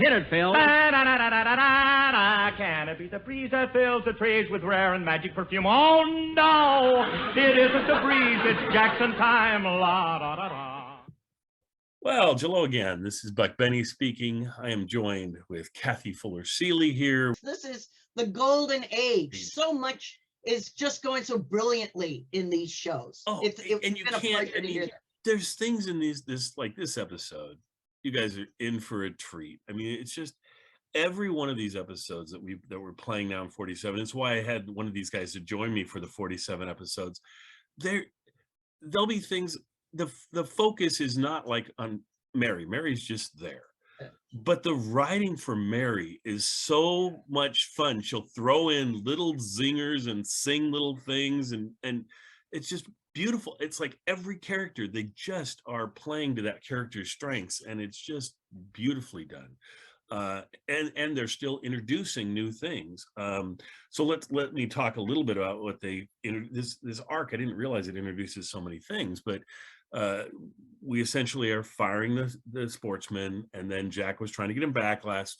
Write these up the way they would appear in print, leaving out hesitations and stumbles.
Hit it, Phil. Can it be the breeze that fills the trees with rare and magic perfume? Oh, no, it isn't the breeze. It's Jackson time. La, da, da, da. Well, hello again. This is Buck Benny speaking. I am joined with Kathy Fuller-Seeley here. This is the golden age. So much is just going so brilliantly in these shows. Oh, and you can't, I mean, there's things in this episode, you guys are in for a treat. I mean, it's just every one of these episodes that we're playing now in 47. It's why I had one of these guys to join me for the 47 episodes. There'll be things, the focus is not like on Mary. Mary's just there. But the writing for Mary is so much fun. She'll throw in little zingers and sing little things, and it's just beautiful. It's like every character, they just are playing to that character's strengths, and it's just beautifully done. And they're still introducing new things. So let me talk a little bit about what this arc. I didn't realize it introduces so many things, but we essentially are firing the sportsman, and then Jack was trying to get him back last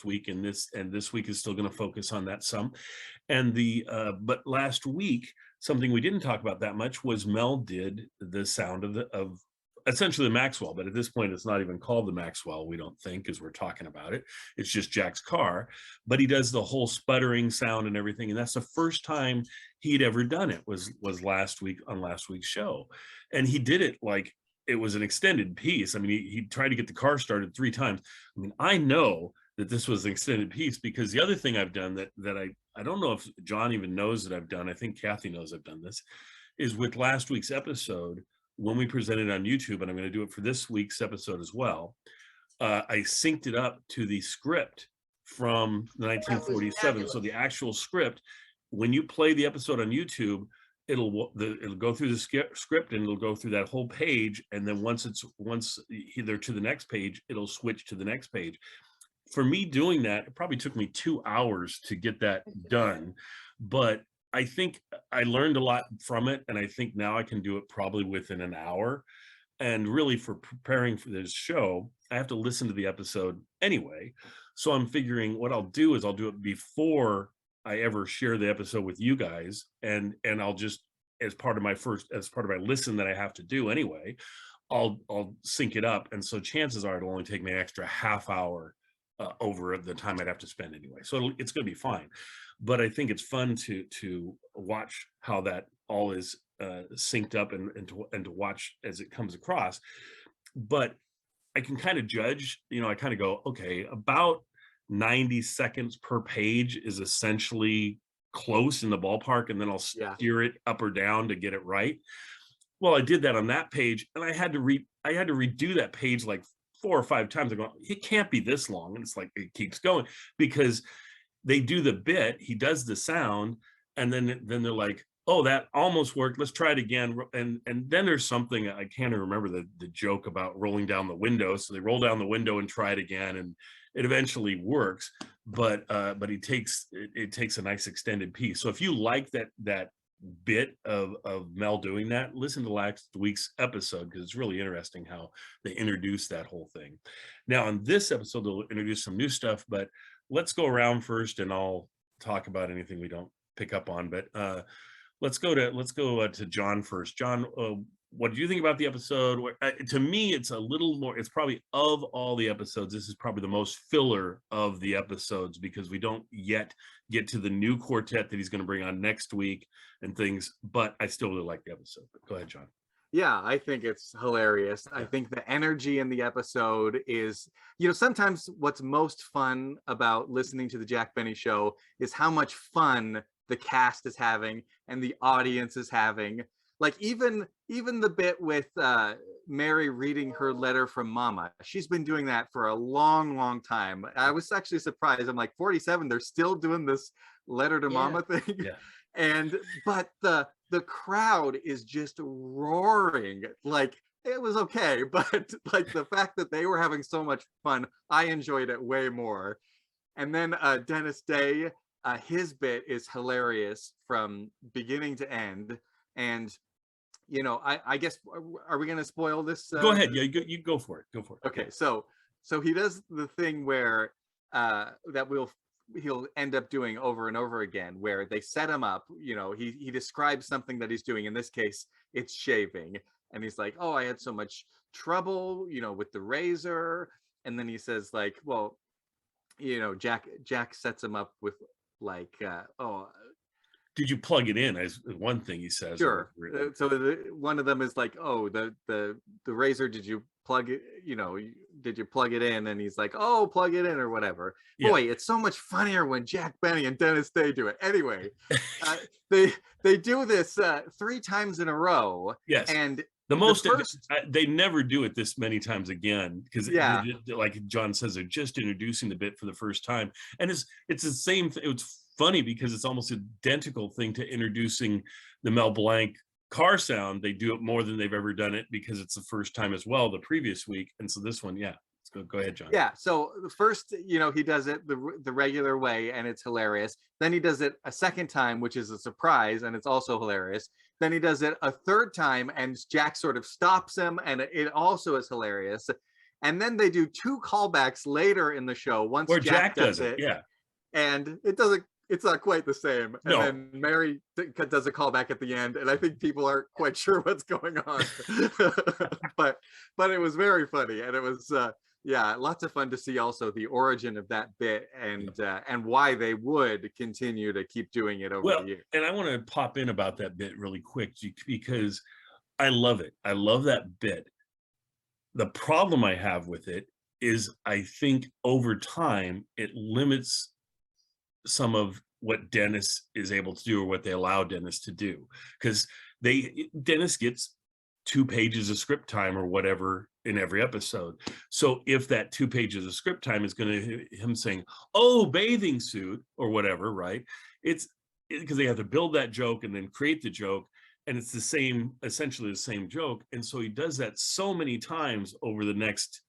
week, and this week is still going to focus on that some. And but last week, something we didn't talk about that much was Mel did the sound of essentially the Maxwell, but at this point it's not even called the Maxwell, we don't think, as we're talking about it. It's just Jack's car, but he does the whole sputtering sound and everything, and that's the first time he'd ever done it was last week on last week's show. And he did it like it was an extended piece. I mean, he tried to get the car started 3 times. I mean, I know that this was an extended piece because the other thing I've done that I don't know if John even knows that I've done, I think Kathy knows I've done this, is with last week's episode, when we presented on YouTube, and I'm going to do it for this week's episode as well, I synced it up to the script from 1947. So the actual script, when you play the episode on YouTube, it'll go through the script and it'll go through that whole page, and then once they're to the next page, it'll switch to the next page. For me doing that, it probably took me 2 hours to get that done, but I think I learned a lot from it, and I think now I can do it probably within an hour. And really, for preparing for this show, I have to listen to the episode anyway. So I'm figuring what I'll do is I'll do it before I ever share the episode with you guys, and I'll just, as part of my listen that I have to do anyway, I'll sync it up. And so chances are it'll only take me an extra half hour over the time I'd have to spend anyway. So it's going to be fine. But I think it's fun to watch how that all is synced up and to watch as it comes across. But I can kind of judge, I kind of go, okay, about 90 seconds per page is essentially close in the ballpark, and then I'll steer it up or down to get it right. Well, I did that on that page, and I had to redo that page like 4 or 5 times. I go, it can't be this long, and it's like it keeps going because they do the bit, he does the sound, and then they're like, oh, that almost worked, let's try it again. And then there's something, I can't even remember the joke about rolling down the window. So they roll down the window and try it again, and it eventually works. But it takes a nice extended piece. So if you like that bit of Mel doing that, listen to last week's episode, because it's really interesting how they introduce that whole thing. Now on this episode, they'll introduce some new stuff, but let's go around first, and I'll talk about anything we don't pick up on. But let's go to John first. John, what did you think about the episode? To me, it's a little more. It's probably, of all the episodes, this is probably the most filler of the episodes, because we don't yet get to the new quartet that he's going to bring on next week and things. But I still really like the episode. But go ahead, John. Yeah, I think it's hilarious. I think the energy in the episode is, sometimes what's most fun about listening to the Jack Benny Show is how much fun the cast is having and the audience is having. Like even the bit with Mary reading her letter from Mama. She's been doing that for a long, long time. I was actually surprised. I'm like, 47, they're still doing this letter to Mama thing. Yeah. But the crowd is just roaring. Like, it was okay, but like the fact that they were having so much fun, I enjoyed it way more. And then Dennis Day, his bit is hilarious from beginning to end. And I guess, are we going to spoil this? Go ahead. Yeah, you go for it. Go for it. Okay, so so he does the thing where he'll end up doing over and over again, where they set him up. He describes something that he's doing. In this case, it's shaving, and he's like, "Oh, I had so much trouble, with the razor." And then he says, like, "Well, Jack sets him up with like, oh." Did you plug it in? As one thing he says. Sure. So one of them is like, "Oh, the razor. Did you plug it? Did you plug it in?" And he's like, "Oh, plug it in," or whatever. Yeah. Boy, it's so much funnier when Jack Benny and Dennis Day do it. Anyway, they do this 3 times in a row. Yes. And they never do it this many times again, because like John says, they're just introducing the bit for the first time, and it's the same thing. It's funny because it's almost identical thing to introducing the Mel Blanc car sound. They do it more than they've ever done it because it's the first time as well the previous week, and so this one, let's go ahead, John. Yeah, so the first, he does it the regular way, and it's hilarious. Then he does it a second time, which is a surprise, and it's also hilarious. Then he does it a third time, and Jack sort of stops him, and it also is hilarious. And then they do 2 callbacks later in the show. Once where Jack does it, and it's not quite the same. And no. Then Mary does a callback at the end, and I think people aren't quite sure what's going on. but it was very funny, and it was lots of fun to see also the origin of that bit, and why they would continue to keep doing it over the years. And I want to pop in about that bit really quick, because I love it. I love that bit. The problem I have with it is I think over time it limits some of what Dennis is able to do, or what they allow Dennis to do, because Dennis gets 2 pages of script time or whatever in every episode. So if that 2 pages of script time is going to him saying, "Oh, bathing suit," or whatever, right? It's because they have to build that joke and then create the joke, and it's essentially the same joke. And so he does that so many times over the next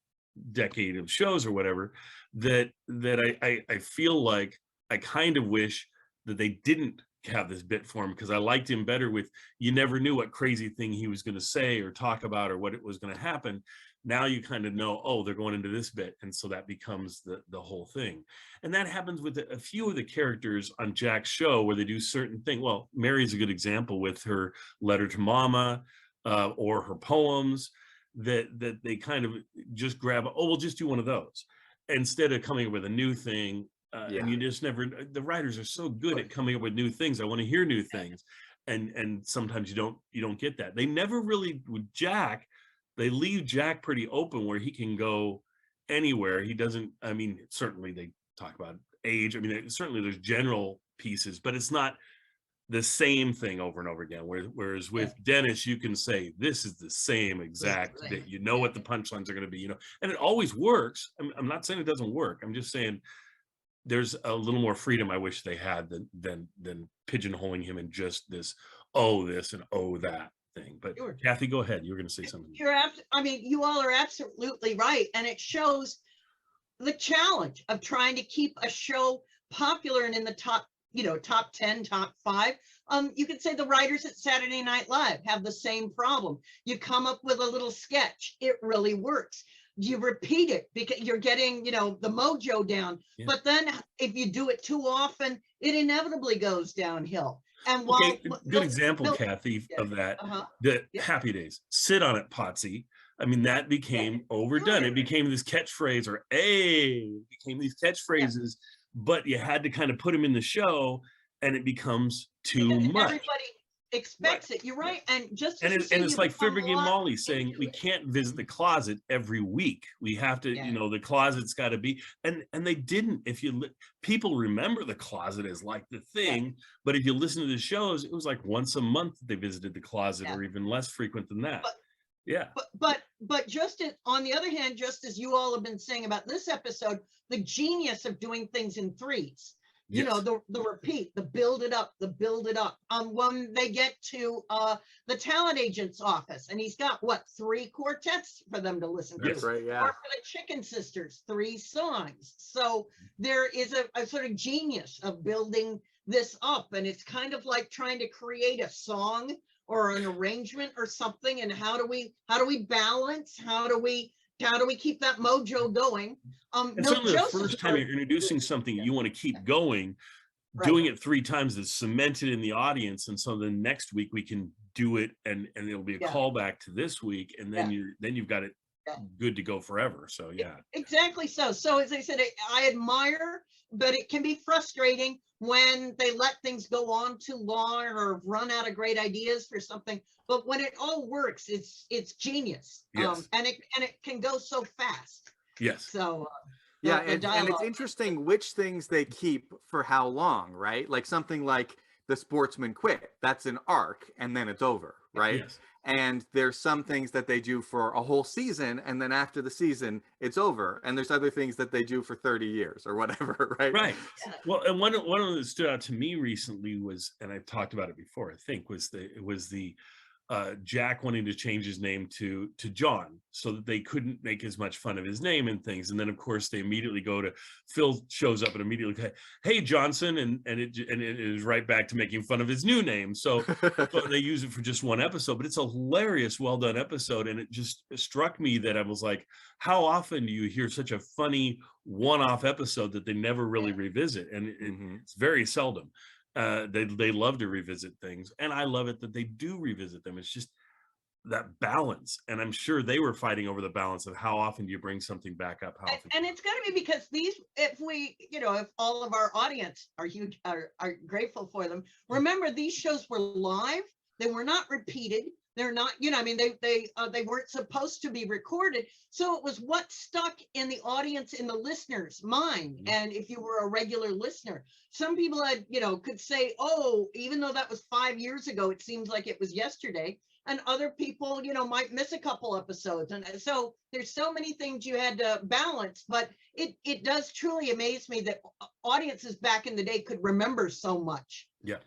decade of shows or whatever, that I feel like I kind of wish that they didn't have this bit for him, because I liked him better with, you never knew what crazy thing he was going to say or talk about, or what it was going to happen. Now you kind of know, oh, they're going into this bit, and so that becomes the whole thing. And that happens with a few of the characters on Jack's show, where they do certain things. Well, Mary's a good example with her letter to Mama, or her poems, that they kind of just grab, oh, we'll just do one of those, instead of coming up with a new thing. And you just never, the writers are so good at coming up with new things. I want to hear new things. And sometimes you don't get that. They never really, with Jack, they leave Jack pretty open, where he can go anywhere. He doesn't, certainly they talk about age. Certainly there's general pieces, but it's not the same thing over and over again. Whereas with Dennis, you can say, this is the same exact bit. You know what the punchlines are going to be, and it always works. I'm not saying it doesn't work. I'm just saying, there's a little more freedom I wish they had than pigeonholing him in just this, oh, this and oh, that thing. But sure. Kathy, go ahead. You were going to say something. You all are absolutely right. And it shows the challenge of trying to keep a show popular and in the top 10, top 5. You could say the writers at Saturday Night Live have the same problem. You come up with a little sketch. It really works. You repeat it because you're getting, the mojo down. Yeah. But then if you do it too often, it inevitably goes downhill. And while good example, Kathy, of that, the Happy Days, sit on it, Potsy. That became overdone. It became this catchphrase, or it became these catchphrases, but you had to kind of put them in the show, and it becomes too much. Everybody expects it. You're right. And it's like Fibbing and Molly saying we can't visit the closet every week. We have to, the closet's got to be, and they didn't. People remember the closet as like the thing, but if you listen to the shows, it was like once a month they visited the closet, or even less frequent than that. But on the other hand, just as you all have been saying about this episode, the genius of doing things in threes. The repeat, the build it up. When they get to the talent agent's office, and he's got 3 quartets for them to listen to. That's right, yeah. Or for the Chicken Sisters, 3 songs. So there is a sort of genius of building this up, and it's kind of like trying to create a song or an arrangement or something. And how do we balance? How do we how do we keep that mojo going? And No, certainly the Joseph first time you're introducing something you want to keep going, Right. doing it 3 times is cemented in the audience, and so then next week we can do it, and it'll be a Yeah. callback to this week, and then you've got it Yeah. good to go forever. So yeah, Exactly. So as I said, I admire, but it can be frustrating when they let things go on too long or run out of great ideas for something. But when it all works, it's genius. Yes. And it can go so fast. yes, So Yeah, the and it's dialogue. interesting which things they keep for how long, right? Like something like The Sportsman Quit, that's an arc and then it's over, right? yes, And there's some things that they do for a whole season and then after the season it's over. And there's other things that they do for 30 years or whatever, right? right. Well, and one of them that stood out to me recently was, and I've talked about it before, I think, was the Jack wanting to change his name to John so that they couldn't make as much fun of his name and things. And then of course they immediately go to Phil shows up and immediately say, "Hey Johnson," and it is right back to making fun of his new name. So they use it for just one episode, but it's a hilarious, well done episode. And it just struck me that I was like, how often do you hear such a funny one-off episode that they never really revisit? And it's very seldom. They love to revisit things, and I love it that they do revisit them. It's just that balance, and I'm sure they were fighting over the balance of how often do you bring something back up, how often. And it's got to be because if all of our audience are huge, are grateful for them. Remember, these shows were live; they were not repeated. They're not, they weren't supposed to be recorded. So it was what stuck in the audience, in the listener's mind. And if you were a regular listener, some people had, could say, oh, even though that was 5 years ago, it seems like it was yesterday. And other people, might miss a couple episodes. And so there's so many things you had to balance, but it does truly amaze me that audiences back in the day could remember so much. Yeah.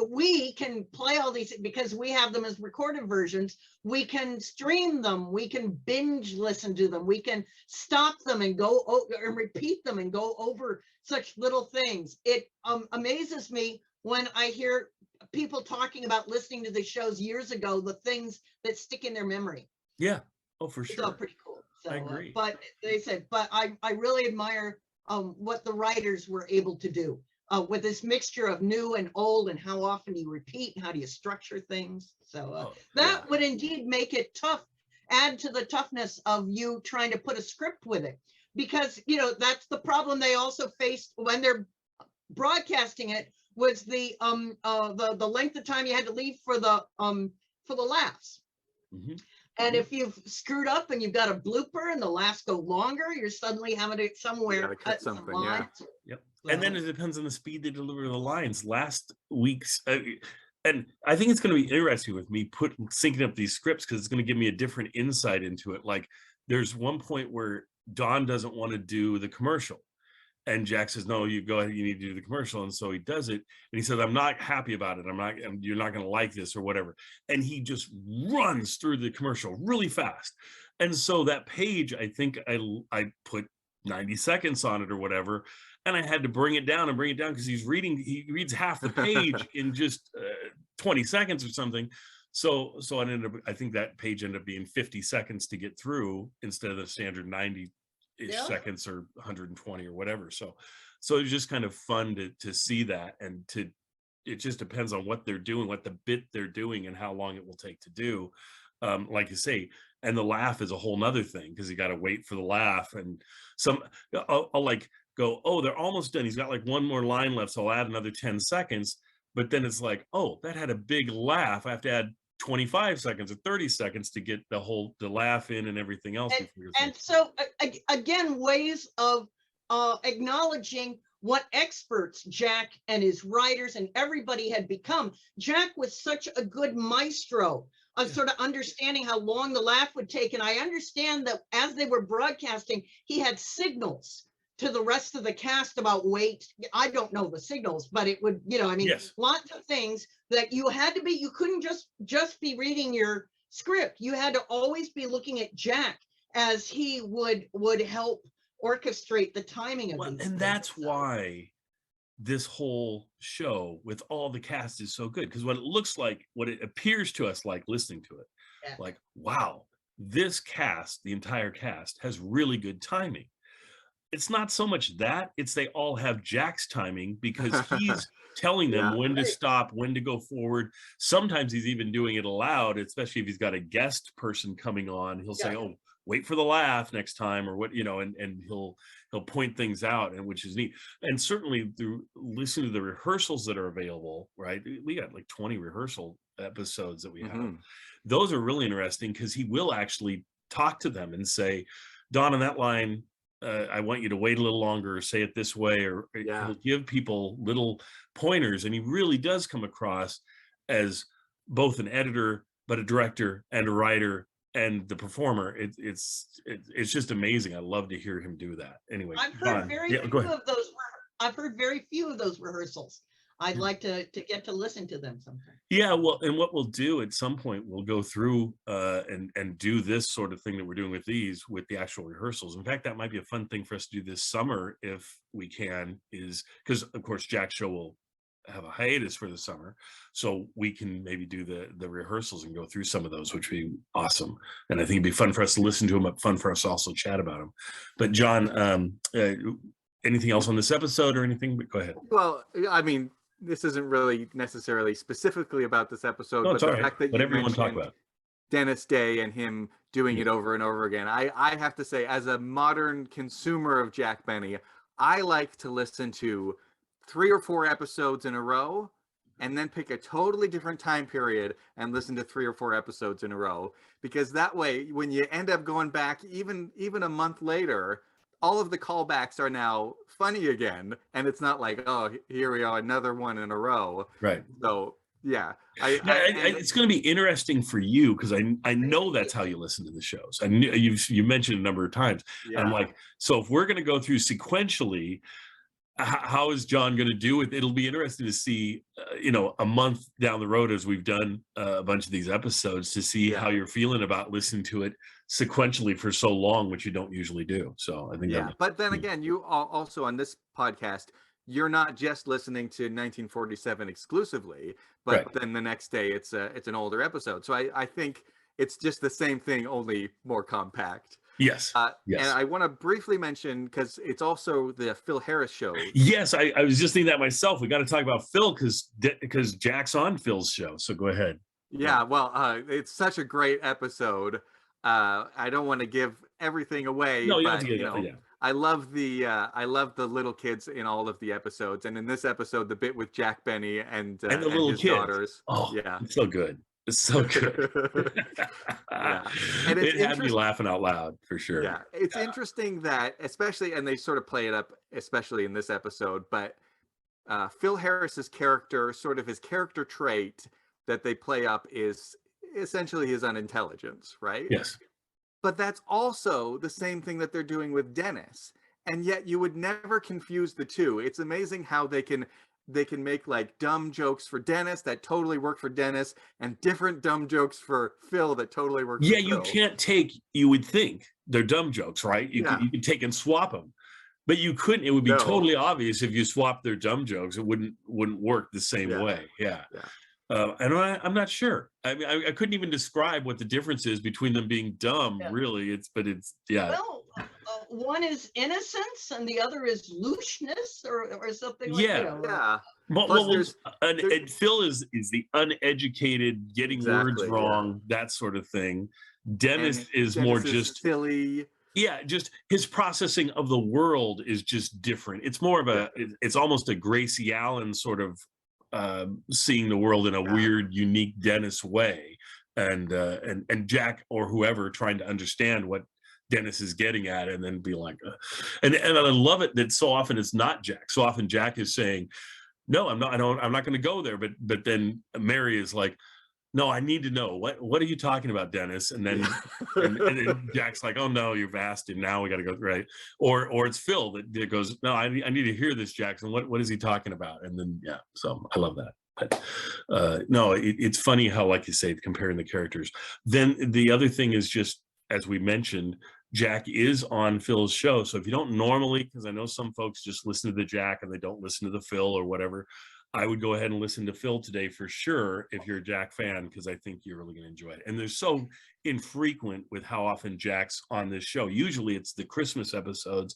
We can play all these because we have them as recorded versions. We can stream them. We can binge listen to them. We can stop them and go and repeat them and go over such little things. It amazes me when I hear people talking about listening to the shows years ago, the things that stick in their memory. Yeah. Oh, for It's sure. all pretty cool. So, I agree. But they said, but I really admire what the writers were able to do. With this mixture of new and old, and how often you repeat, and how do you structure things. So that would indeed make it tough, add to the toughness of you trying to put a script with it. Because, that's the problem they also faced when they're broadcasting it, was the length of time you had to leave for the laughs. And if you've screwed up and you've got a blooper and the laughs go longer, you're suddenly having to somewhere cut something. Yep. So. And then it depends on the speed they deliver the lines. Last week's, and I think it's going to be interesting with me syncing up these scripts, because it's going to give me a different insight into it. Like there's one point where Don doesn't want to do the commercial. And Jack says, "No, you go ahead, you need to do the commercial." And so he does it. And he says, "I'm not happy about it. You're not going to like this," or whatever. And he just runs through the commercial really fast. And so that page, I think I put 90 seconds on it or whatever. And I had to bring it down because he reads half the page in just 20 seconds or something. So I think that page ended up being 50 seconds to get through instead of the standard 90 seconds or 120 or whatever. So it's just kind of fun to see that, and it just depends on what they're doing, what the bit they're doing, and how long it will take to do. Like you say, and the laugh is a whole nother thing, because you got to wait for the laugh. And I'll like go, oh, they're almost done. He's got like one more line left, so I'll add another 10 seconds. But then it's like, oh, that had a big laugh. I have to add 25 seconds or 30 seconds to get the laugh in and everything else. And so again, ways of acknowledging what experts Jack and his writers and everybody had become. Jack was such a good maestro of sort of understanding how long the laugh would take. And I understand that as they were broadcasting, he had signals to the rest of the cast about wait. I don't know the signals, but it would, lots of things that you had to be, you couldn't just be reading your script. You had to always be looking at Jack as he would help orchestrate the timing of these and that's why this whole show with all the cast is so good, because what it appears to us like listening to it, like, wow, this cast, the entire cast, has really good timing. It's not so much that, it's they all have Jack's timing because he's telling them when to stop, when to go forward. Sometimes he's even doing it aloud, especially if he's got a guest person coming on. He'll say, oh, wait for the laugh next time, or what, you know, and he'll point things out, and which is neat. And certainly through listening to the rehearsals that are available, right? We got like 20 rehearsal episodes that we have. Those are really interesting because he will actually talk to them and say, Don, on that line, I want you to wait a little longer, or say it this way, or he'll give people little pointers. And he really does come across as both an editor, but a director and a writer and the performer. It's just amazing. I love to hear him do that. Anyway, I've heard very few of those. I've heard very few of those rehearsals. I'd like to get to listen to them sometime. Yeah, well, and what we'll do at some point, we'll go through and do this sort of thing that we're doing with these, with the actual rehearsals. In fact, that might be a fun thing for us to do this summer if we can, is because of course Jack's show will have a hiatus for the summer, so we can maybe do the rehearsals and go through some of those, which would be awesome. And I think it'd be fun for us to listen to them, but fun for us to also chat about them. But John, anything else on this episode or anything? But go ahead. Well, I mean, this isn't really necessarily specifically about this episode, but the fact that whatever you want to talk about Dennis Day and him doing it over and over again. I have to say, as a modern consumer of Jack Benny, I like to listen to 3 or 4 episodes in a row and then pick a totally different time period and listen to 3 or 4 episodes in a row, because that way, when you end up going back even a month later, all of the callbacks are now funny again, and it's not like, oh, here we are, another one in a row. Right. So yeah, it's going to be interesting for you, because I know that's how you listen to the shows. I knew you mentioned a number of times. Yeah. I'm like, so if we're going to go through sequentially, how is John going to do it? It'll be interesting to see, you know, a month down the road as we've done a bunch of these episodes, to see how you're feeling about listening to it sequentially for so long, which you don't usually do. So I think but then again, you also on this podcast, you're not just listening to 1947 exclusively, but then the next day it's an older episode. So I think it's just the same thing, only more compact. Yes. Yes. And I want to briefly mention, because it's also the Phil Harris show. Yes, I was just thinking that myself. We got to talk about Phil because Jack's on Phil's show. So go ahead. Yeah, well, it's such a great episode. I don't want to give everything away. No, but, you know, I love the little kids in all of the episodes, and in this episode, the bit with Jack Benny and the little his daughters. Oh, yeah, it's so good. It's so good. And it had me laughing out loud for sure. Yeah, it's interesting that, especially, and they sort of play it up, especially in this episode, but Phil Harris's character, sort of his character trait that they play up is essentially his unintelligence, right? Yes. But that's also the same thing that they're doing with Dennis. And yet you would never confuse the two. It's amazing how they can make like dumb jokes for Dennis that totally work for Dennis, and different dumb jokes for Phil that totally work for Phil. You can't take, you would think they're dumb jokes, right? You could take and swap them, but you couldn't. It would be totally obvious if you swapped their dumb jokes. It wouldn't work the same way. And I'm not sure. I mean, I couldn't even describe what the difference is between them being dumb, really. Well, one is innocence and the other is looseness or something like that. And Phil is the uneducated, getting words wrong, that sort of thing. Dennis is more just silly. Yeah, just his processing of the world is just different. It's more of it's almost a Gracie Allen sort of seeing the world in a weird, unique Dennis way, and Jack or whoever trying to understand what Dennis is getting at, and then be like, and I love it that so often it's not Jack. So often Jack is saying, "No, I'm not going to go there." But then Mary is like, "No, I need to know what are you talking about, Dennis?" And then and then Jack's like, "Oh no, you've asked him. Now we got to go right." Or it's Phil that goes, "No, I need to hear this, Jackson. What is he talking about?" And then so I love that. But no, it's funny how, like you say, comparing the characters. Then the other thing is just, as we mentioned, Jack is on Phil's show. So if you don't normally, because I know some folks just listen to the Jack and they don't listen to the Phil or whatever, I would go ahead and listen to Phil today for sure if you're a Jack fan, because I think you're really going to enjoy it. And they're so infrequent with how often Jack's on this show. Usually it's the Christmas episodes.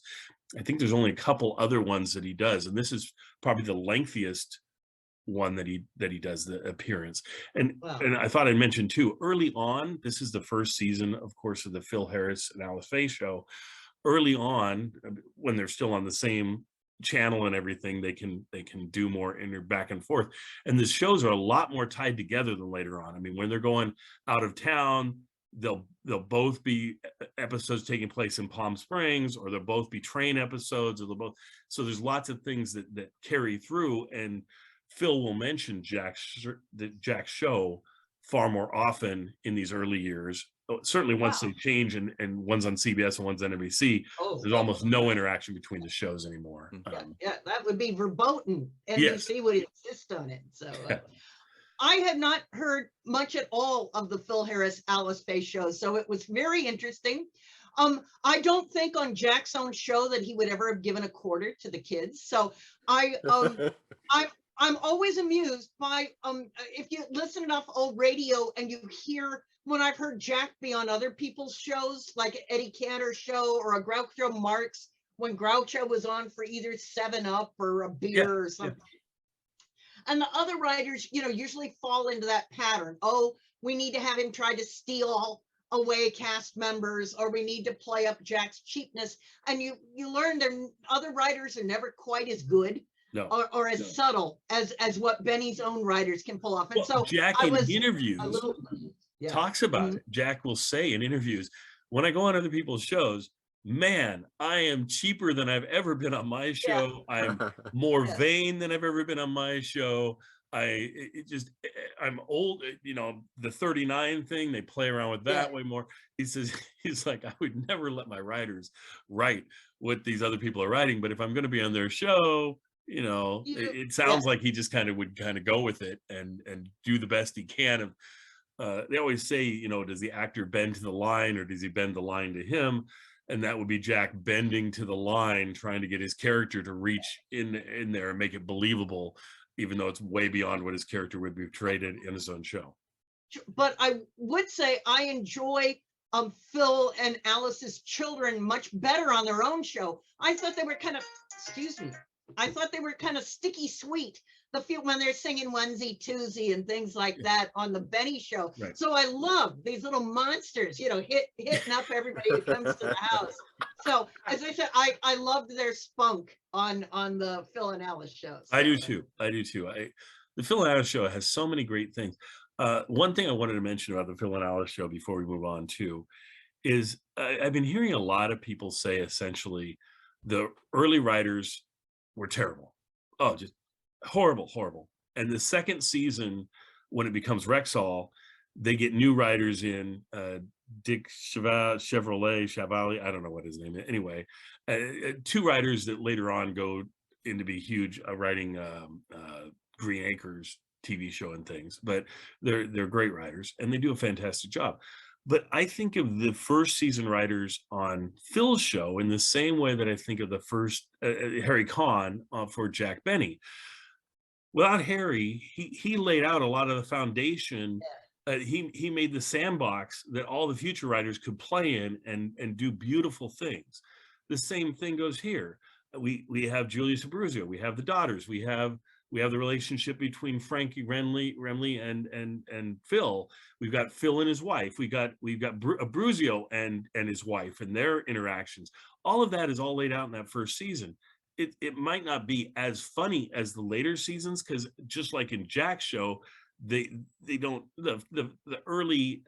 I think there's only a couple other ones that he does, and this is probably the lengthiest one that he does the appearance. And Wow. and I thought I'd mention too, early on, this is the first season, of course, of the Phil Harris and Alice Faye show. Early on, when they're still on the same channel and everything, they can do more back and forth, and the shows are a lot more tied together than later on. I mean, when they're going out of town, they'll both be episodes taking place in Palm Springs, or they'll both be train episodes, or they'll both, so there's lots of things that carry through. And Phil will mention Jack's show far more often in these early years. Certainly once they change and one's on CBS and one's on NBC, there's almost no interaction between the shows anymore. Yeah, that would be verboten. NBC would insist on it. So I had not heard much at all of the Phil Harris Alice Faye show, so it was very interesting. I don't think on Jack's own show that he would ever have given a quarter to the kids. So I'm always amused by if you listen enough old radio and you hear, when I've heard Jack be on other people's shows, like Eddie Cantor's show or a Groucho Marx, when Groucho was on for either 7-Up or a beer or something. And the other writers, usually fall into that pattern. Oh, we need to have him try to steal away cast members, or we need to play up Jack's cheapness. And you learn that other writers are never quite as good. No, or as subtle as what Benny's own writers can pull off. And so Jack in interviews talks about it. Jack will say in interviews, when I go on other people's shows, man, I am cheaper than I've ever been on my show. I'm more vain than I've ever been on my show. I'm old, the 39 thing, they play around with that way more. He says, he's like, I would never let my writers write what these other people are writing, but if I'm going to be on their show, it sounds like he just would go with it and do the best he can. They always say, does the actor bend to the line, or does he bend the line to him? And that would be Jack bending to the line, trying to get his character to reach in there and make it believable, even though it's way beyond what his character would be portrayed in his own show. But I would say I enjoy Phil and Alice's children much better on their own show. I thought they were kind of sticky sweet when they're singing onesie twosie and things like that on the Benny show. Right. So I love these little monsters, hitting up everybody who comes to the house. So as I said, I loved their spunk on the Phil and Alice shows. So. I do too. The Phil and Alice show has so many great things. One thing I wanted to mention about the Phil and Alice show before we move on too is I've been hearing a lot of people say essentially the early writers were terrible. Oh, just horrible. And the second season, when it becomes Rexall, they get new writers in, Dick Chevalier, I don't know what his name is. Anyway, two writers that later on go in to be huge, writing Green Acres TV show and things, but they're great writers and they do a fantastic job. But I think of the first season writers on Phil's show in the same way that I think of the first Harry Kahn for Jack Benny. Without Harry, he laid out a lot of the foundation. He made the sandbox that all the future writers could play in and do beautiful things. The same thing goes here. We have Julius Abruzzo, we have the daughters, we have the relationship between Frankie Remley and Phil. We've got Phil and his wife. We've got Abruzzo and his wife and their interactions. All of that is all laid out in that first season. It might not be as funny as the later seasons, because just like in Jack's show, they don't the early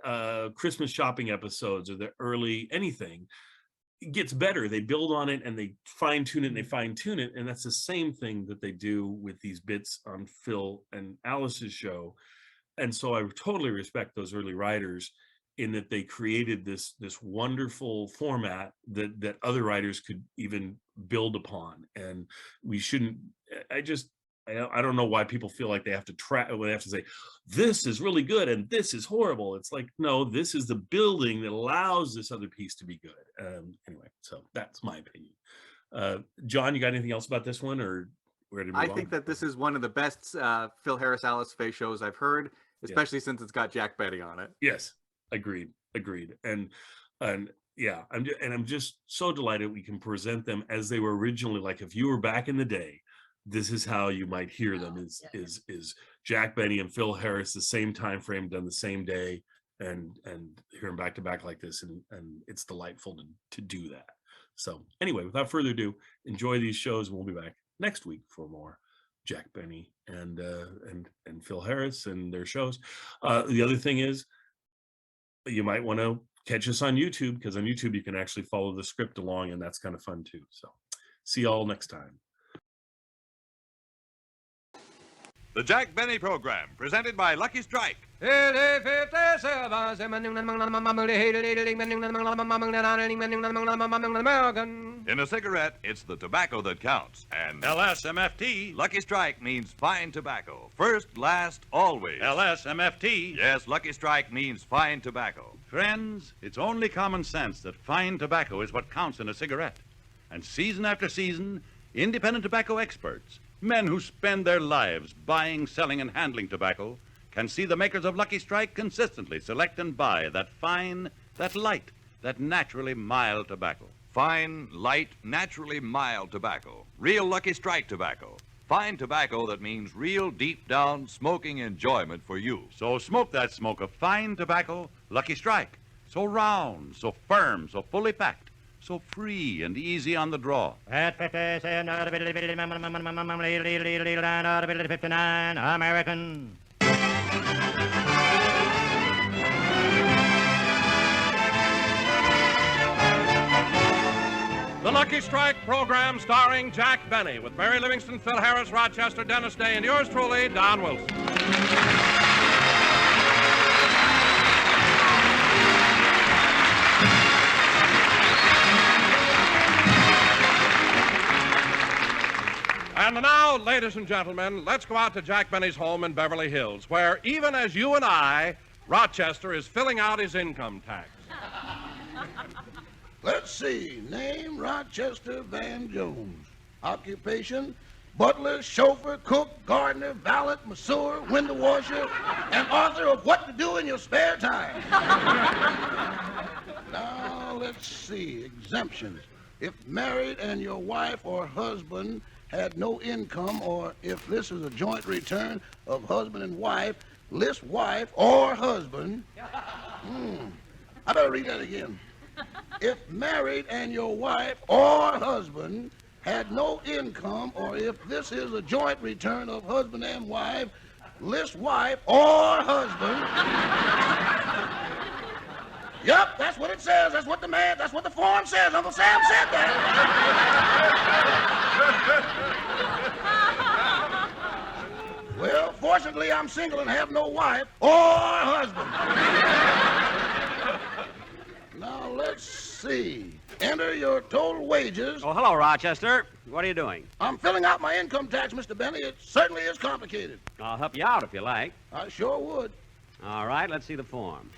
Christmas shopping episodes or the early anything, it gets better. They build on it and they fine tune it, and that's the same thing that they do with these bits on Phil and Alice's show. And so I totally respect those early writers in that they created this wonderful format that other writers could even build upon. And we shouldn't, I don't know why people feel like they have to say this is really good and this is horrible. It's like, no, this is the building that allows this other piece to be good. Anyway, so that's my opinion. John, you got anything else about this one, or Where did I think that this is one of the best Phil Harris Alice Faye shows I've heard, especially since it's got Jack Benny on it. Yes, agreed. And yeah, I'm just so delighted we can present them as they were originally. Like if you were back in the day, this is how you might hear them: is Jack Benny and Phil Harris the same time frame, done the same day, and hear them back to back like this, and it's delightful to do that. So anyway, without further ado, enjoy these shows, and we'll be back next week for more Jack Benny and Phil Harris and their shows. The other thing is, you might want to catch us on YouTube, because on YouTube you can actually follow the script along, and that's kind of fun too. So see y'all next time. The Jack Benny Program, presented by Lucky Strike. In a cigarette, it's the tobacco that counts. And LSMFT. Lucky Strike means fine tobacco. First, last, always. LSMFT. Yes, Lucky Strike means fine tobacco. Friends, it's only common sense that fine tobacco is what counts in a cigarette. And season after season, independent tobacco experts, men who spend their lives buying, selling, and handling tobacco, can see the makers of Lucky Strike consistently select and buy that fine, that light, that naturally mild tobacco. Fine, light, naturally mild tobacco. Real Lucky Strike tobacco. Fine tobacco that means real deep down smoking enjoyment for you. So smoke that smoke of fine tobacco, Lucky Strike. So round, so firm, so fully packed, so free and easy on the draw. At 59 American. The Lucky Strike program starring Jack Benny with Barry Livingston, Phil Harris, Rochester, Dennis Day, and yours truly, Don Wilson. And now, ladies and gentlemen, let's go out to Jack Benny's home in Beverly Hills, where even as you and I, Rochester is filling out his income tax. Let's see. Name, Rochester Van Jones. Occupation, butler, chauffeur, cook, gardener, valet, masseur, window washer, and author of What to Do in Your Spare Time. Now, let's see. Exemptions. If married and your wife or husband had no income, or if this is a joint return of husband and wife, list wife or husband. I better read that again. If married and your wife or husband had no income, or if this is a joint return of husband and wife, list wife or husband. Yup, that's what it says. That's what the form says. Uncle Sam said that. Well, fortunately, I'm single and have no wife or husband. Now, let's see. Enter your total wages. Oh, hello, Rochester. What are you doing? I'm filling out my income tax, Mr. Benny. It certainly is complicated. I'll help you out if you like. I sure would. All right, let's see the form.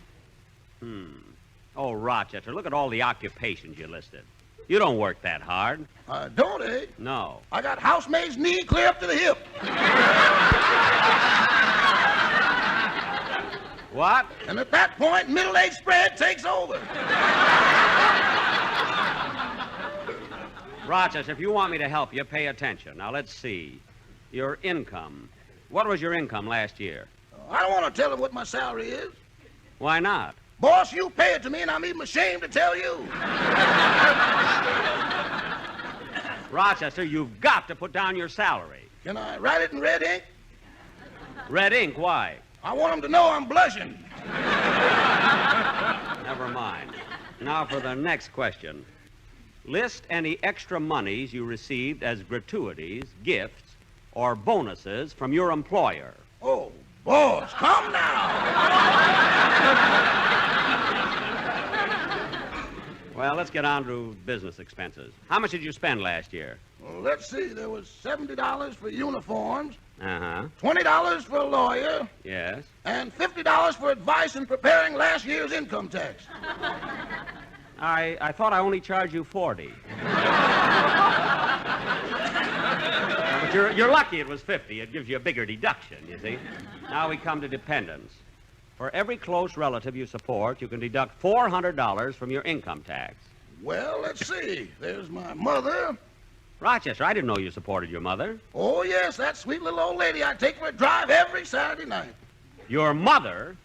Oh, Rochester, look at all the occupations you listed. You don't work that hard. I don't, eh? No. I got housemaid's knee clear up to the hip. What? And at that point, middle-age spread takes over. Rochester, if you want me to help you, pay attention. Now, let's see. Your income. What was your income last year? I don't want to tell him what my salary is. Why not? Boss, you pay it to me, and I'm even ashamed to tell you. Rochester, you've got to put down your salary. Can I write it in red ink? Red ink, why? I want them to know I'm blushing. Never mind. Now for the next question. List any extra monies you received as gratuities, gifts, or bonuses from your employer. Oh, boss, come now. Well, let's get on to business expenses. How much did you spend last year? Well, let's see. There was $70 for uniforms, Uh-huh. $20 for a lawyer, Yes. and $50 for advice in preparing last year's income tax. I thought I only charged you 40. But you're lucky it was 50. It gives you a bigger deduction, you see. Now we come to dependents. For every close relative you support, you can deduct $400 from your income tax. Well, let's see. There's my mother. Rochester, I didn't know you supported your mother. Oh, yes, that sweet little old lady. I take for a drive every Saturday night. Your mother?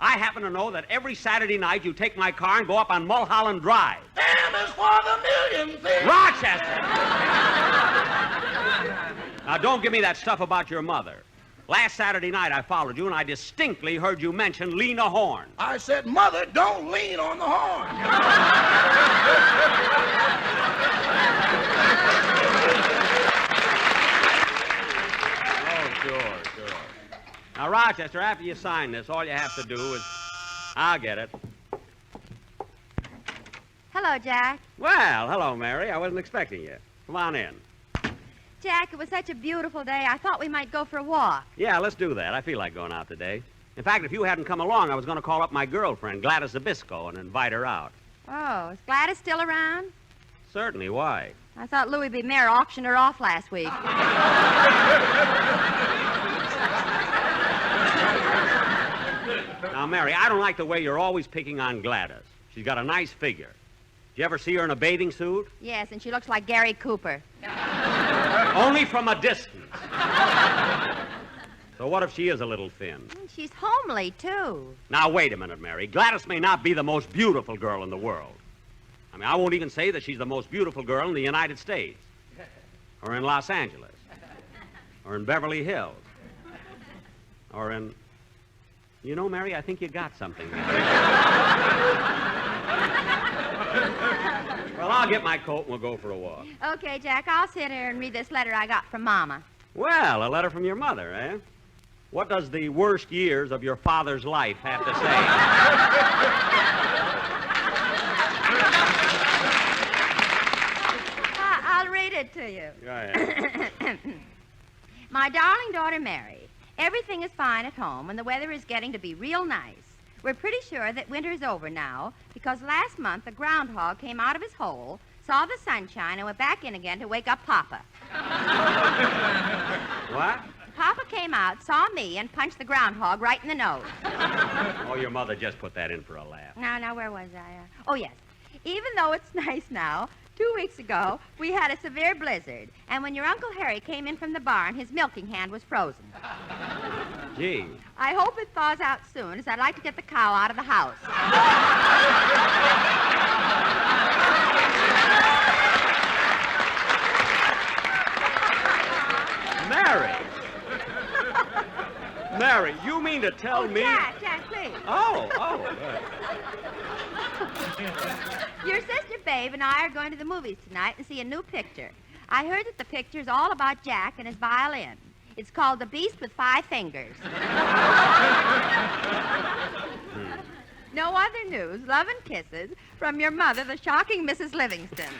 I happen to know that every Saturday night you take my car and go up on Mulholland Drive. M is for the million thing. Rochester! Now, don't give me that stuff about your mother. Last Saturday night I followed you and I distinctly heard you mention Lena Horne. I said, Mother, don't lean on the horn. Oh, sure. Now, Rochester, after you sign this, all you have to do is... I'll get it. Hello, Jack. Well, hello, Mary. I wasn't expecting you. Come on in. Jack, it was such a beautiful day. I thought we might go for a walk. Yeah, let's do that. I feel like going out today. In fact, if you hadn't come along, I was going to call up my girlfriend, Gladys Zabisco, and invite her out. Oh, is Gladys still around? Certainly. Why? I thought Louis B. Mayer auctioned her off last week. Now, Mary, I don't like the way you're always picking on Gladys. She's got a nice figure. Did you ever see her in a bathing suit? Yes, and she looks like Gary Cooper. Only from a distance. So what if she is a little thin? She's homely, too. Now, wait a minute, Mary. Gladys may not be the most beautiful girl in the world. I mean, I won't even say that she's the most beautiful girl in the United States, or in Los Angeles, or in Beverly Hills, or in... You know, Mary, I think you got something. Well, I'll get my coat and we'll go for a walk. Okay, Jack, I'll sit here and read this letter I got from Mama. Well, a letter from your mother, eh? What does the worst years of your father's life have to say? I'll read it to you. Go ahead. My darling daughter, Mary, everything is fine at home, and the weather is getting to be real nice. We're pretty sure that winter's over now, because last month a groundhog came out of his hole, saw the sunshine, and went back in again to wake up Papa. What? Papa came out, saw me, and punched the groundhog right in the nose. Oh, your mother just put that in for a laugh. Now, where was I? Oh, yes. Even though it's nice now, 2 weeks ago, we had a severe blizzard, and when your Uncle Harry came in from the barn, his milking hand was frozen. Gee. I hope it thaws out soon, as I'd like to get the cow out of the house. Mary! Mary, you mean to tell me... Jack, please. Oh. Your sister Babe and I are going to the movies tonight and see a new picture. I heard that the picture's all about Jack and his violin. It's called The Beast with Five Fingers. No other news. Love and kisses from your mother, the shocking Mrs. Livingston.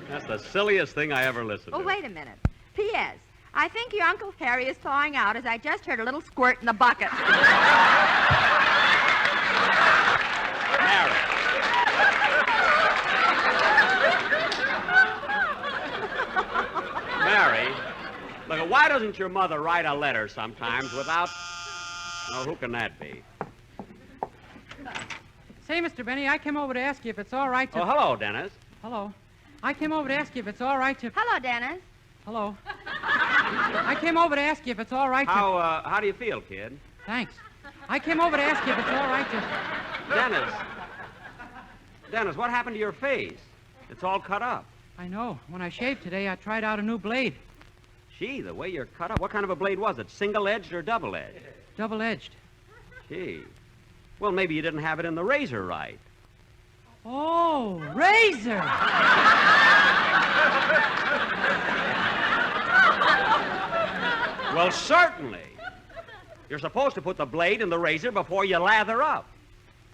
That's the silliest thing I ever listened to. Oh, wait a minute. P.S. I think your Uncle Harry is thawing out, as I just heard a little squirt in the bucket. Mary. Mary, look, why doesn't your mother write a letter sometimes without... Oh, who can that be? Say, Mr. Benny, I came over to ask you if it's all right to... Oh, hello, Dennis. Hello. I came over to ask you if it's all right to... Hello, Dennis. Hello. I came over to ask you if it's all right to... How do you feel, kid? Thanks. I came over to ask you if it's all right to... Dennis, what happened to your face? It's all cut up. I know. When I shaved today, I tried out a new blade. Gee, the way you're cut up. What kind of a blade was it? Single-edged or double-edged? Double-edged. Gee. Well, maybe you didn't have it in the razor right. Oh, razor! Well, certainly. You're supposed to put the blade in the razor before you lather up.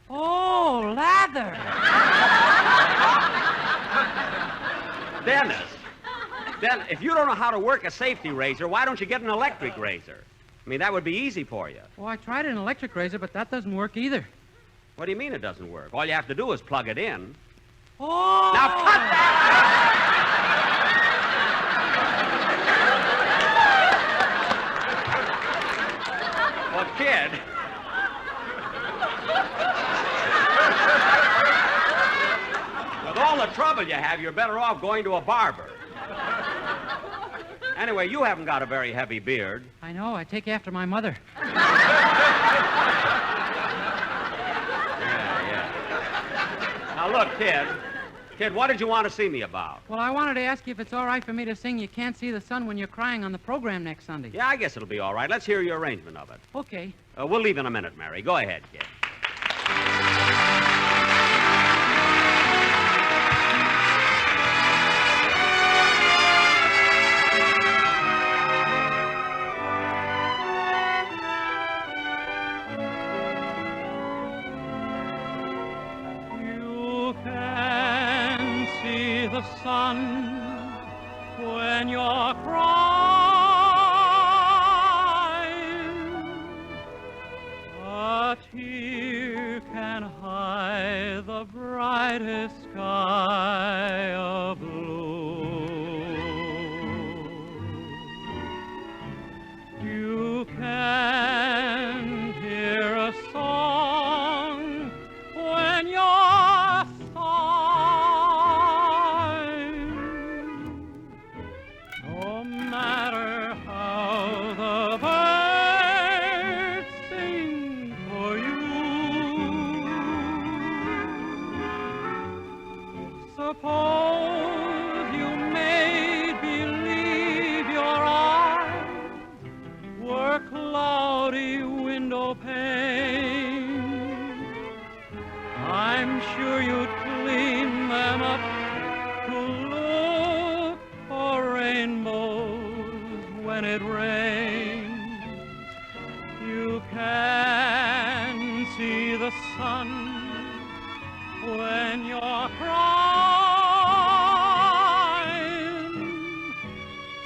Oh, lather! Dennis, if you don't know how to work a safety razor, why don't you get an electric razor? I mean, that would be easy for you. Well, I tried an electric razor, but that doesn't work either. What do you mean it doesn't work? All you have to do is plug it in. Oh! Now cut that! trouble you have, you're better off going to a barber. Anyway, you haven't got a very heavy beard. I know. I take after my mother. Yeah. Now, look, kid. Kid, what did you want to see me about? Well, I wanted to ask you if it's all right for me to sing You Can't See the Sun When You're Crying on the program next Sunday. Yeah, I guess it'll be all right. Let's hear your arrangement of it. Okay. We'll leave in a minute, Mary. Go ahead, kid. The sun when you're crying. A tear can hide the brightest sky of blue. You can hear a song when you're suppose you made believe your eyes were cloudy window panes. I'm sure you'd clean them up to look for rainbows when it rains. You can see the sun when you're crying,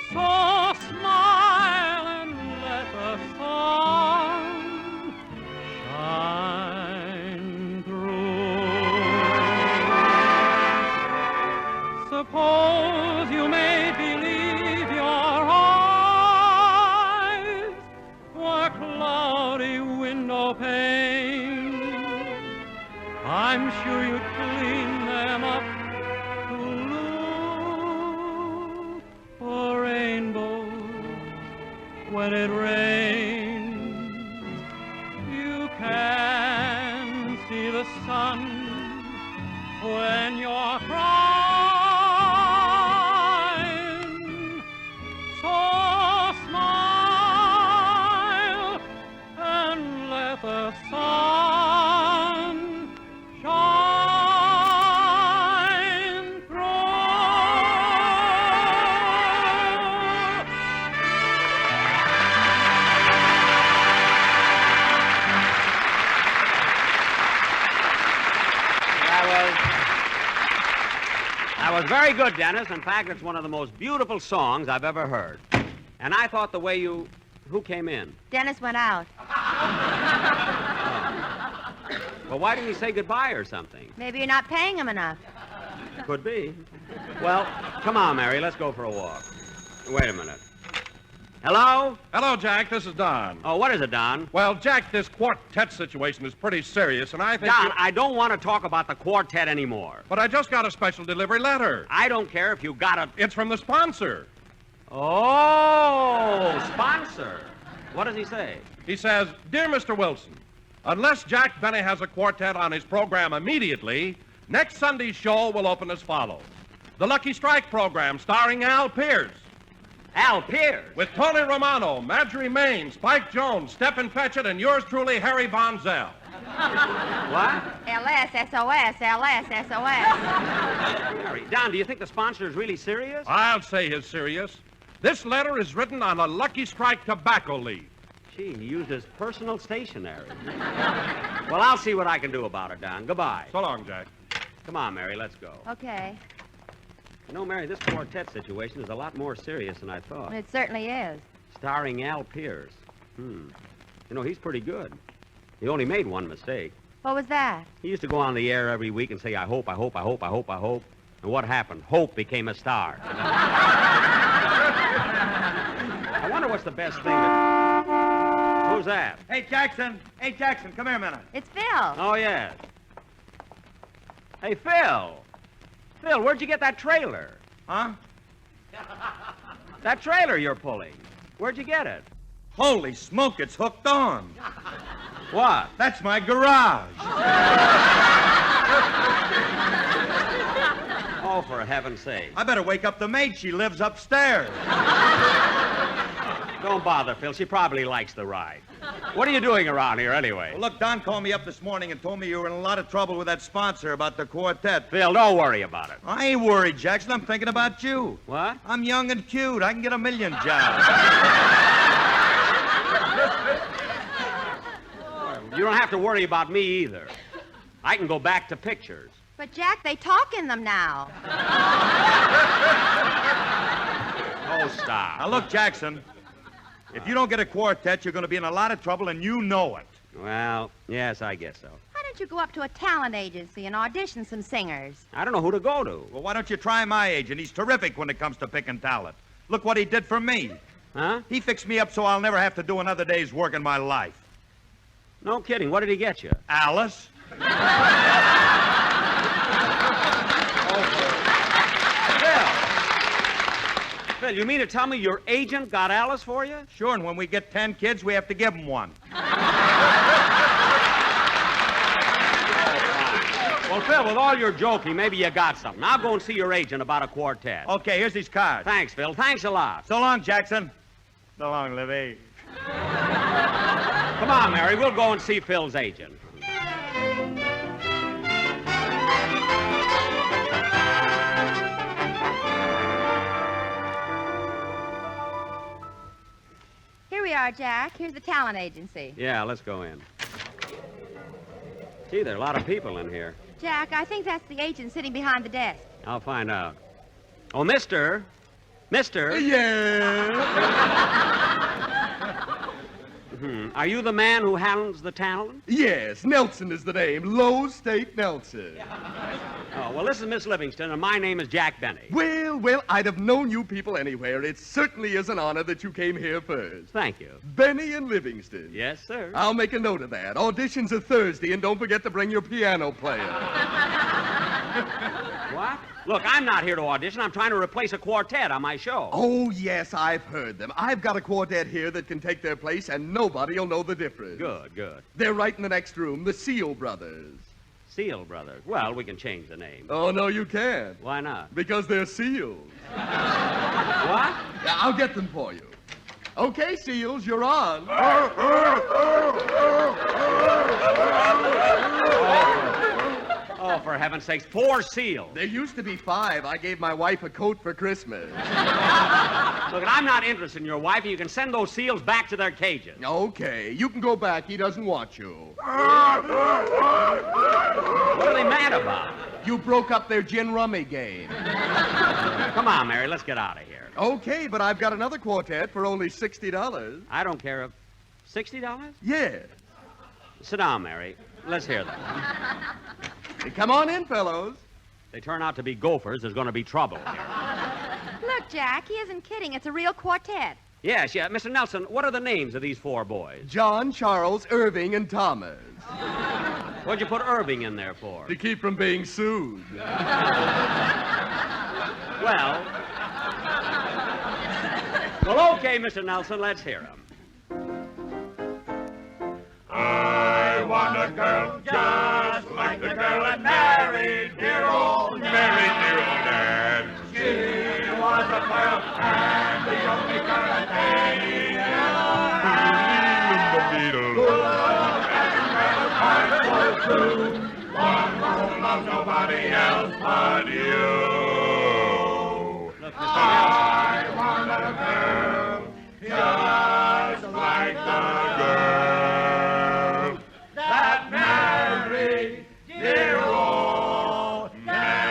so smile and let the sun shine through. Suppose you made believe your eyes were cloudy window panes. I'm sure you'd clean them up to look for rainbows when it rains. You can see the sun when you're crying. So smile and let the sun shine through. That was very good, Dennis. In fact, it's one of the most beautiful songs I've ever heard. And I thought the way you... Who came in? Dennis went out. Well, why didn't he say goodbye or something? Maybe you're not paying him enough. Could be. Well, come on, Mary. Let's go for a walk. Wait a minute. Hello? Hello, Jack. This is Don. Oh, what is it, Don? Well, Jack, this quartet situation is pretty serious, and I think... Don, I don't want to talk about the quartet anymore. But I just got a special delivery letter. I don't care if you got a... It's from the sponsor. Oh, sponsor. What does he say? He says, Dear Mr. Wilson, unless Jack Benny has a quartet on his program immediately, next Sunday's show will open as follows. The Lucky Strike program starring Al Pierce. Al Pierce? With Tony Romano, Marjorie Main, Spike Jones, Stephen Fetchit, and yours truly, Harry Von Zell. What? LS-SOS, LS-SOS. Harry, Don, do you think the sponsor is really serious? I'll say he's serious. This letter is written on a Lucky Strike tobacco leaf. Gee, he used his personal stationery. Well, I'll see what I can do about it, Don. Goodbye. So long, Jack. Come on, Mary, let's go. Okay. You know, Mary, this quartet situation is a lot more serious than I thought. It certainly is. Starring Al Pierce. You know, he's pretty good. He only made one mistake. What was that? He used to go on the air every week and say, I hope, I hope, I hope, I hope, I hope. And what happened? Hope became a star. I wonder what's the best thing that... Who's that? Hey, Jackson. Hey, Jackson, come here a minute. It's Phil. Oh, yes. Hey, Phil. Phil, where'd you get that trailer? Huh? That trailer you're pulling. Where'd you get it? Holy smoke, it's hooked on. What? That's my garage. Oh, for heaven's sake. I better wake up the maid. She lives upstairs. Don't bother, Phil. She probably likes the ride. What are you doing around here anyway? Well, look, Don called me up this morning and told me you were in a lot of trouble with that sponsor about the Quartet. Phil, don't worry about it. I ain't worried, Jackson. I'm thinking about you. What? I'm young and cute. I can get a million jobs. You don't have to worry about me either. I can go back to pictures. But, Jack, they talk in them now. Oh, stop. Now, look, Jackson, if you don't get a quartet, you're going to be in a lot of trouble, and you know it. Well, yes, I guess so. Why don't you go up to a talent agency and audition some singers? I don't know who to go to. Well, why don't you try my agent? He's terrific when it comes to picking talent. Look what he did for me. Huh? He fixed me up so I'll never have to do another day's work in my life. No kidding. What did he get you? Alice? Phil, you mean to tell me your agent got Alice for you? Sure, and when we get 10 kids, we have to give them one. Well, Phil, with all your joking, maybe you got something. I'll go and see your agent about a quartet. Okay, here's his card. Thanks, Phil. Thanks a lot. So long, Jackson. So long, Livy. Come on, Mary. We'll go and see Phil's agent. Here we are, Jack. Here's the talent agency. Yeah, let's go in. Gee, there are a lot of people in here. Jack, I think that's the agent sitting behind the desk. I'll find out. Oh, Mister. Mister. Yeah. Are you the man who handles the talent? Yes, Nelson is the name. Low State Nelson. Oh, well, this is Miss Livingston, and my name is Jack Benny. Well, I'd have known you people anywhere. It certainly is an honor that you came here first. Thank you. Benny and Livingston. Yes, sir. I'll make a note of that. Auditions are Thursday, and don't forget to bring your piano player. What? Look, I'm not here to audition. I'm trying to replace a quartet on my show. Oh, yes, I've heard them. I've got a quartet here that can take their place, and nobody'll know the difference. Good, good. They're right in the next room, the Seal Brothers. Seal Brothers. Well, we can change the name. Oh, no, you can't. Why not? Because they're seals. What? I'll get them for you. Okay, Seals, you're on. Oh, for heaven's sakes, 4 seals. There used to be 5. I gave my wife a coat for Christmas. Look, I'm not interested in your wife, and you can send those seals back to their cages. Okay, you can go back. He doesn't want you. What are they mad about? You broke up their gin rummy game. Come on, Mary, let's get out of here. Okay, but I've got another quartet for only $60. I don't care if... $60? Yeah. Sit down, Mary. Let's hear them. Hey, come on in, fellows. They turn out to be gophers, there's going to be trouble here. Look, Jack, he isn't kidding. It's a real quartet. Yes, yeah. Mr. Nelson, what are the names of these 4 boys? John, Charles, Irving, and Thomas. What'd you put Irving in there for? To keep from being sued. Well, okay, Mr. Nelson, let's hear him. I want a girl just like the girl that married dear old Dad. She was a pearl and the only girl that they had. One who loves nobody else but you. Look, I want a girl just like the girl that married dear old Dad.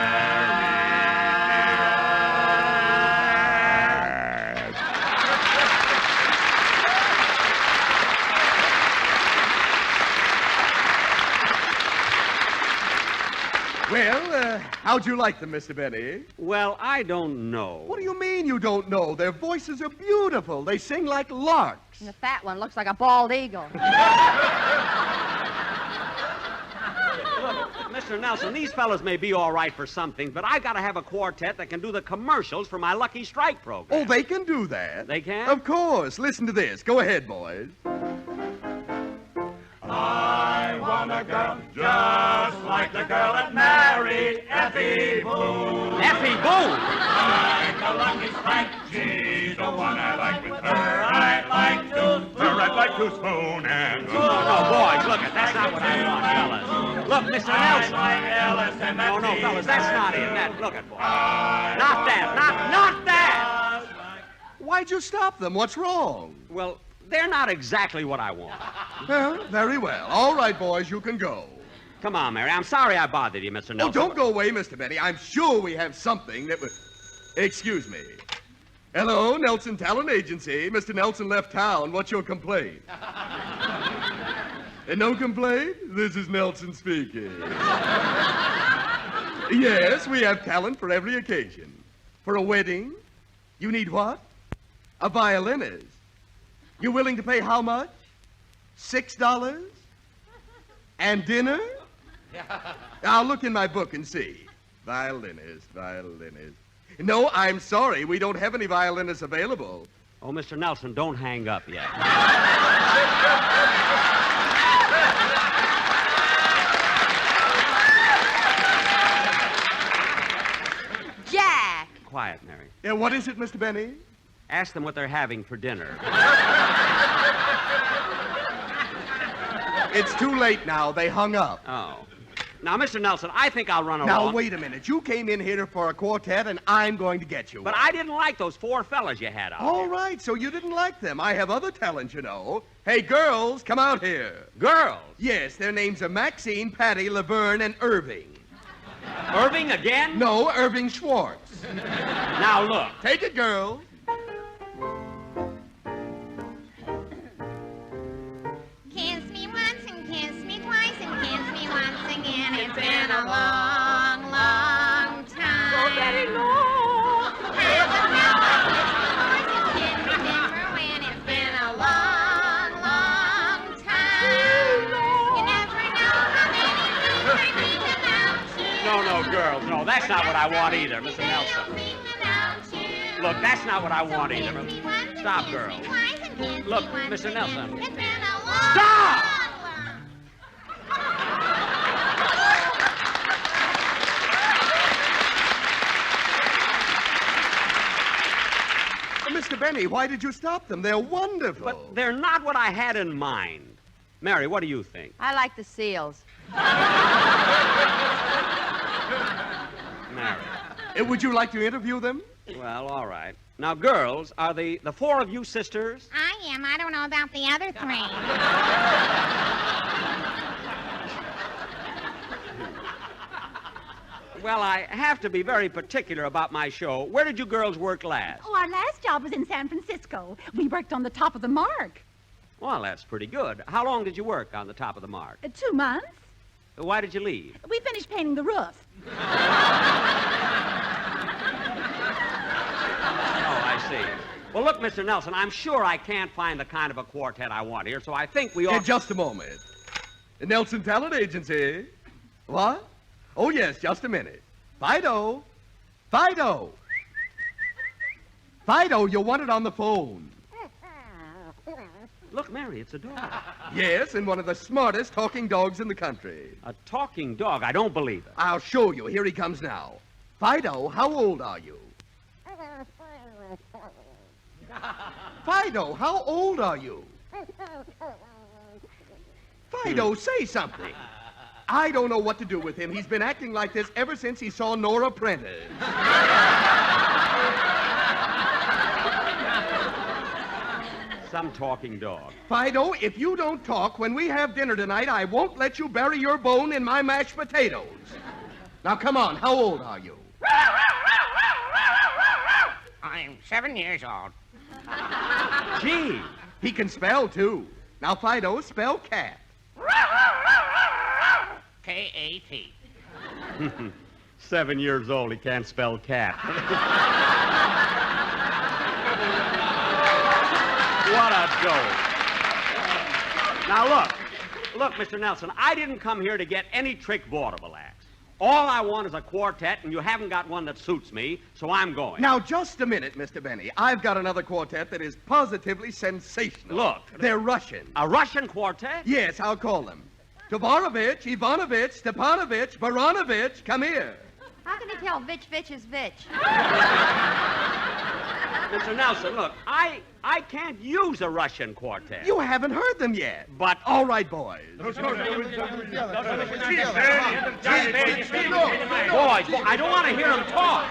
Well, how'd you like them, Mr. Benny? Well, I don't know. What do you mean you don't know? Their voices are beautiful. They sing like larks. And the fat one looks like a bald eagle. Look, Mr. Mr. Nelson, these fellas may be all right for some things, but I got to have a quartet that can do the commercials for my Lucky Strike program. Oh, they can do that. They can? Of course. Listen to this. Go ahead, boys. I want a girl just like the girl that married Effie Boone. Effie Boone? Like a Lucky Strike, she's the one I like with her. I'd like to spoon and No, boys, look, that's not what I want, fellas. Look, Mr. Nelson. No, fellas, that's not it. Look at boys. Not that, not that! Why'd you stop them? What's wrong? Well, they're not exactly what I want. Well, very well. All right, boys, you can go. Come on, Mary. I'm sorry I bothered you, Mr. Nelson. Oh, don't go away, Mr. Benny. I'm sure we have something that would... Excuse me. Hello, Nelson Talent Agency. Mr. Nelson left town. What's your complaint? No complaint? This is Nelson speaking. Yes, we have talent for every occasion. For a wedding, you need what? A violinist. You willing to pay how much? $6? And dinner? I'll look in my book and see. Violinist. No, I'm sorry. We don't have any violinists available. Oh, Mr. Nelson, don't hang up yet. Jack! Quiet, Mary. Yeah, what is it, Mr. Benny? Ask them what they're having for dinner. It's too late now. They hung up. Oh. Now, Mr. Nelson, I think I'll run along. Now, wait a minute. You came in here for a quartet, and I'm going to get you But one. I didn't like those four fellas you had out All here. right, so you didn't like them. I have other talent, you know. Hey, girls, come out here. Girls? Yes, their names are Maxine, Patty, Laverne, and Irving. Irving again? No, Irving Schwartz. Now, look. Take it, girls. Kiss me once and kiss me twice and kiss me once again. It's been a long, long time. So very long. Haven't known kiss me twice and remember when it's been a long, long time. You never know how many things I think about you. No, girls, no, that's not what I want either, Mr. Nelson. Look, that's not what I want either. Stop, girls. Look, Mr. Nelson. Stop! Mr. Benny, why did you stop them? They're wonderful. But they're not what I had in mind. Mary, what do you think? I like the seals. Mary. Would you like to interview them? Well, all right. Now, girls, are the four of you sisters? I am. I don't know about the other three. Well, I have to be very particular about my show. Where did you girls work last? Oh, our last job was in San Francisco. We worked on the top of the mark. Well, that's pretty good. How long did you work on the top of the mark? 2 months. Why did you leave? We finished painting the roof. Oh, I see. Well, look, Mr. Nelson, I'm sure I can't find the kind of a quartet I want here, so I think we ought... Just a moment. Nelson Talent Agency. What? Oh, yes, just a minute. Fido. Fido, you want it on the phone. Look, Mary, it's a dog. Yes, and one of the smartest talking dogs in the country. A talking dog? I don't believe it. I'll show you. Here he comes now. Fido, how old are you? Fido, how old are you? Fido, say something. I don't know what to do with him. He's been acting like this ever since he saw Nora Prentice. Some talking dog. Fido, if you don't talk when we have dinner tonight, I won't let you bury your bone in my mashed potatoes. Now, come on. How old are you? I'm 7 years old. Gee, he can spell, too. Now, Fido, spell cat. K-A-T. 7 years old, he can't spell cat. What a dope. Now, look, Mr. Nelson, I didn't come here to get any trick vaudeville acts. All I want is a quartet, and you haven't got one that suits me, so I'm going. Now, just a minute, Mr. Benny. I've got another quartet that is positively sensational. Look. They're Russian. A Russian quartet? Yes, I'll call them. Tovarovich, Ivanovich, Stepanovich, Baranovich, come here. How can you tell which is which? Mr. Nelson, look, I can't use a Russian quartet. You haven't heard them yet. But... All right, boys. Boys, I don't want to hear them talk.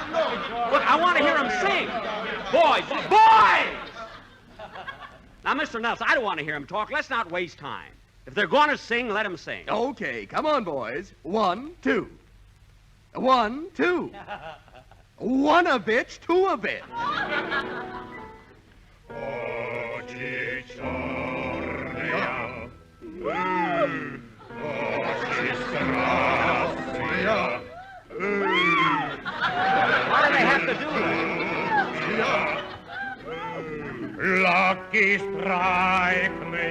Look, I want to hear them sing. Boys! Now, Mr. Nelson, I don't want to hear them talk. Let's not waste time. If they're going to sing, let them sing. Okay, come on, boys. 1, 2. 1, 2. One of it, two of it. Why do they have to do that? Lucky strike me.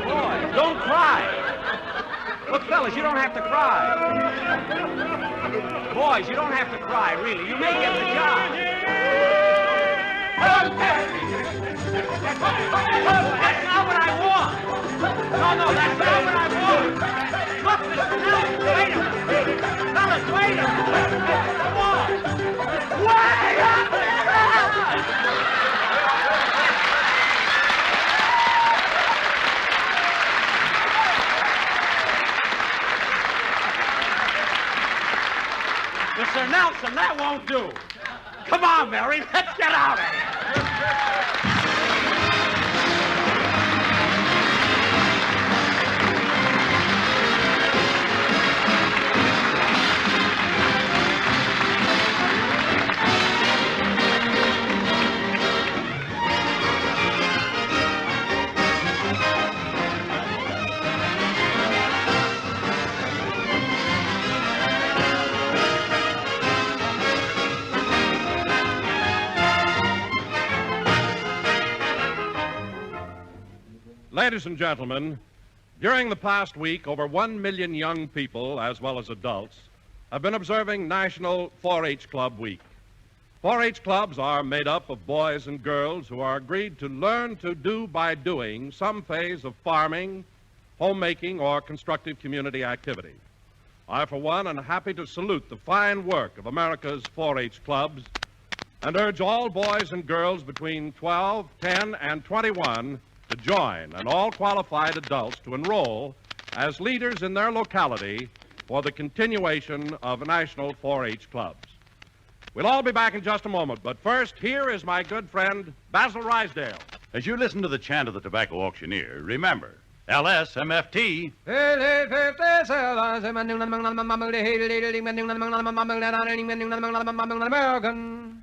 Boy, don't cry. Look, fellas, you don't have to cry. Boys, you don't have to cry, really. You may get the job. That's not what I want. No, that's not what I want. Look, Mr. Nelson, wait a minute. Fellas, wait a minute. Come on. Wait a minute. Mr. Nelson, that won't do. Come on, Mary, let's get out of here. Ladies and gentlemen, during the past week, over 1 million young people, as well as adults, have been observing National 4-H Club Week. 4-H clubs are made up of boys and girls who are agreed to learn to do by doing some phase of farming, homemaking, or constructive community activity. I, for one, am happy to salute the fine work of America's 4-H clubs and urge all boys and girls between 12, 10, and 21 to join, and all qualified adults to enroll as leaders in their locality for the continuation of National 4-H clubs. We'll all be back in just a moment, but first, here is my good friend, Basil Rysdale. As you listen to the chant of the tobacco auctioneer, remember, LSMFT.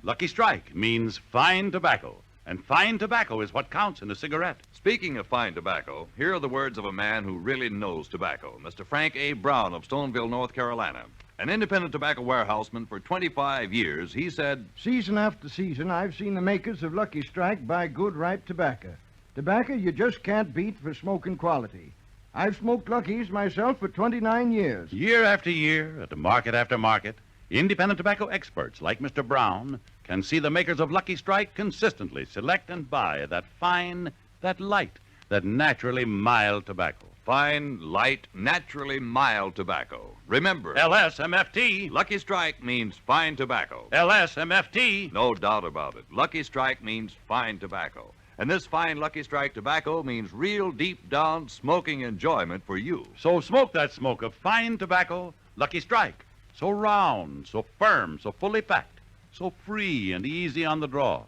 Lucky Strike means fine tobacco. And fine tobacco is what counts in a cigarette. Speaking of fine tobacco, here are the words of a man who really knows tobacco, Mr. Frank A. Brown of Stoneville, North Carolina. An independent tobacco warehouseman for 25 years, he said, "Season after season, I've seen the makers of Lucky Strike buy good, ripe tobacco. Tobacco you just can't beat for smoking quality. I've smoked Lucky's myself for 29 years. Year after year, at market after market, independent tobacco experts like Mr. Brown can see the makers of Lucky Strike consistently select and buy that fine, that light, that naturally mild tobacco. Fine, light, naturally mild tobacco. Remember, LSMFT. Lucky Strike means fine tobacco. LSMFT. No doubt about it. Lucky Strike means fine tobacco. And this fine Lucky Strike tobacco means real deep down smoking enjoyment for you. So smoke that smoke of fine tobacco, Lucky Strike. So round, so firm, so fully packed, so free and easy on the draw.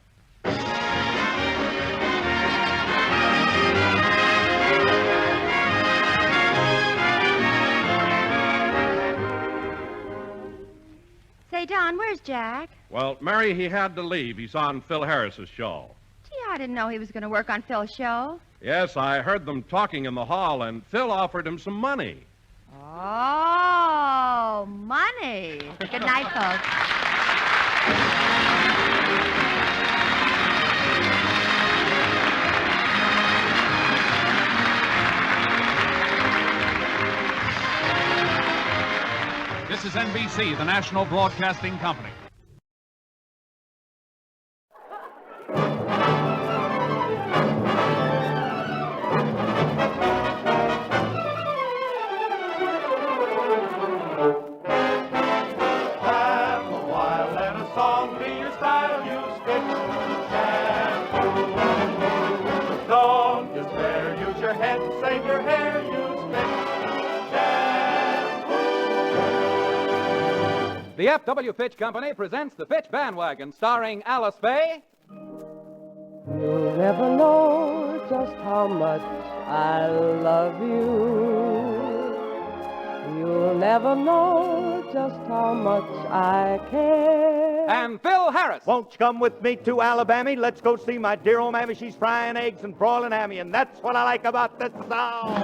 Say, Don, where's Jack? Well, Mary, he had to leave. He's on Phil Harris's show. Gee, I didn't know he was going to work on Phil's show. Yes, I heard them talking in the hall, and Phil offered him some money. Oh, money. Good night, folks. This is NBC, the national broadcasting company. The F.W. Fitch Company presents The Fitch Bandwagon, starring Alice Faye. You'll never know just how much I love you. You'll never know just how much I care. And Phil Harris. Won't you come with me to Alabama? Let's go see my dear old mammy. She's frying eggs and broiling hammy, and that's what I like about this song.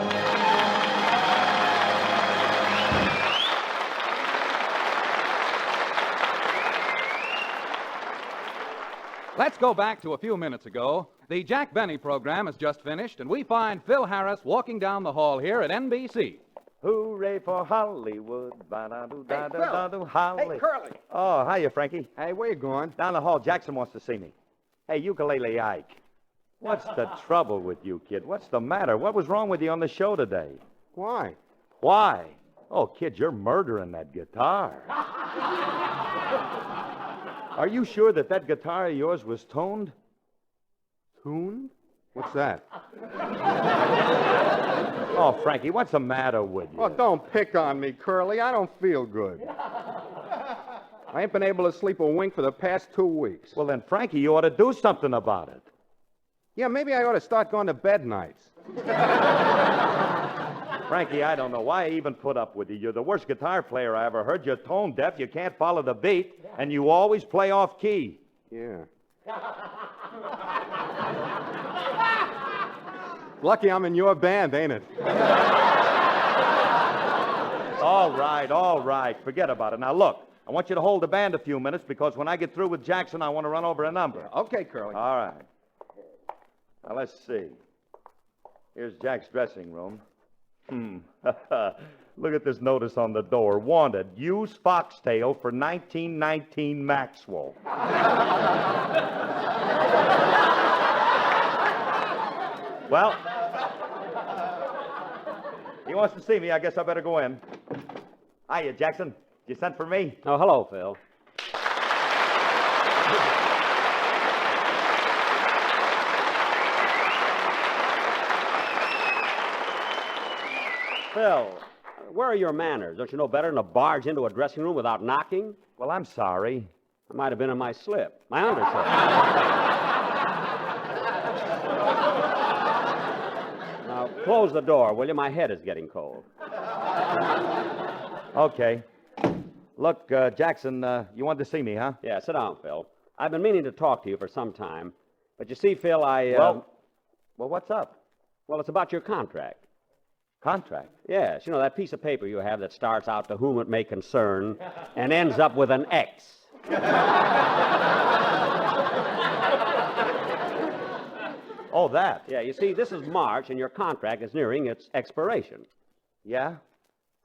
Let's go back to a few minutes ago. The Jack Benny program has just finished, and we find Phil Harris walking down the hall here at NBC. Hooray for Hollywood. Hey, Phil. Holly. Hey, Curly. Oh, hiya, Frankie. Hey, where you going? Down the hall. Jackson wants to see me. Hey, Ukulele Ike. What's the trouble with you, kid? What's the matter? What was wrong with you on the show today? Why? Why? Oh, kid, you're murdering that guitar. Are you sure that guitar of yours was toned? Tuned? What's that? Oh, Frankie, what's the matter with you? Oh, don't pick on me, Curly. I don't feel good. I ain't been able to sleep a wink for the past 2 weeks. Well, then, Frankie, you ought to do something about it. Yeah, maybe I ought to start going to bed nights. Frankie, I don't know why I even put up with you. You're the worst guitar player I ever heard. You're tone deaf, you can't follow the beat, and you always play off key. Yeah. Lucky I'm in your band, ain't it? All right. Forget about it. Now, look, I want you to hold the band a few minutes because when I get through with Jackson, I want to run over a number. Okay, Curly. All right. Now, let's see. Here's Jack's dressing room. Look at this notice on the door. Wanted. Use foxtail for 1919 Maxwell. Well, he wants to see me. I guess I better go in. Hiya, Jackson. You sent for me? Oh, hello, Phil. Phil, where are your manners? Don't you know better than to barge into a dressing room without knocking? Well, I'm sorry. It might have been in my slip, my underslip. Now, close the door, will you? My head is getting cold. Okay. Look, Jackson, you wanted to see me, huh? Yeah, sit down, Phil. I've been meaning to talk to you for some time. But you see, Phil, Well, what's up? Well, it's about your contract. Contract? Yes, you know, that piece of paper you have that starts out to whom it may concern and ends up with an X. Oh, that? Yeah, you see, this is March, and your contract is nearing its expiration. Yeah?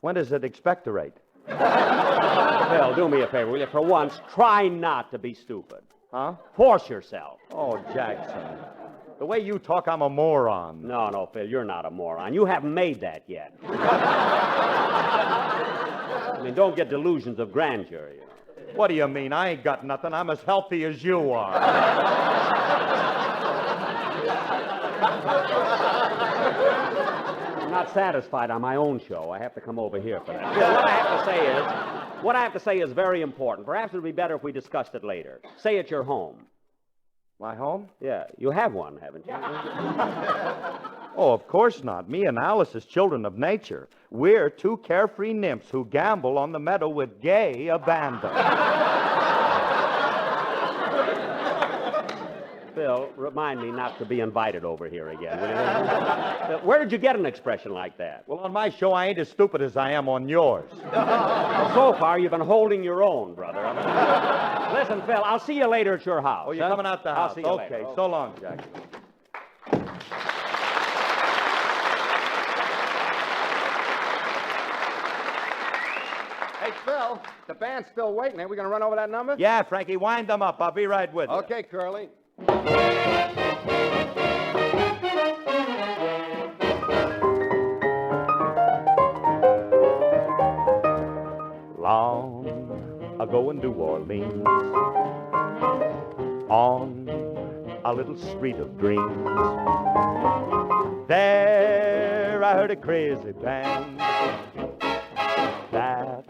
When does it expectorate? Phil, do me a favor, will you? For once, try not to be stupid. Huh? Force yourself. Oh, Jackson. The way you talk, I'm a moron. No, Phil, you're not a moron. You haven't made that yet. I mean, don't get delusions of grandeur, you know. What do you mean? I ain't got nothing. I'm as healthy as you are. I'm not satisfied on my own show. I have to come over here for that. Phil, what I have to say is very important. Perhaps it would be better if we discussed it later. Say at your home. My home? Yeah, you have one, haven't you? Oh, of course not. Me and Alice is children of nature. We're two carefree nymphs who gamble on the meadow with gay abandon. Phil, remind me not to be invited over here again, will you? Where did you get an expression like that? Well, on my show, I ain't as stupid as I am on yours. So far, you've been holding your own, brother. Listen, Phil, I'll see you later at your house. Oh, you're coming out the house. I'll see you okay, later. So long, Jackson. Hey, Phil, the band's still waiting. Are we going to run over that number? Yeah, Frankie, wind them up. I'll be right with you. Okay, Curly. Long ago in New Orleans, on a little street of dreams, there I heard a crazy band. That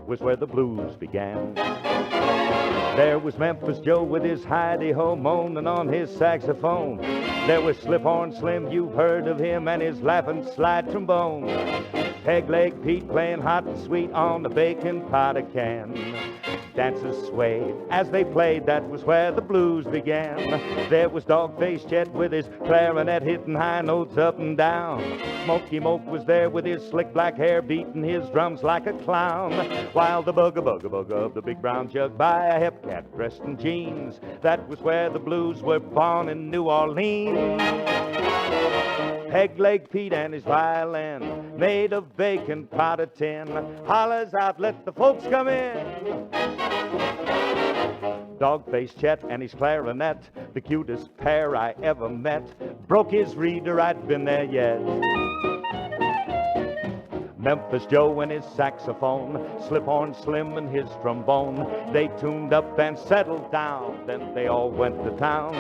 was where the blues began. There was Memphis Joe with his hidey-ho moaning on his saxophone. There was Slip-Horn Slim, you've heard of him, and his laughing slide trombone. Peg-leg Pete playing hot and sweet on the bacon pot of can. Dancers swayed as they played, that was where the blues began. There was Dog-Faced Chet with his clarinet hitting high notes up and down. Smokey Moke was there with his slick black hair beating his drums like a clown. While the bugga of the big brown jug by a hepcat dressed in jeans, that was where the blues were born in New Orleans. Peg-leg Pete and his violin, made of bacon pot of tin, hollers out, let the folks come in. Dog-Faced Chet and his clarinet, the cutest pair I ever met, broke his reader, I'd been there yet. Memphis Joe and his saxophone, Slip-Horn Slim and his trombone, they tuned up and settled down, then they all went to town.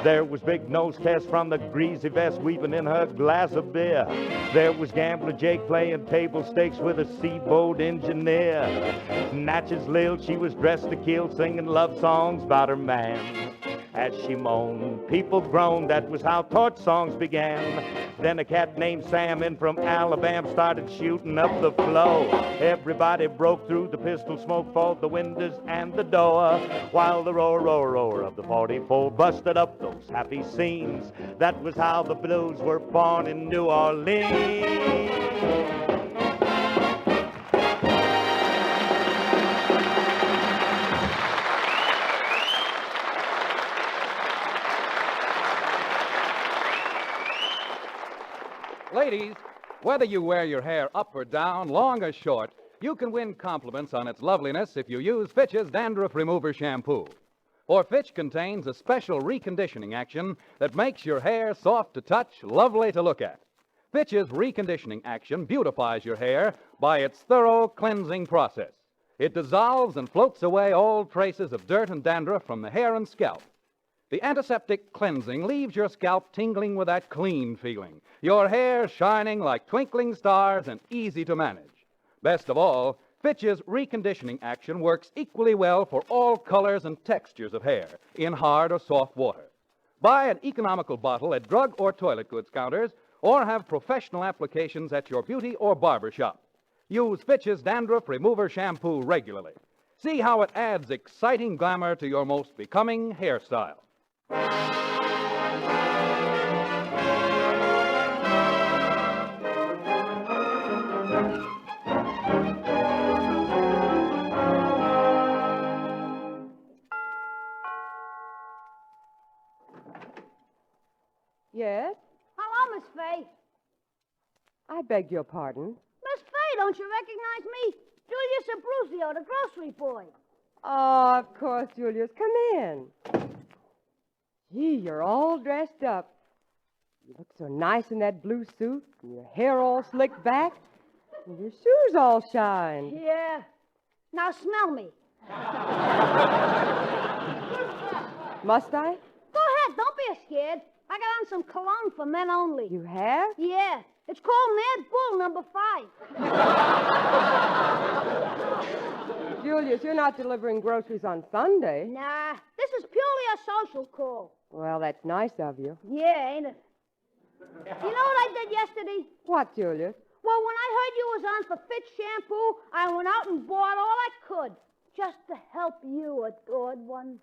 There was Big Nose Tess from the greasy vest weeping in her glass of beer. There was Gambler Jake playing table stakes with a seaboat engineer. Natchez Lil, she was dressed to kill, singing love songs about her man. As she moaned, people groaned, that was how torch songs began. Then a cat named Sam in from Alabama started shooting up the flow. Everybody broke through, the pistol smoke filled the windows and the door, while the roar of the 44 busted up those happy scenes. That was how the blues were born in New Orleans. Ladies, whether you wear your hair up or down, long or short, you can win compliments on its loveliness if you use Fitch's Dandruff Remover Shampoo. For Fitch contains a special reconditioning action that makes your hair soft to touch, lovely to look at. Fitch's reconditioning action beautifies your hair by its thorough cleansing process. It dissolves and floats away all traces of dirt and dandruff from the hair and scalp. The antiseptic cleansing leaves your scalp tingling with that clean feeling, your hair shining like twinkling stars and easy to manage. Best of all, Fitch's reconditioning action works equally well for all colors and textures of hair, in hard or soft water. Buy an economical bottle at drug or toilet goods counters, or have professional applications at your beauty or barber shop. Use Fitch's Dandruff Remover Shampoo regularly. See how it adds exciting glamour to your most becoming hairstyle. Yes? Hello, Miss Fay. I beg your pardon. Miss Fay, don't you recognize me? Julius Abruzio, the grocery boy. Oh, of course, Julius. Come in. Gee, you're all dressed up. You look so nice in that blue suit, and your hair all slicked back, and your shoes all shine. Yeah. Now smell me. Must I? Go ahead, don't be scared. I got on some cologne for men only. You have? Yeah. It's called Mad Bull number 5. Julius, you're not delivering groceries on Sunday. Nah, this is purely a social call. Well, that's nice of you. Yeah, ain't it? You know what I did yesterday? What, Julius? Well, when I heard you was on for Fitch shampoo, I went out and bought all I could just to help you, adored one.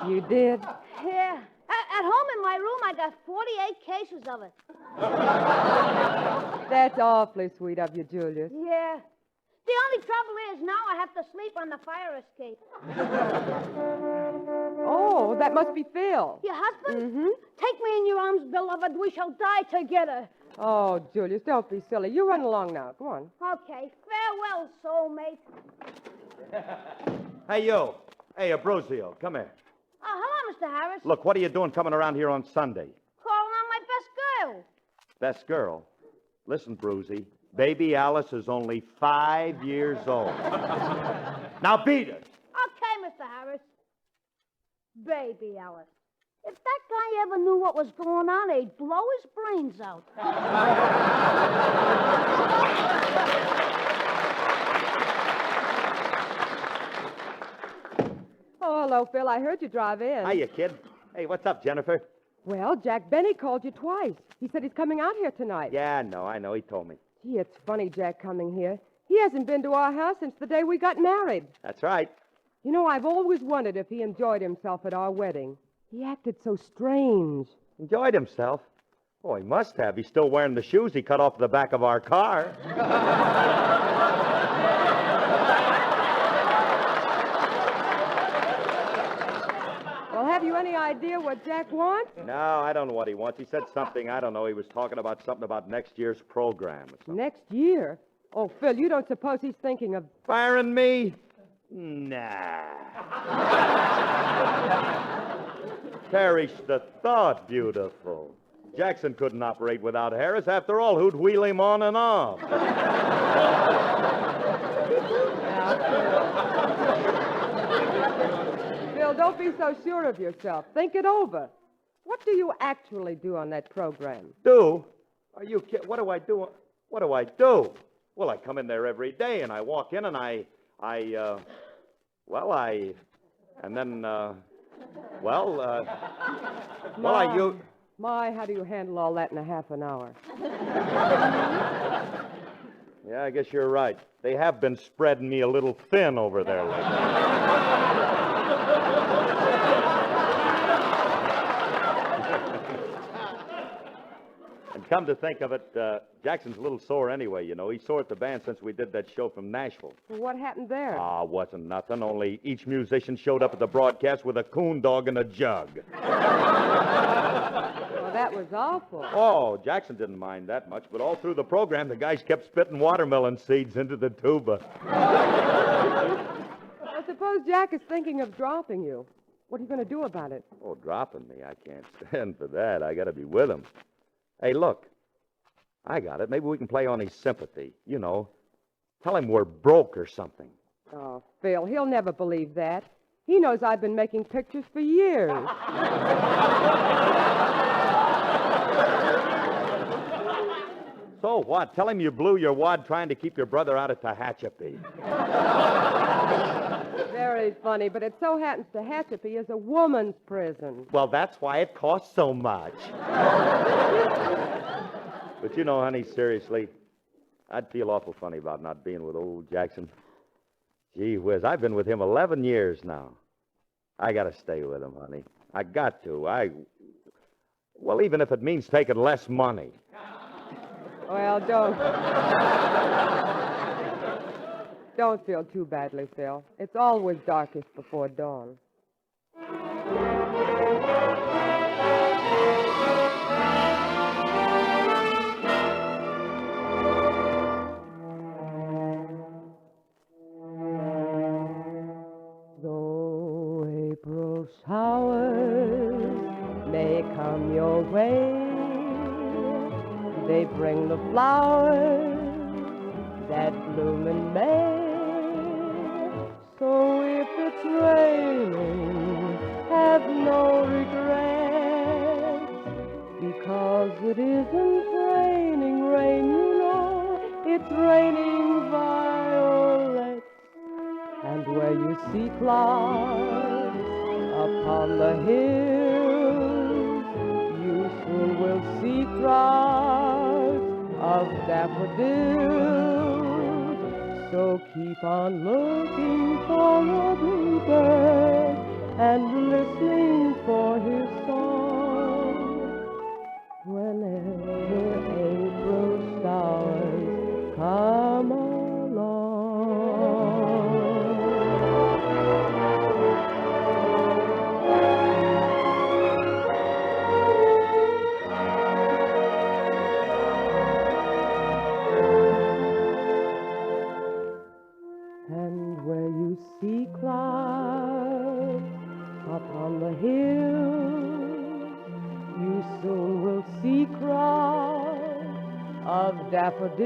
You did? Yeah. At home in my room, I got 48 cases of it. That's awfully sweet of you, Julius. Yeah. The only trouble is now I have to sleep on the fire escape. Oh, that must be Phil. Your husband? Mm-hmm. Take me in your arms, beloved. We shall die together. Oh, Julius, don't be silly. You run along now. Go on. Okay, farewell, soulmate. Hey, you. Hey, Abruzio, come here. Hello, Mr. Harris. Look, what are you doing coming around here on Sunday? Calling on my best girl. Best girl. Listen, Bruzy. Baby Alice is only 5 years old. Now beat it. Okay, Mr. Harris. Baby Alice. If that guy ever knew what was going on, he'd blow his brains out. Oh, hello, Phil. I heard you drive in. Hiya, kid. Hey, what's up, Jennifer? Well, Jack Benny called you twice. He said he's coming out here tonight. Yeah, I know. He told me. Gee, it's funny, Jack coming here. He hasn't been to our house since the day we got married. That's right. You know, I've always wondered if he enjoyed himself at our wedding. He acted so strange. Enjoyed himself? Oh, he must have. He's still wearing the shoes he cut off the back of our car. Well, have you any idea what Jack wants? No, I don't know what he wants. He said something, I don't know. He was talking about something about next year's program or something. Next year? Oh, Phil, you don't suppose he's thinking of... Firing me? Nah. Perish the thought, beautiful. Jackson couldn't operate without Harris. After all, who'd wheel him on and off? Phil, don't be so sure of yourself. Think it over. What do you actually do on that program? Do? Are you kidding? What do I do? What do I do? Well, I come in there every day, and I walk in, and My, how do you handle all that in a half an hour? Yeah, I guess you're right. They have been spreading me a little thin over there lately. And come to think of it, Jackson's a little sore anyway, you know. He's sore at the band since we did that show from Nashville. Well, what happened there? Wasn't nothing. Only each musician showed up at the broadcast with a coon dog and a jug. Well, that was awful. Oh, Jackson didn't mind that much, but all through the program, the guys kept spitting watermelon seeds into the tuba. Well, suppose Jack is thinking of dropping you. What are you going to do about it? Oh, dropping me? I can't stand for that. I got to be with him. Hey, look. I got it. Maybe we can play on his sympathy. You know, tell him we're broke or something. Oh, Phil, he'll never believe that. He knows I've been making pictures for years. So what? Tell him you blew your wad trying to keep your brother out of Tehachapi. Very funny, but it so happens Tehachapi is a woman's prison. Well, that's why it costs so much. But you know, honey, seriously, I'd feel awful funny about not being with old Jackson. Gee whiz, I've been with him 11 years now. I got to stay with him, honey. I got to. Well, even if it means taking less money. Well, don't feel too badly, Phil. It's always darkest before dawn. Though April showers may come your way, they bring the flowers that bloom in May. So if it's raining, have no regrets, because it isn't raining rain, you know, it's raining violets. And where you see clouds upon the hills, you soon will see crowds of daffodils. So keep on looking for a bluebird and listening for his song. Whenever April showers come along. And where you see clouds upon the hills, you soon will see crowds of daffodils.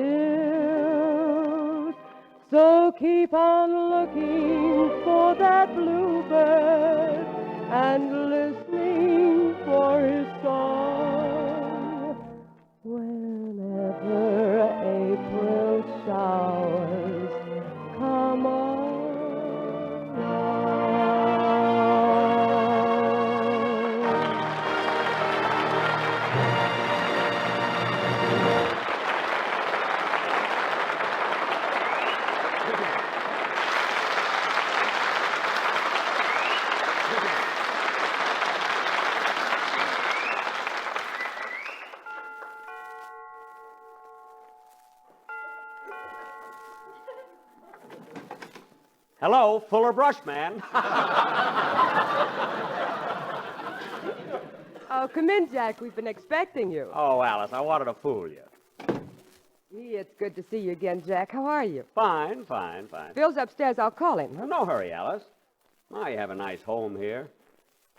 So keep on looking for that bluebird and listening for his song. Whenever April showers come on. Hello, Fuller Brushman. Oh, come in, Jack. We've been expecting you. Oh, Alice, I wanted to fool you. Gee, it's good to see you again, Jack. How are you? Fine. Phil's upstairs. I'll call him. No hurry, Alice. Now you have a nice home here.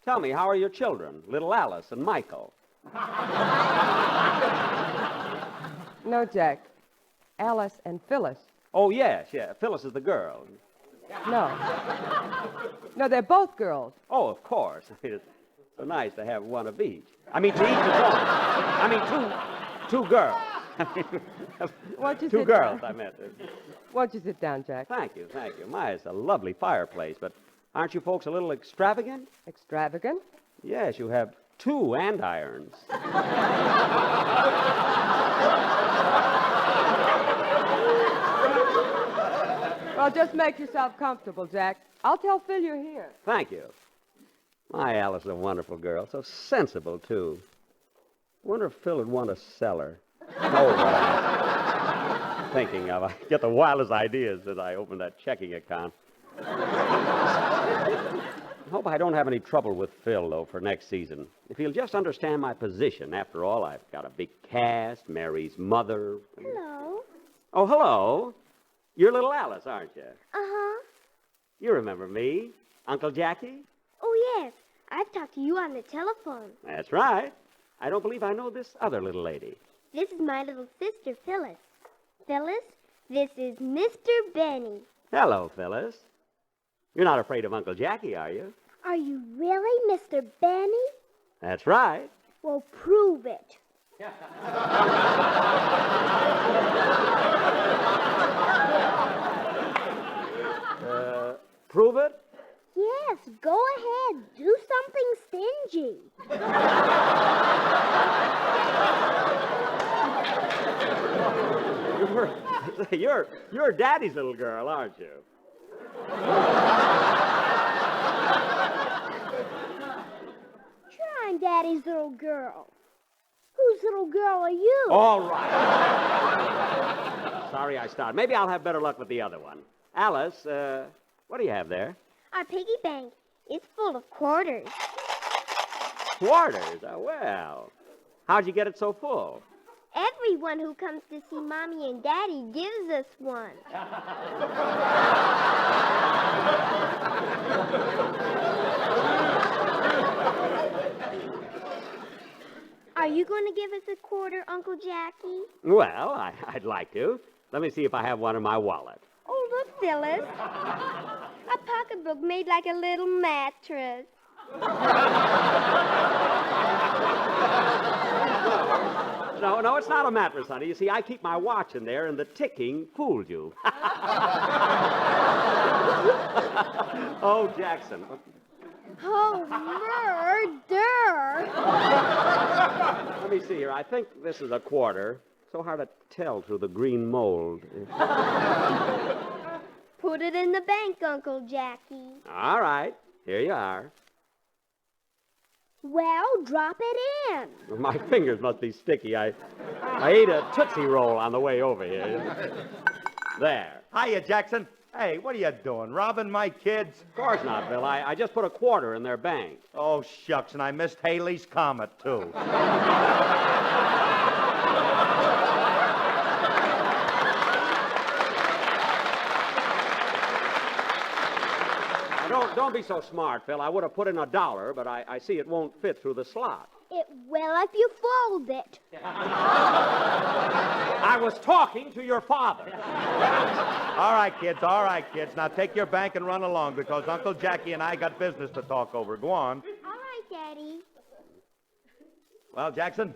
Tell me, how are your children, little Alice and Michael? No, Jack. Alice and Phyllis. Oh, yes. Phyllis is the girl. No. No, they're both girls. Oh, of course. It's so nice to have one of each. I mean, to each his own. I mean, two girls. Won't you Two sit girls, down? I meant. Won't you sit down, Jack? Thank you. My, it's a lovely fireplace, but aren't you folks a little extravagant? Extravagant? Yes, you have 2 andirons. Well, just make yourself comfortable, Jack. I'll tell Phil you're here. Thank you. My Alice is a wonderful girl. So sensible, too. Wonder if Phil would want to sell her. Oh, what I'm thinking of. I get the wildest ideas as I open that checking account. I hope I don't have any trouble with Phil, though, for next season. If he'll just understand my position. After all, I've got a big cast, Mary's mother. Hello. Oh, hello. You're little Alice, aren't you? Uh-huh. You remember me, Uncle Jackie? Oh, yes. I've talked to you on the telephone. That's right. I don't believe I know this other little lady. This is my little sister, Phyllis. Phyllis, this is Mr. Benny. Hello, Phyllis. You're not afraid of Uncle Jackie, are you? Are you really Mr. Benny? That's right. Well, prove it. Prove it? Yes, go ahead. Do something stingy. You're Daddy's little girl, aren't you? Sure, I'm Daddy's little girl. Whose little girl are you? All right. Sorry I started. Maybe I'll have better luck with the other one. Alice, what do you have there? Our piggy bank. It's full of quarters. Quarters? Oh, well. How'd you get it so full? Everyone who comes to see Mommy and Daddy gives us one. Are you going to give us a quarter, Uncle Jackie? Well, I'd like to. Let me see if I have one in my wallet. Oh, look, Phyllis. A pocketbook made like a little mattress. No, it's not a mattress, honey. You see, I keep my watch in there, and the ticking fooled you. Oh, Jackson. Oh, murder! Let me see here. I think this is a quarter. So hard to tell through the green mold. Put it in the bank, Uncle Jackie. All right. Here you are. Well, drop it in. My fingers must be sticky. I ate a Tootsie Roll on the way over here. There. Hiya, Jackson. Hey, what are you doing? Robbing my kids? Of course not, Bill. I just put a quarter in their bank. Oh, shucks, and I missed Haley's Comet, too. don't be so smart, Phil. I would have put in $1, but I see it won't fit through the slot. It will if you fold it. I was talking to your father. All right, kids. Now take your bank and run along because Uncle Jackie and I got business to talk over. Go on. All right, Daddy. Well, Jackson,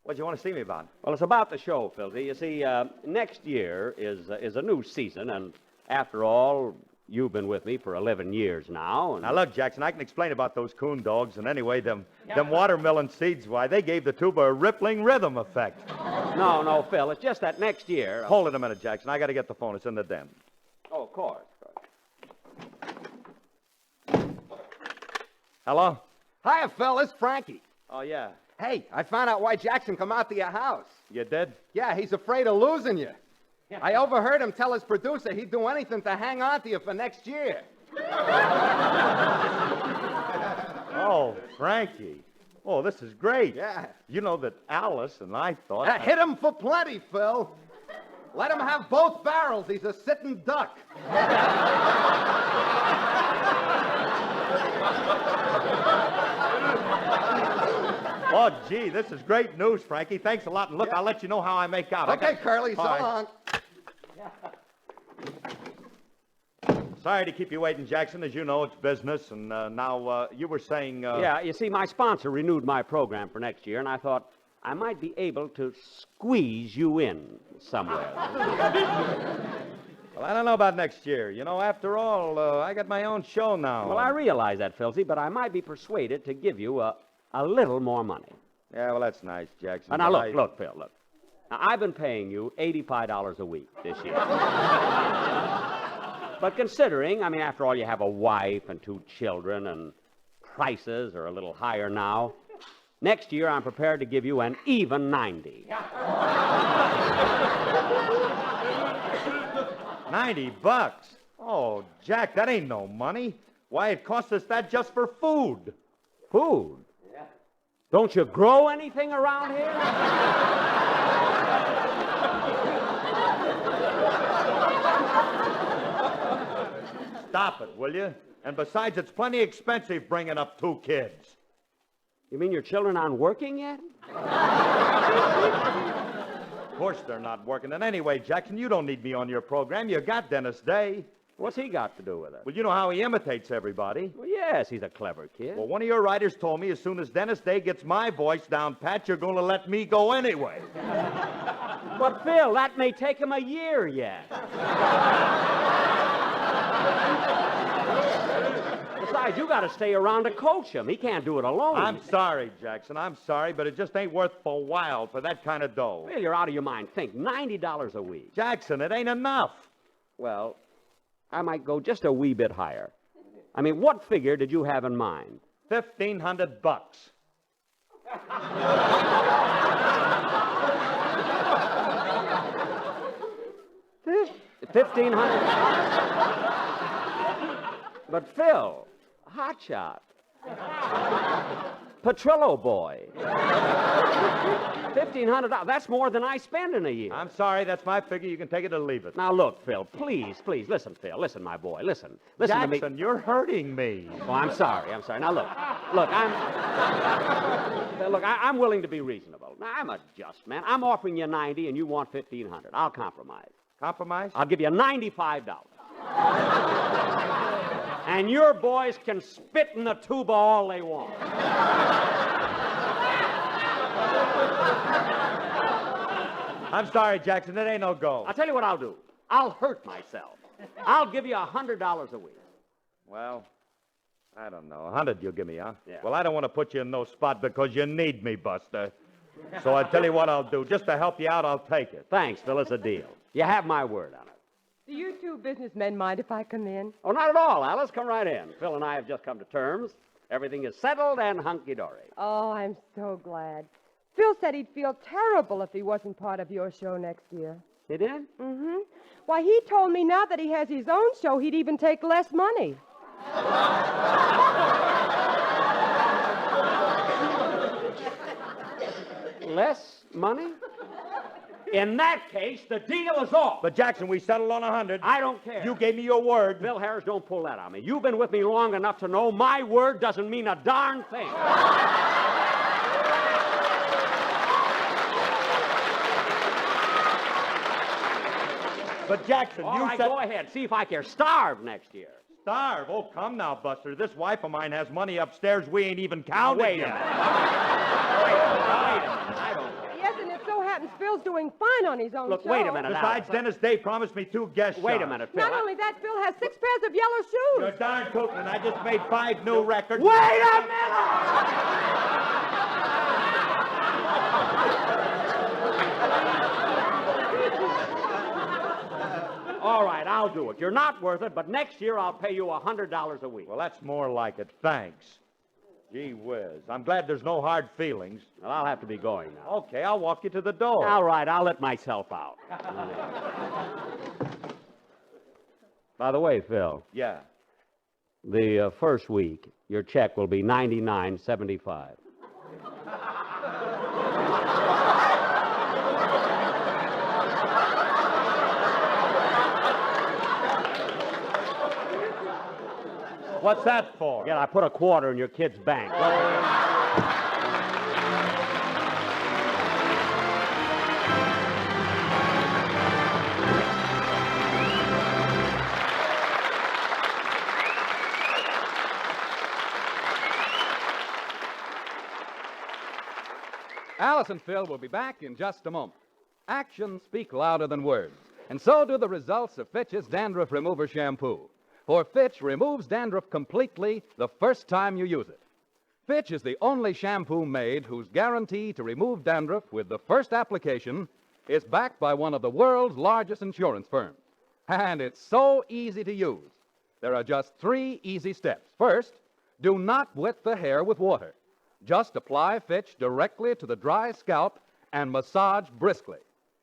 what do you want to see me about? Well, it's about the show, Philzy. You see, next year is a new season, and after all, you've been with me for 11 years now. And... Now, look, Jackson, I can explain about those coon dogs, and anyway, them watermelon seeds, why, they gave the tuba a rippling rhythm effect. No, Phil, it's just that next year... Hold it a minute, Jackson. I got to get the phone. It's in the den. Oh, of course. Hello? Hiya, Phil. It's Frankie. Oh, yeah. Hey, I found out why Jackson come out to your house. You did? Yeah, he's afraid of losing you. I overheard him tell his producer he'd do anything to hang on to you for next year. Oh, Frankie. Oh, this is great. Yeah. You know that Alice and I thought... Hit him for plenty, Phil. Let him have both barrels. He's a sitting duck. Oh, gee, this is great news, Frankie. Thanks a lot. And look, I'll let you know how I make out. Okay, Curly, so long. Sorry to keep you waiting, Jackson. As you know, it's business. And now, you were saying... Yeah, you see, my sponsor renewed my program for next year, and I thought I might be able to squeeze you in somewhere. Well, I don't know about next year. You know, after all, I got my own show now. Well, I realize that, Filthy, but I might be persuaded to give you a little more money. Yeah, well, that's nice, Jackson. Now, look, Phil, look. Now, I've been paying you $85 a week this year. But considering, I mean, after all, you have a wife and 2 children, and prices are a little higher now, next year I'm prepared to give you an even 90. $90? Oh, Jack, that ain't no money. Why, it costs us that just for food. Food? Yeah. Don't you grow anything around here? Stop it, will you? And besides, it's plenty expensive bringing up 2 kids. You mean your children aren't working yet? Of course they're not working. And anyway, Jackson, you don't need me on your program. You got Dennis Day. What's he got to do with it? Well, you know how he imitates everybody. Well, yes, he's a clever kid. Well, one of your writers told me as soon as Dennis Day gets my voice down pat, you're going to let me go anyway. But, Phil, that may take him a year yet. Besides, you got to stay around to coach him. He can't do it alone. I'm sorry, Jackson. I'm sorry, but it just ain't worth a while for that kind of dough. Well, you're out of your mind. Think, $90 a week. Jackson, it ain't enough. Well, I might go just a wee bit higher. I mean, what figure did you have in mind? $1,500. $1,500. But Phil, hotshot, Petrillo boy, $1,500. That's more than I spend in a year. I'm sorry, that's my figure. You can take it or leave it. Now look, Phil, please, listen, Phil, listen, my boy, listen Jackson, to me. Jackson, you're hurting me. Oh, I'm sorry. Now look, I'm willing to be reasonable. Now I'm a just man. I'm offering you 90, and you want 1,500. I'll compromise. Compromise? I'll give you $95. And your boys can spit in the tuba all they want. I'm sorry, Jackson. It ain't no go. I'll tell you what I'll do. I'll hurt myself. I'll give you $100 a week. Well, I don't know. 100 you'll give me, huh? Yeah. Well, I don't want to put you in no spot because you need me, Buster. So I'll tell you what I'll do. Just to help you out, I'll take it. Thanks, Phil. It's a deal. You have my word on it. Do you 2 businessmen mind if I come in? Oh, not at all, Alice. Come right in. Phil and I have just come to terms. Everything is settled and hunky-dory. Oh, I'm so glad. Phil said he'd feel terrible if he wasn't part of your show next year. He did? Mm-hmm. Why, he told me now that he has his own show, he'd even take less money. Less money? In that case, the deal is off. But, Jackson, we settled on 100. I don't care. You gave me your word. Bill Harris, don't pull that on me. You've been with me long enough to know my word doesn't mean a darn thing. But, Jackson, All right, go ahead. See if I care. Starve next year. Starve? Oh, come now, Buster. This wife of mine has money upstairs we ain't even counted Wait a yet. minute. I don't care. Yes, and it so happens Phil's doing fine on his own Look, show. wait a minute, Besides, Dennis Day promised me 2 guest Wait a shots. minute, Phil. Not only that, Phil has 6 pairs of yellow shoes. You're darn tootin'. I just made 5 new records. Wait a minute! All right, I'll do it. You're not worth it, but next year I'll pay you $100 a week. Well, that's more like it. Thanks. Gee whiz. I'm glad there's no hard feelings. Well, I'll have to be going now. Okay, I'll walk you to the door. All right, I'll let myself out. By the way, Phil, Yeah. the first week, your check will be $99.75. What's that for? Yeah, I put a quarter in your kid's bank. Alice and Phil will be back in just a moment. Actions speak louder than words, and so do the results of Fitch's Dandruff Remover Shampoo. For Fitch removes dandruff completely the first time you use it. Fitch is the only shampoo made whose guarantee to remove dandruff with the first application is backed by one of the world's largest insurance firms. And it's so easy to use. There are just 3 easy steps. First, do not wet the hair with water. Just apply Fitch directly to the dry scalp and massage briskly.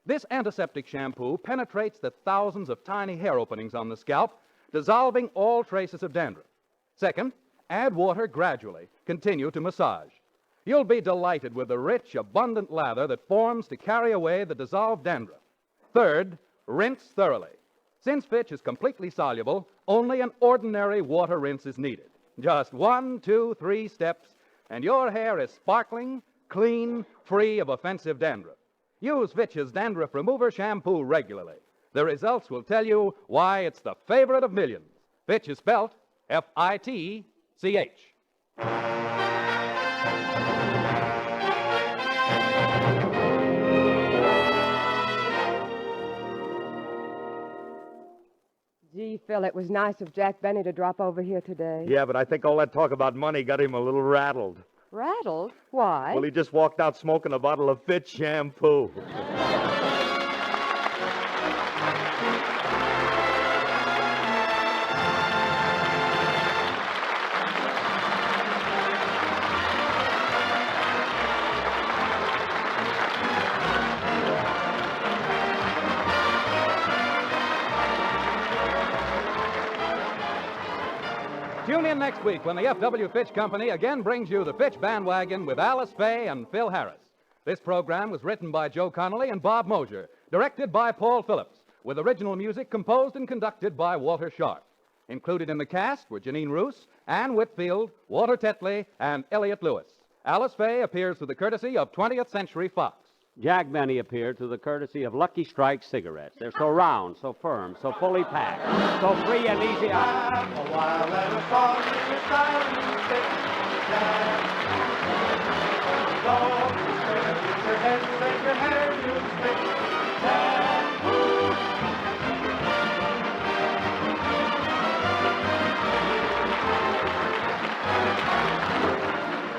This antiseptic shampoo penetrates the thousands of tiny hair openings on the scalp, dissolving all traces of dandruff. Second, add water gradually. Continue to massage. You'll be delighted with the rich, abundant lather that forms to carry away the dissolved dandruff. Third, rinse thoroughly. Since Fitch is completely soluble, only an ordinary water rinse is needed. Just 1, 2, 3 steps, and your hair is sparkling, clean, free of offensive dandruff. Use Fitch's Dandruff Remover Shampoo regularly. The results will tell you why it's the favorite of millions. Fitch is spelt F-I-T-C-H. Gee, Phil, it was nice of Jack Benny to drop over here today. Yeah, but I think all that talk about money got him a little rattled. Rattled? Why? Well, he just walked out smoking a bottle of Fitch shampoo. Tune in next week when the F.W. Fitch Company again brings you the Fitch Bandwagon with Alice Faye and Phil Harris. This program was written by Joe Connolly and Bob Mosier, directed by Paul Phillips, with original music composed and conducted by Walter Sharp. Included in the cast were Janine Roos, Ann Whitfield, Walter Tetley, and Elliott Lewis. Alice Faye appears through the courtesy of 20th Century Fox. Jack Benny appeared through the courtesy of Lucky Strike cigarettes. They're so round, so firm, so fully packed, so free and easy.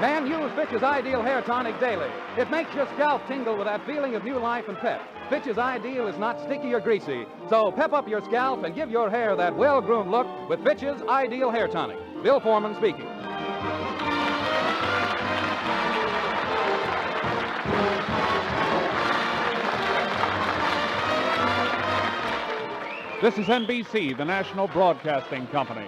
Man, use Fitch's Ideal Hair Tonic daily. It makes your scalp tingle with that feeling of new life and pep. Fitch's Ideal is not sticky or greasy, so pep up your scalp and give your hair that well-groomed look with Fitch's Ideal Hair Tonic. Bill Foreman speaking. This is NBC, the National Broadcasting Company.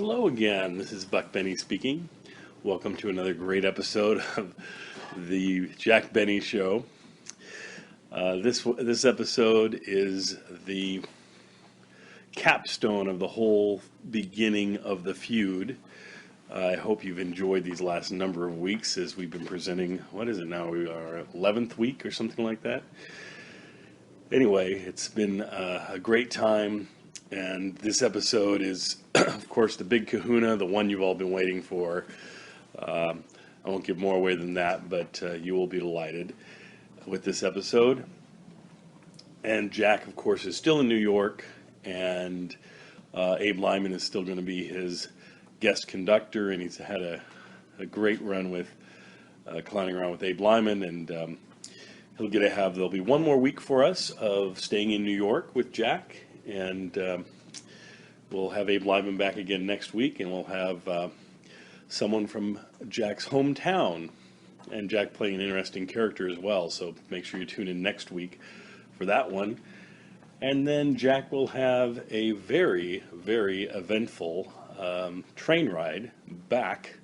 Hello again. This is Buck Benny speaking. Welcome to another great episode of the Jack Benny Show. This episode is the capstone of the whole beginning of the feud. I hope you've enjoyed these last number of weeks as we've been presenting. What is it now? We are 11th week or something like that. Anyway, it's been a great time, and this episode is, of course, the big kahuna, the one you've all been waiting for. I won't give more away than that, but you will be delighted with this episode. And Jack, of course, is still in New York, and Abe Lyman is still going to be his guest conductor, and he's had a great run with clowning around with Abe Lyman, and there'll be one more week for us of staying in New York with Jack, and we'll have Abe Lyman back again next week, and we'll have someone from Jack's hometown, and Jack playing an interesting character as well, so make sure you tune in next week for that one. And then Jack will have a very, very eventful train ride back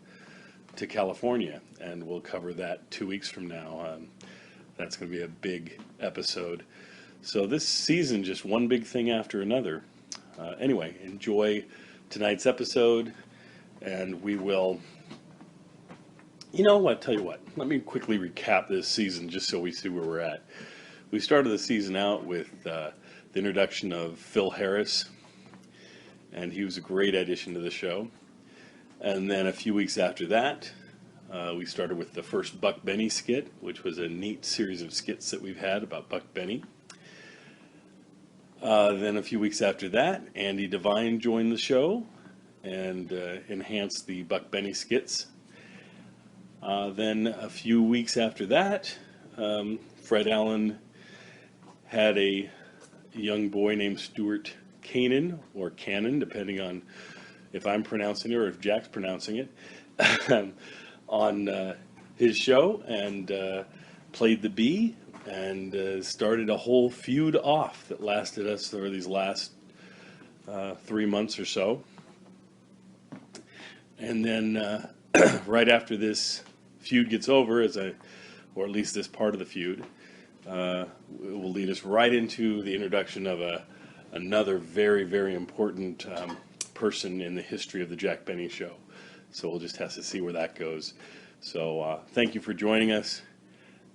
to California, and we'll cover that 2 weeks from now. That's going to be a big episode. So this season, just one big thing after another. Anyway, enjoy tonight's episode, and we will... You know what? Tell you what. Let me quickly recap this season just so we see where we're at. We started the season out with the introduction of Phil Harris, and he was a great addition to the show. And then a few weeks after that, we started with the first Buck Benny skit, which was a neat series of skits that we've had about Buck Benny. Then a few weeks after that, Andy Devine joined the show and enhanced the Buck Benny skits. Then a few weeks after that, Fred Allen had a young boy named Stuart Cannon, or Cannon, depending on if I'm pronouncing it or if Jack's pronouncing it, on his show, and played the bee, and started a whole feud off that lasted us for these last 3 months or so. And then right after this feud gets over, or at least this part of the feud, it will lead us right into the introduction of another very, very important person in the history of the Jack Benny Show. So we'll just have to see where that goes. So thank you for joining us,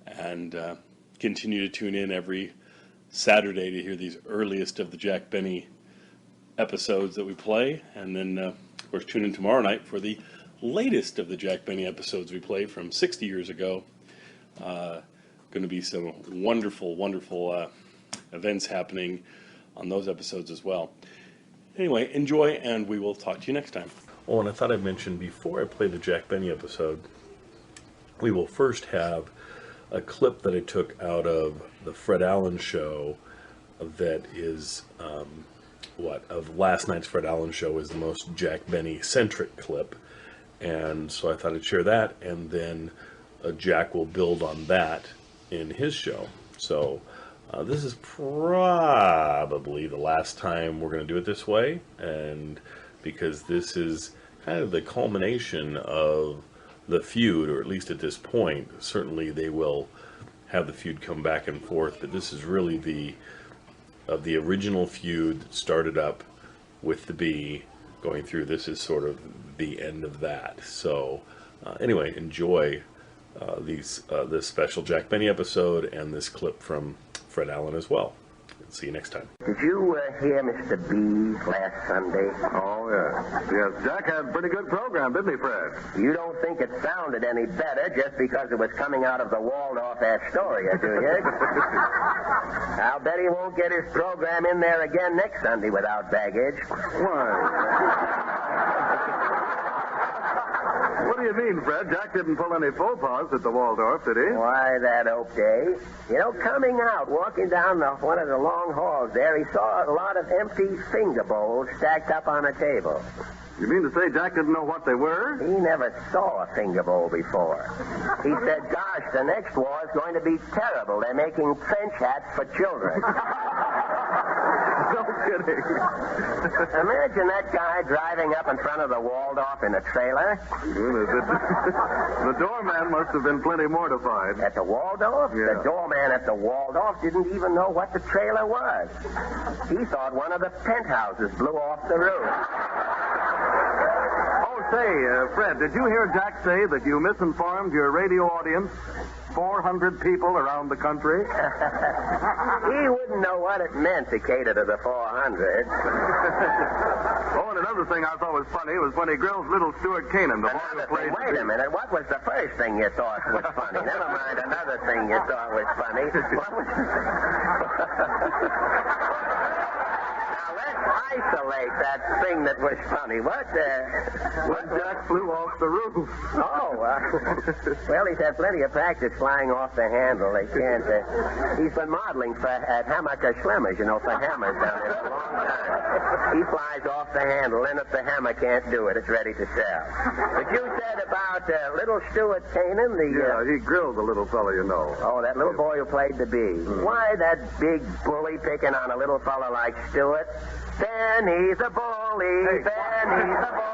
and continue to tune in every Saturday to hear these earliest of the Jack Benny episodes that we play. And then, of course, tune in tomorrow night for the latest of the Jack Benny episodes we played from 60 years ago. Going to be some wonderful, wonderful events happening on those episodes as well. Anyway, enjoy, and we will talk to you next time. Oh, and I thought I'd mention before I play the Jack Benny episode, we will first have a clip that I took out of the Fred Allen show that is, of last night's Fred Allen show is the most Jack Benny-centric clip. And so I thought I'd share that, and then Jack will build on that in his show. So this is probably the last time we're going to do it this way, and because this is kind of the culmination of the feud, or at least at this point. Certainly they will have the feud come back and forth, but this is really the original feud that started up with the bee going through. This is sort of the end of that. So anyway, enjoy this special Jack Benny episode and this clip from Fred Allen as well. See you next time. Did you hear Mr. B last Sunday? Oh, yeah. Yes, Jack had a pretty good program, didn't he, Fred? You don't think it sounded any better just because it was coming out of the Waldorf Astoria, do you? I'll bet he won't get his program in there again next Sunday without baggage. Why? What do you mean, Fred? Jack didn't pull any faux pas at the Waldorf, did he? Why, that okay. You know, coming out, walking down one of the long halls there, he saw a lot of empty finger bowls stacked up on a table. You mean to say Jack didn't know what they were? He never saw a finger bowl before. He said, gosh, the next war is going to be terrible. They're making French hats for children. Don't kidding. Imagine that guy driving up in front of the Waldorf in a trailer. The doorman must have been plenty mortified. At the Waldorf? Yeah. The doorman at the Waldorf didn't even know what the trailer was. He thought one of the penthouses blew off the roof. Oh, say, Fred, did you hear Jack say that you misinformed your radio audience? 400 people around the country? He wouldn't know what it meant to cater to the 400. Oh, and another thing I thought was funny was when he grills little Stuart Canaan, the boy who played... Wait a minute. What was the first thing you thought was funny? Never mind another thing you thought was funny. What was... Now, let's isolate that thing that was funny. What Jack flew off the roof. Oh, well, he's had plenty of practice flying off the handle. They can't... he's been modeling at Hammaker Schlemmer's, for hammers down there for a long time. He flies off the handle, and if the hammer can't do it, it's ready to sell. But you said about little Stuart Canaan, Yeah, he grilled the little fellow, you know. Oh, that little boy who played the bee. Why that big bully picking on a little fellow like Stuart? Benny's a bully, Benny's a bully.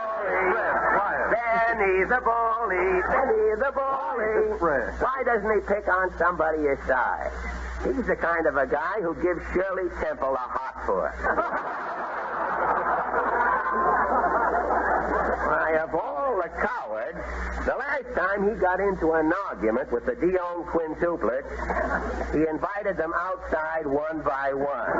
Benny's a bully, Benny's a bully. Why doesn't he pick on somebody his size? He's the kind of a guy who gives Shirley Temple a hot foot. Why, of all the cowards, the last time he got into an argument with the Dion quintuplets, he invited them outside one by one.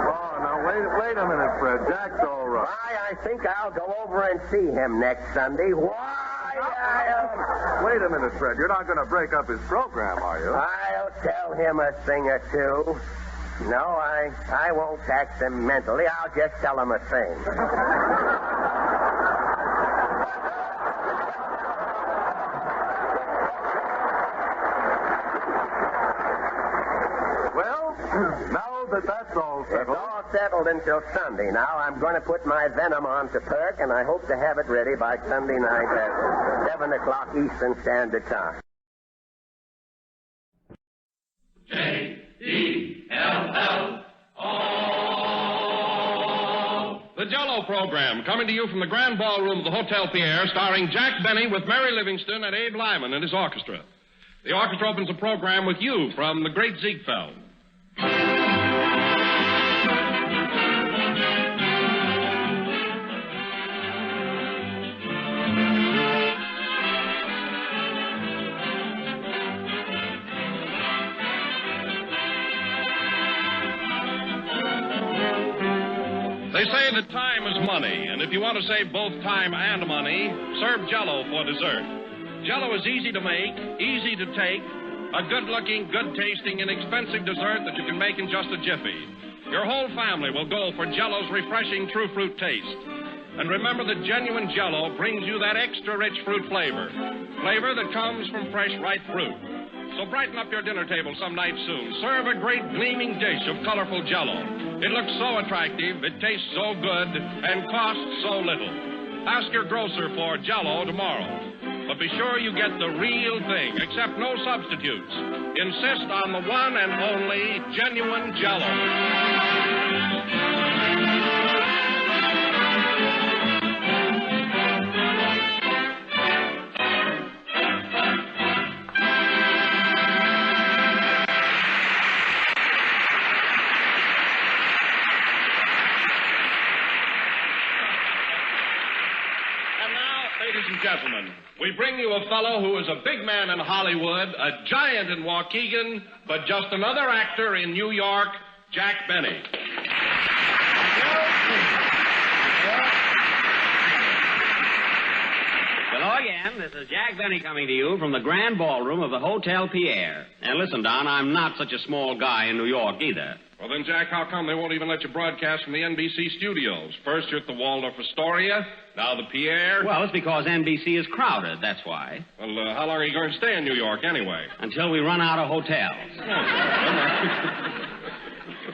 Oh, now, wait a minute, Fred. Jack's all right. Why, I think I'll go over and see him next Sunday. Wait a minute, Fred. You're not going to break up his program, are you? I'll tell him a thing or two. No, I won't tax him mentally. I'll just tell him a thing. Well, now that that's all settled... It's all settled until Sunday. Now, I'm going to put my venom on to perk, and I hope to have it ready by Sunday night at 7 o'clock Eastern Standard Time. J-E-L-L-O. The Jell-O program, coming to you from the Grand Ballroom of the Hotel Pierre, starring Jack Benny with Mary Livingston and Abe Lyman and his orchestra. The orchestra opens the program with You from the Great Ziegfeld. They say that time is money, and if you want to save both time and money, serve Jell-O for dessert. Jell-O is easy to make, easy to take, a good-looking, good-tasting, inexpensive dessert that you can make in just a jiffy. Your whole family will go for Jell-O's refreshing true fruit taste. And remember that genuine Jell-O brings you that extra rich fruit flavor that comes from fresh, ripe fruit. So brighten up your dinner table some night soon. Serve a great gleaming dish of colorful Jell-O. It looks so attractive, it tastes so good, and costs so little. Ask your grocer for Jell-O tomorrow. But be sure you get the real thing, accept no substitutes. Insist on the one and only genuine Jell-O. Ladies and gentlemen, we bring you a fellow who is a big man in Hollywood, a giant in Waukegan, but just another actor in New York, Jack Benny. Hello again. This is Jack Benny coming to you from the Grand Ballroom of the Hotel Pierre. And listen, Don, I'm not such a small guy in New York either. Well, then, Jack, how come they won't even let you broadcast from the NBC studios? First, you're at the Waldorf Astoria, now the Pierre. Well, it's because NBC is crowded, that's why. Well, how long are you going to stay in New York, anyway? Until we run out of hotels.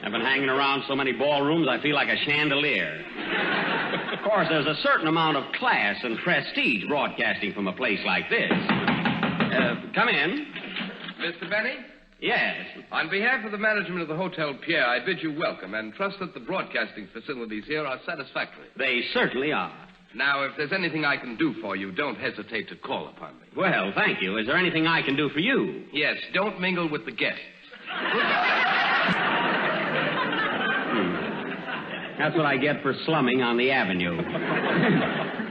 I've been hanging around so many ballrooms, I feel like a chandelier. Of course, there's a certain amount of class and prestige broadcasting from a place like this. Come in. Mr. Benny? Yes. On behalf of the management of the Hotel Pierre, I bid you welcome and trust that the broadcasting facilities here are satisfactory. They certainly are. Now, if there's anything I can do for you, don't hesitate to call upon me. Well, thank you. Is there anything I can do for you? Yes, don't mingle with the guests. That's what I get for slumming on the avenue.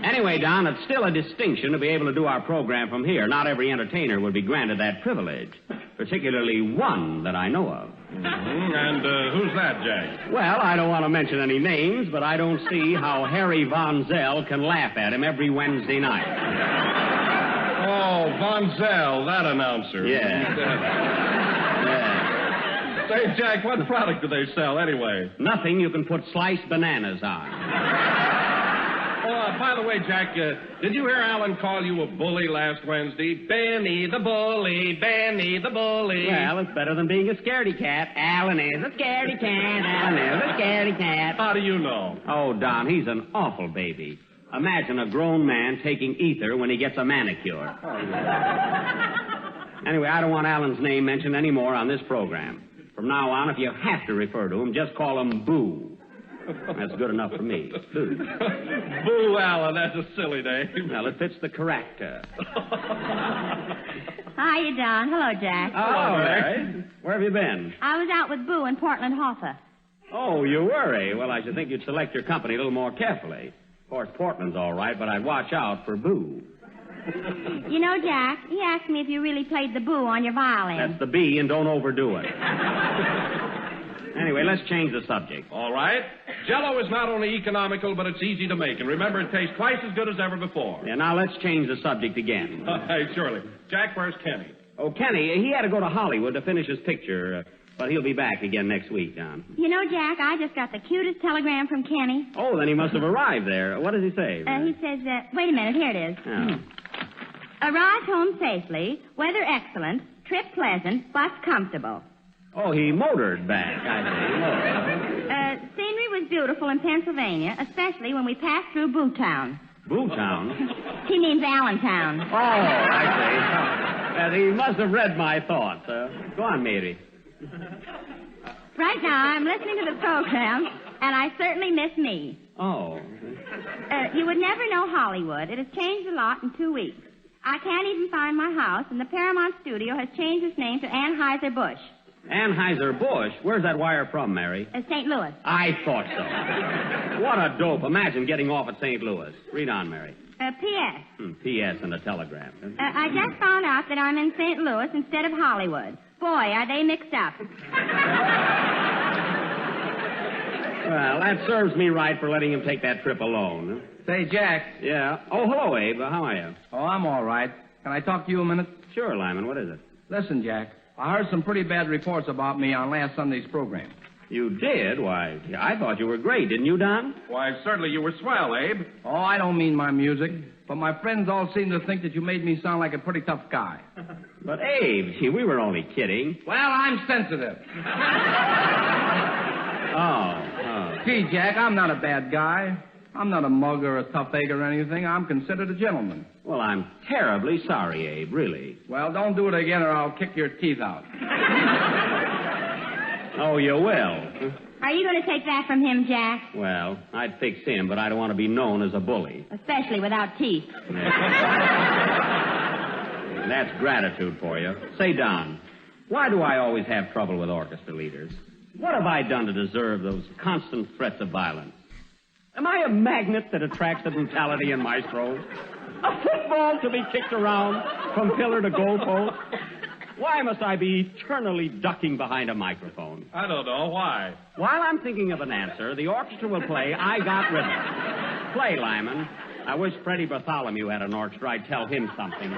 Anyway, Don, it's still a distinction to be able to do our program from here. Not every entertainer would be granted that privilege, particularly one that I know of. And who's that, Jack? Well, I don't want to mention any names, but I don't see how Harry Von Zell can laugh at him every Wednesday night. Oh, Von Zell, that announcer. Yeah. Say, Jack, what product do they sell anyway? Nothing you can put sliced bananas on. Oh, by the way, Jack, did you hear Alan call you a bully last Wednesday? Benny the bully, Benny the bully. Well, it's better than being a scaredy cat. Alan is a scaredy cat. Alan is a scaredy cat. How do you know? Oh, Don, he's an awful baby. Imagine a grown man taking ether when he gets a manicure. Anyway, I don't want Alan's name mentioned anymore on this program. From now on, if you have to refer to him, just call him Boo. That's good enough for me. Boo. Boo, Alan, that's a silly name. Well, it fits the character. Hiya, Don. Hello, Jack. Oh, Mary. Where have you been? I was out with Boo in Portland Hoffa. Oh, you were, eh? Well, I should think you'd select your company a little more carefully. Of course, Portland's all right, but I'd watch out for Boo. You know, Jack, he asked me if you really played the Boo on your violin. That's the B, and don't overdo it. Anyway, let's change the subject. All right. Jell-O is not only economical, but it's easy to make. And remember, it tastes twice as good as ever before. Yeah, now let's change the subject again. Hey, surely. Jack, where's Kenny? Oh, Kenny, he had to go to Hollywood to finish his picture, but he'll be back again next week, Don. You know, Jack, I just got the cutest telegram from Kenny. Oh, then he must have arrived there. What does he say? He says, wait a minute, here it is. Oh. Arrived home safely, weather excellent, trip pleasant, bus comfortable. Oh, he motored back, I see. Scenery was beautiful in Pennsylvania, especially when we passed through Bootown. Bootown? He means Allentown. Oh, I see. He must have read my thoughts. Go on, Mary. Right now, I'm listening to the program, and I certainly miss me. Oh. You would never know Hollywood. It has changed a lot in 2 weeks. I can't even find my house, and the Paramount studio has changed its name to Anheuser-Busch. Anheuser-Busch? Where's that wire from, Mary? St. Louis. I thought so. What a dope. Imagine getting off at St. Louis. Read on, Mary. P.S. P.S. and a telegram. I just found out that I'm in St. Louis instead of Hollywood. Boy, are they mixed up. Well, that serves me right for letting him take that trip alone. Say, Jack. Yeah? Oh, hello, Abe. How are you? Oh, I'm all right. Can I talk to you a minute? Sure, Lyman. What is it? Listen, Jack. I heard some pretty bad reports about me on last Sunday's program. You did? Why, I thought you were great, didn't you, Don? Why, certainly you were swell, Abe. Oh, I don't mean my music. But my friends all seem to think that you made me sound like a pretty tough guy. But, Abe, gee, we were only kidding. Well, I'm sensitive. Oh. Gee, Jack, I'm not a bad guy. I'm not a mug or a tough egg or anything. I'm considered a gentleman. Well, I'm terribly sorry, Abe, really. Well, don't do it again or I'll kick your teeth out. Oh, you will? Are you going to take that from him, Jack? Well, I'd fix him, but I don't want to be known as a bully. Especially without teeth. That's gratitude for you. Say, Don, why do I always have trouble with orchestra leaders? What have I done to deserve those constant threats of violence? Am I a magnet that attracts the brutality in maestros? A football to be kicked around from pillar to goalpost? Why must I be eternally ducking behind a microphone? I don't know. Why? While I'm thinking of an answer, the orchestra will play I Got Rhythm. Play, Lyman. I wish Freddie Bartholomew had an orchestra. I'd tell him something.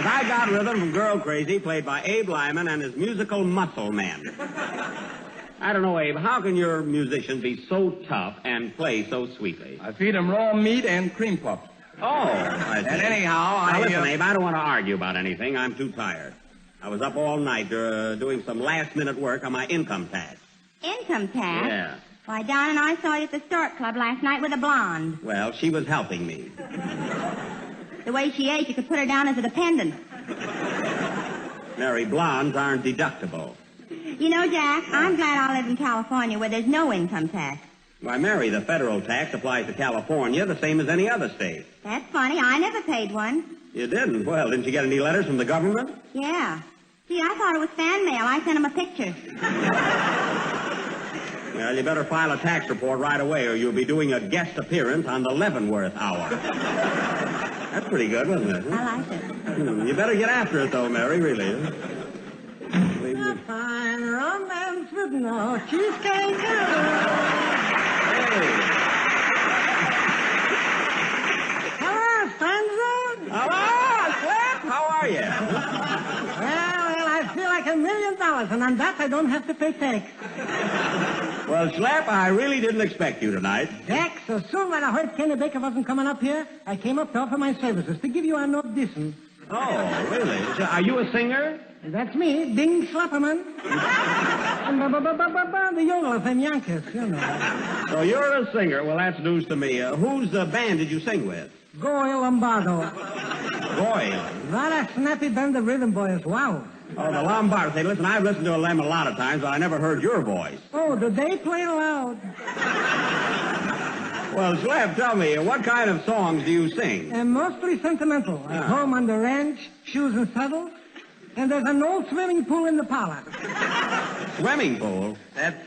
I Got Rhythm from Girl Crazy, played by Abe Lyman and his musical muscle men. I don't know, Abe, how can your musicians be so tough and play so sweetly? I feed 'em raw meat and cream puffs. Oh, I see. And anyhow, now, listen, Abe, I don't want to argue about anything. I'm too tired. I was up all night doing some last-minute work on my income tax. Income tax? Yeah. Why, Don and I saw you at the Stork Club last night with a blonde. Well, she was helping me. The way she ate, you could put her down as a dependent. Mary, blondes aren't deductible. You know, Jack, I'm glad I live in California where there's no income tax. Why, Mary, the federal tax applies to California the same as any other state. That's funny. I never paid one. You didn't? Well, didn't you get any letters from the government? Yeah. Gee, I thought it was fan mail. I sent him a picture. Well, you better file a tax report right away or you'll be doing a guest appearance on the Leavenworth Hour. That's pretty good, wasn't it? I like it. You better get after it, though, Mary, really. A fine romance with no cheesecake. Hello, stranger. Hello, Slip. How are you? Well, I feel like $1 million, and on that I don't have to pay tax. Well, Slap, I really didn't expect you tonight. Jack, so soon when I heard Kenny Baker wasn't coming up here, I came up to offer my services to give you an audition. Oh, really? So, are you a singer? That's me, Bing Slapperman. And the yodeler from Yonkers, you know. So you're a singer. Well, that's news to me. Whose band did you sing with? Goyle Lombardo. Goyle? What a snappy band of rhythm boys. Wow. Oh, the Lombards. Hey, listen, I've listened to them a lot of times, but I never heard your voice. Oh, do they play loud? Well, Slap, tell me, what kind of songs do you sing? Mostly sentimental. At home on the ranch, shoes and saddles. And there's an old swimming pool in the parlor. Swimming pool? That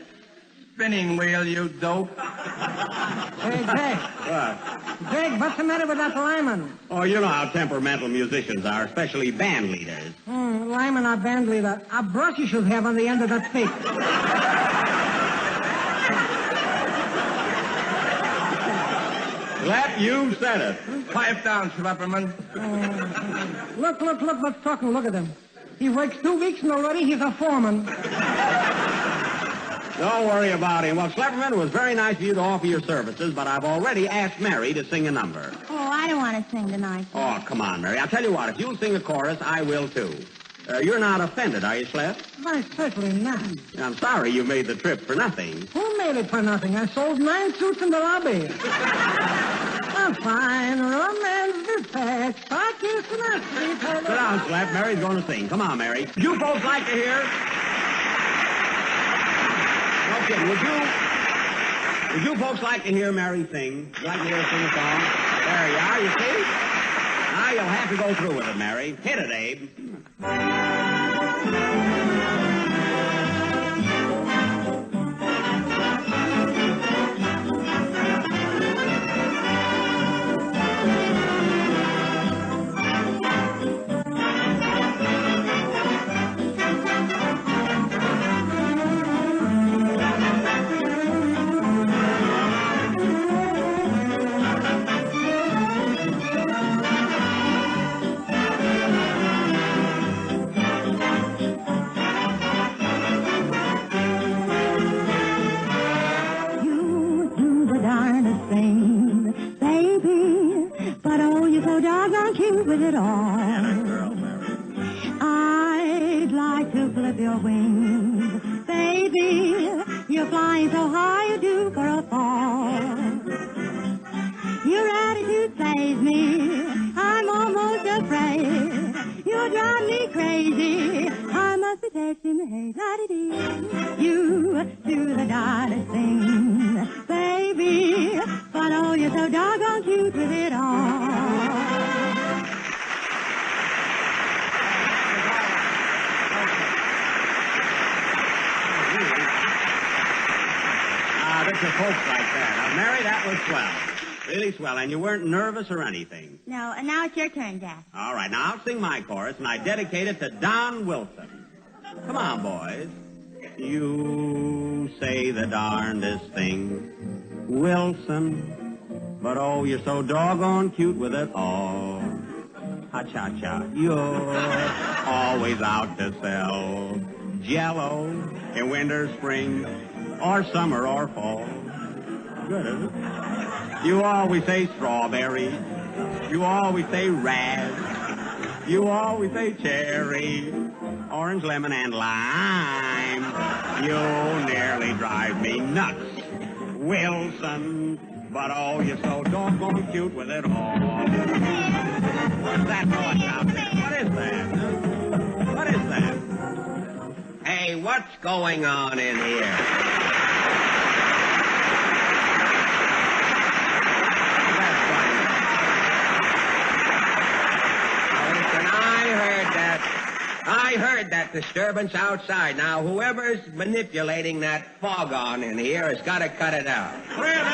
spinning wheel, you dope. Hey, Jack. What? Jack, what's the matter with that Lyman? Oh, you know how temperamental musicians are, especially band leaders. Lyman, our band leader. A brush you should have on the end of that stick. Slap, you said it. Pipe down, Slapperman. Look what's talking. Look at him. He works 2 weeks and already he's a foreman. Don't worry about him. Well, Slapperman, it was very nice of you to offer your services, but I've already asked Mary to sing a number. Oh, I don't want to sing tonight. Oh, come on, Mary. I'll tell you what, if you'll sing a chorus, I will too. You're not offended, are you, Slap? Why, certainly not. I'm sorry you made the trip for nothing. Who made it for nothing? I sold 9 suits in the lobby. A fine romance detached. Park Houston, Sit down, Slap. Mary's going to sing. Come on, Mary. You folks like to hear? No kidding. Would you folks like to hear Mary sing? Would you like to hear her sing a song? There you are, you see? Now you'll have to go through with it, Mary. Hit it, Abe. it all. I'd like to clip your wings, baby. You're flying so high you do for a fall. Your attitude saves me. I'm almost afraid. You drive me crazy. I must be taking the hay. La-dee-dee. You do the darndest thing, baby. But oh, you're so doggone cute with it all. There's your folks like that. Now, Mary, that was swell. Really swell. And you weren't nervous or anything. No, and now it's your turn, Jack. All right, now I'll sing my chorus, and I dedicate it to Don Wilson. Come on, boys. You say the darndest thing, Wilson, but oh, you're so doggone cute with it all. Ha-cha-cha, you're always out to sell Jell-O in winter, spring, or summer, or fall. Good, isn't it? You always say strawberry. You always say raz. You always say cherry, orange, lemon, and lime. You nearly drive me nuts, Wilson. But oh, you're so doggone cute with it all. What's that noise out there? What is that? Huh? What is that? Hey, what's going on in here? I heard that disturbance outside. Now, whoever's manipulating that foghorn in here has got to cut it out. Well,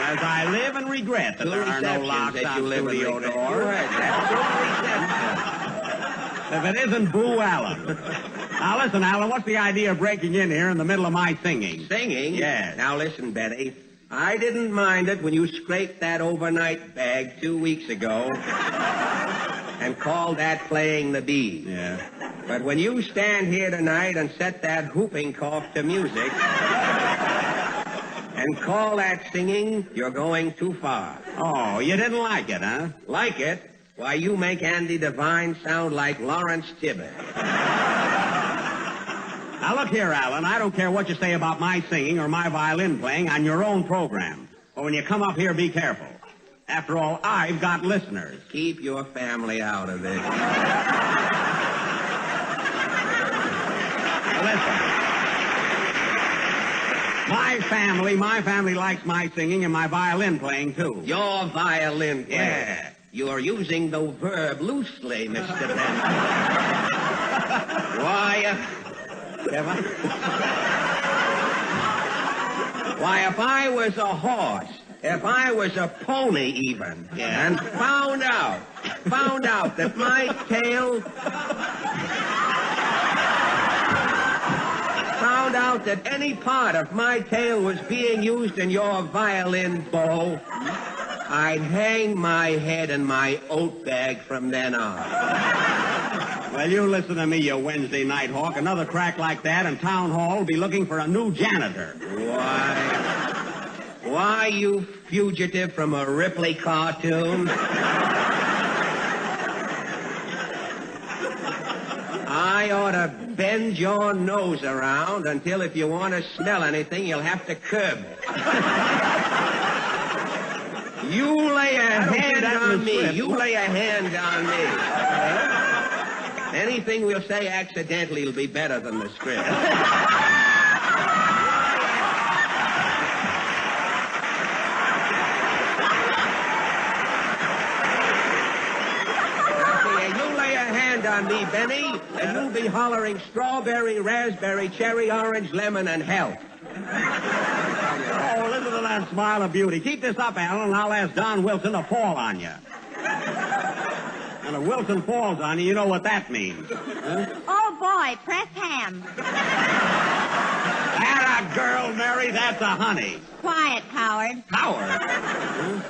as I live and regret that there are no locks on studio doors. If it isn't Boo Allen. Now, listen, Allen, what's the idea of breaking in here in the middle of my singing? Singing? Yes. Now, listen, Betty. I didn't mind it when you scraped that overnight bag 2 weeks ago and called that playing the bee. Yeah. But when you stand here tonight and set that whooping cough to music and call that singing, you're going too far. Oh, you didn't like it, huh? Like it? Why, you make Andy Devine sound like Lawrence Tibbett. Now, look here, Alan. I don't care what you say about my singing or my violin playing on your own program. But when you come up here, be careful. After all, I've got listeners. Keep your family out of this. Listen. My family likes my singing and my violin playing, too. Your violin playing? Yeah. You're using the verb loosely, Mr. Benson. Why, if I was a horse, if I was a pony even, and found out that my tail, found out that any part of my tail was being used in your violin bow, I'd hang my head in my oat bag from then on. Well, you listen to me, you Wednesday night hawk. Another crack like that and Town Hall will be looking for a new janitor. Why, you fugitive from a Ripley cartoon? I ought to bend your nose around until if you want to smell anything, you'll have to curb it. You lay a hand on me. You lay a hand on me. Anything we'll say accidentally will be better than the script. You lay a hand on me, Benny, and you'll be hollering strawberry, raspberry, cherry, orange, lemon, and health. Oh, listen to that smile of beauty. Keep this up, Alan, and I'll ask Don Wilson to fall on you. And if Wilson falls on you, you know what that means. Huh? Oh, boy, press ham. That a girl, Mary, that's a honey. Quiet, coward. Coward?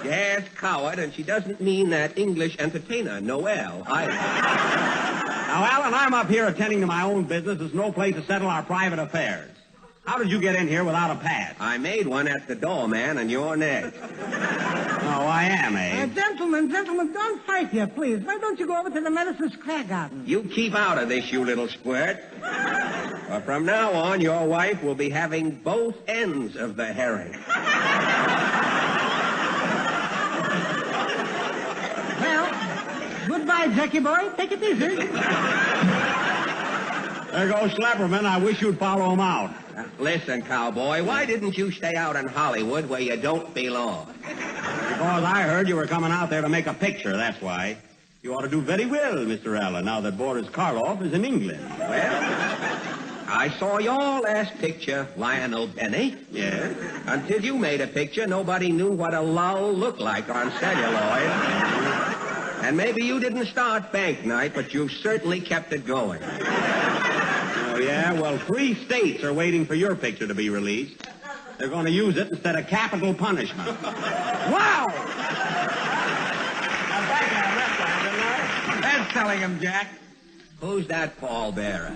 Yes, coward, and she doesn't mean that English entertainer, Noel, either. Now, Alan, I'm up here attending to my own business. There's no place to settle our private affairs. How did you get in here without a pass? I made one at the door, man, and you're next. Oh, I am, eh? Gentlemen, don't fight here, please. Why don't you go over to the Medicine Square Garden? You keep out of this, you little squirt. But from now on, your wife will be having both ends of the herring. Well, goodbye, Jackie boy. Take it easy. There goes Schlepperman. I wish you'd follow him out. Listen, cowboy, why didn't you stay out in Hollywood where you don't belong? Because I heard you were coming out there to make a picture, that's why. You ought to do very well, Mr. Allen, now that Boris Karloff is in England. Well, I saw your last picture, Lionel Benny. Yeah? Until you made a picture, nobody knew what a lull looked like on celluloid. And maybe you didn't start Bank Night, but you've certainly kept it going. Oh, yeah? Well, 3 states are waiting for your picture to be released. They're going to use it instead of capital punishment. Wow! That's telling him, Jack. Who's that pallbearer?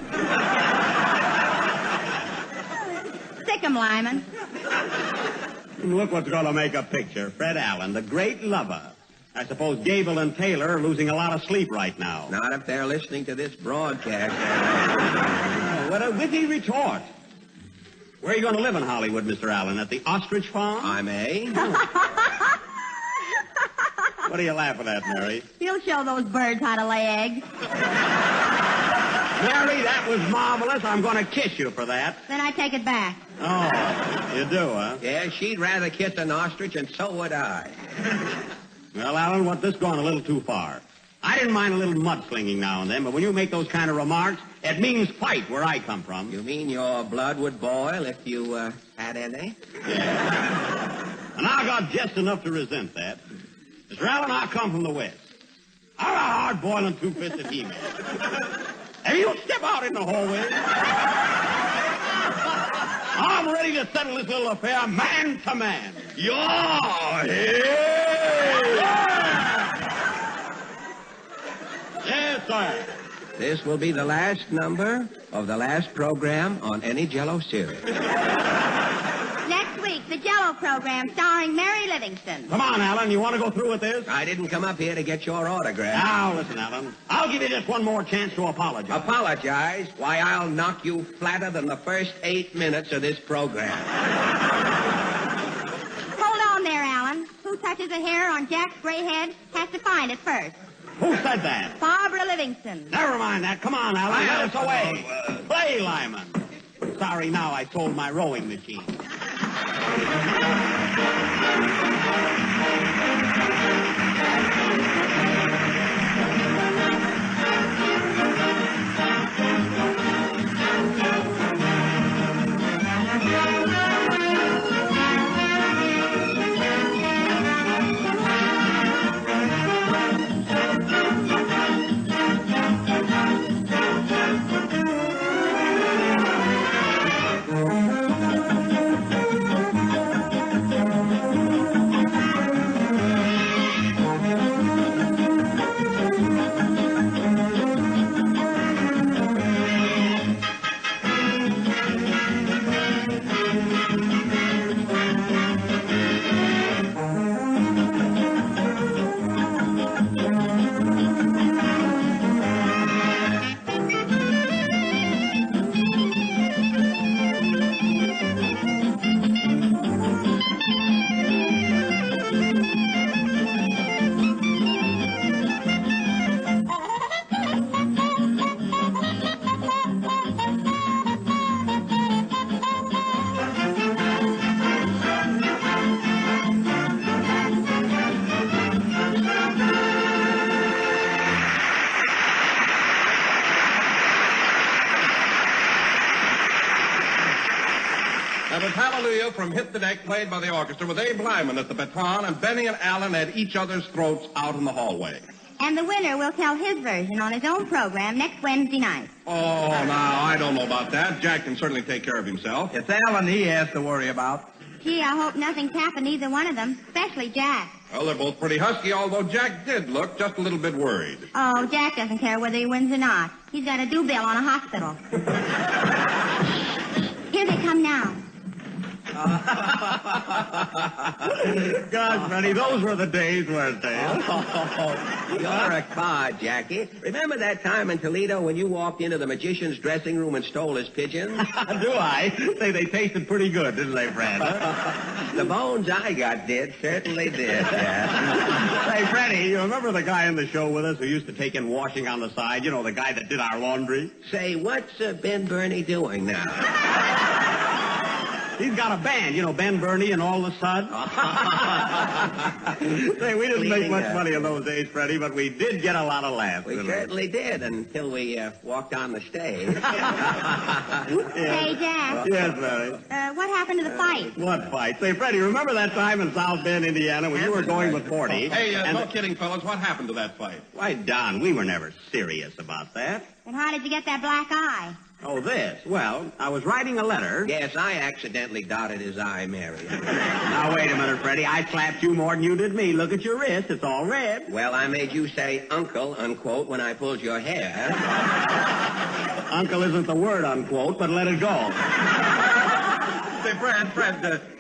Sick 'em, Lyman. Look what's going to make a picture. Fred Allen, the great lover. I suppose Gable and Taylor are losing a lot of sleep right now. Not if they're listening to this broadcast. Oh, what a witty retort. Where are you going to live in Hollywood, Mr. Allen? At the Ostrich Farm? I may. What are you laughing at, Mary? You'll show those birds how to lay eggs. Mary, that was marvelous. I'm going to kiss you for that. Then I take it back. Oh, you do, huh? Yeah, she'd rather kiss an ostrich, and so would I. Well, Allen, what this gone a little too far. I didn't mind a little mudslinging now and then, but when you make those kind of remarks, it means fight where I come from. You mean your blood would boil if you had any? Yeah. And I got just enough to resent that. Mr. Allen, I come from the West. I'm a hard-boiling, two-fisted he-man. And you step out in the hallway. I'm ready to settle this little affair man to man. You're here. Yes, sir. This will be the last number of the last program on any Jell-O series. Next week, the Jell-O program starring Mary Livingston. Come on, Allen. You want to go through with this? I didn't come up here to get your autograph. Now, listen, Allen. I'll give you just one more chance to apologize. Apologize? Why, I'll knock you flatter than the first 8 minutes of this program. Hold on there, Alan. Who touches a hair on Jack's gray head has to find it first. Who said that? Barbara Livingston. Never mind that. Come on, Allen. Let us away. Play, Lyman. Sorry, now I sold my rowing machine. That was Hallelujah from Hit the Deck, played by the orchestra with Abe Lyman at the baton and Benny and Allen at each other's throats out in the hallway. And the winner will tell his version on his own program next Wednesday night. Oh, now, I don't know about that. Jack can certainly take care of himself. It's Alan he has to worry about. Gee, I hope nothing's happened to either one of them, especially Jack. Well, they're both pretty husky, although Jack did look just a little bit worried. Oh, Jack doesn't care whether he wins or not. He's got a due bill on a hospital. Here they come now. God, Freddie, those were the days, weren't they? You're a card, Jackie. Remember that time in Toledo when you walked into the magician's dressing room and stole his pigeons? Do I? Say, they tasted pretty good, didn't they, Fred? The bones I got did, certainly did, yeah. Say, Freddie, you remember the guy in the show with us who used to take in washing on the side? You know, the guy that did our laundry? Say, what's Ben Burney doing now? He's got a band, you know, Ben Burney and All the Suds. Say, we didn't make much money in those days, Freddie, but we did get a lot of laughs. We certainly did, until we walked on the stage. Hey, Jack. Yes, Mary. What happened to the fight? What fight? Say, Freddie, remember that time in South Bend, Indiana, when you were going with 40? Hey, no kidding, fellas. What happened to that fight? Why, Don, we were never serious about that. And how did you get that black eye? Oh, this. Well, I was writing a letter. Yes, I accidentally dotted his eye, Mary. Now, wait a minute, Freddie. I slapped you more than you did me. Look at your wrist. It's all red. Well, I made you say uncle, unquote, when I pulled your hair. Uncle isn't the word, unquote, but let it go. Say, Fred,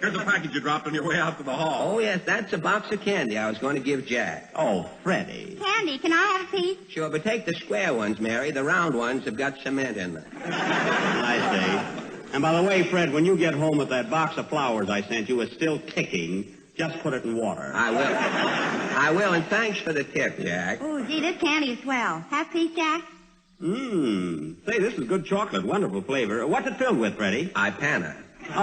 here's a package you dropped on your way out to the hall. Oh, yes, that's a box of candy I was going to give Jack. Oh, Freddie. Candy, can I have a piece? Sure, but take the square ones, Mary. The round ones have got cement in them. I see. And by the way, Fred, when you get home with that box of flowers I sent you, it's still ticking. Just put it in water. I will, and thanks for the tip, Jack. Oh, gee, this candy is swell. Have a piece, Jack? Say, this is good chocolate. Wonderful flavor. What's it filled with, Freddie? Ipana. Oh.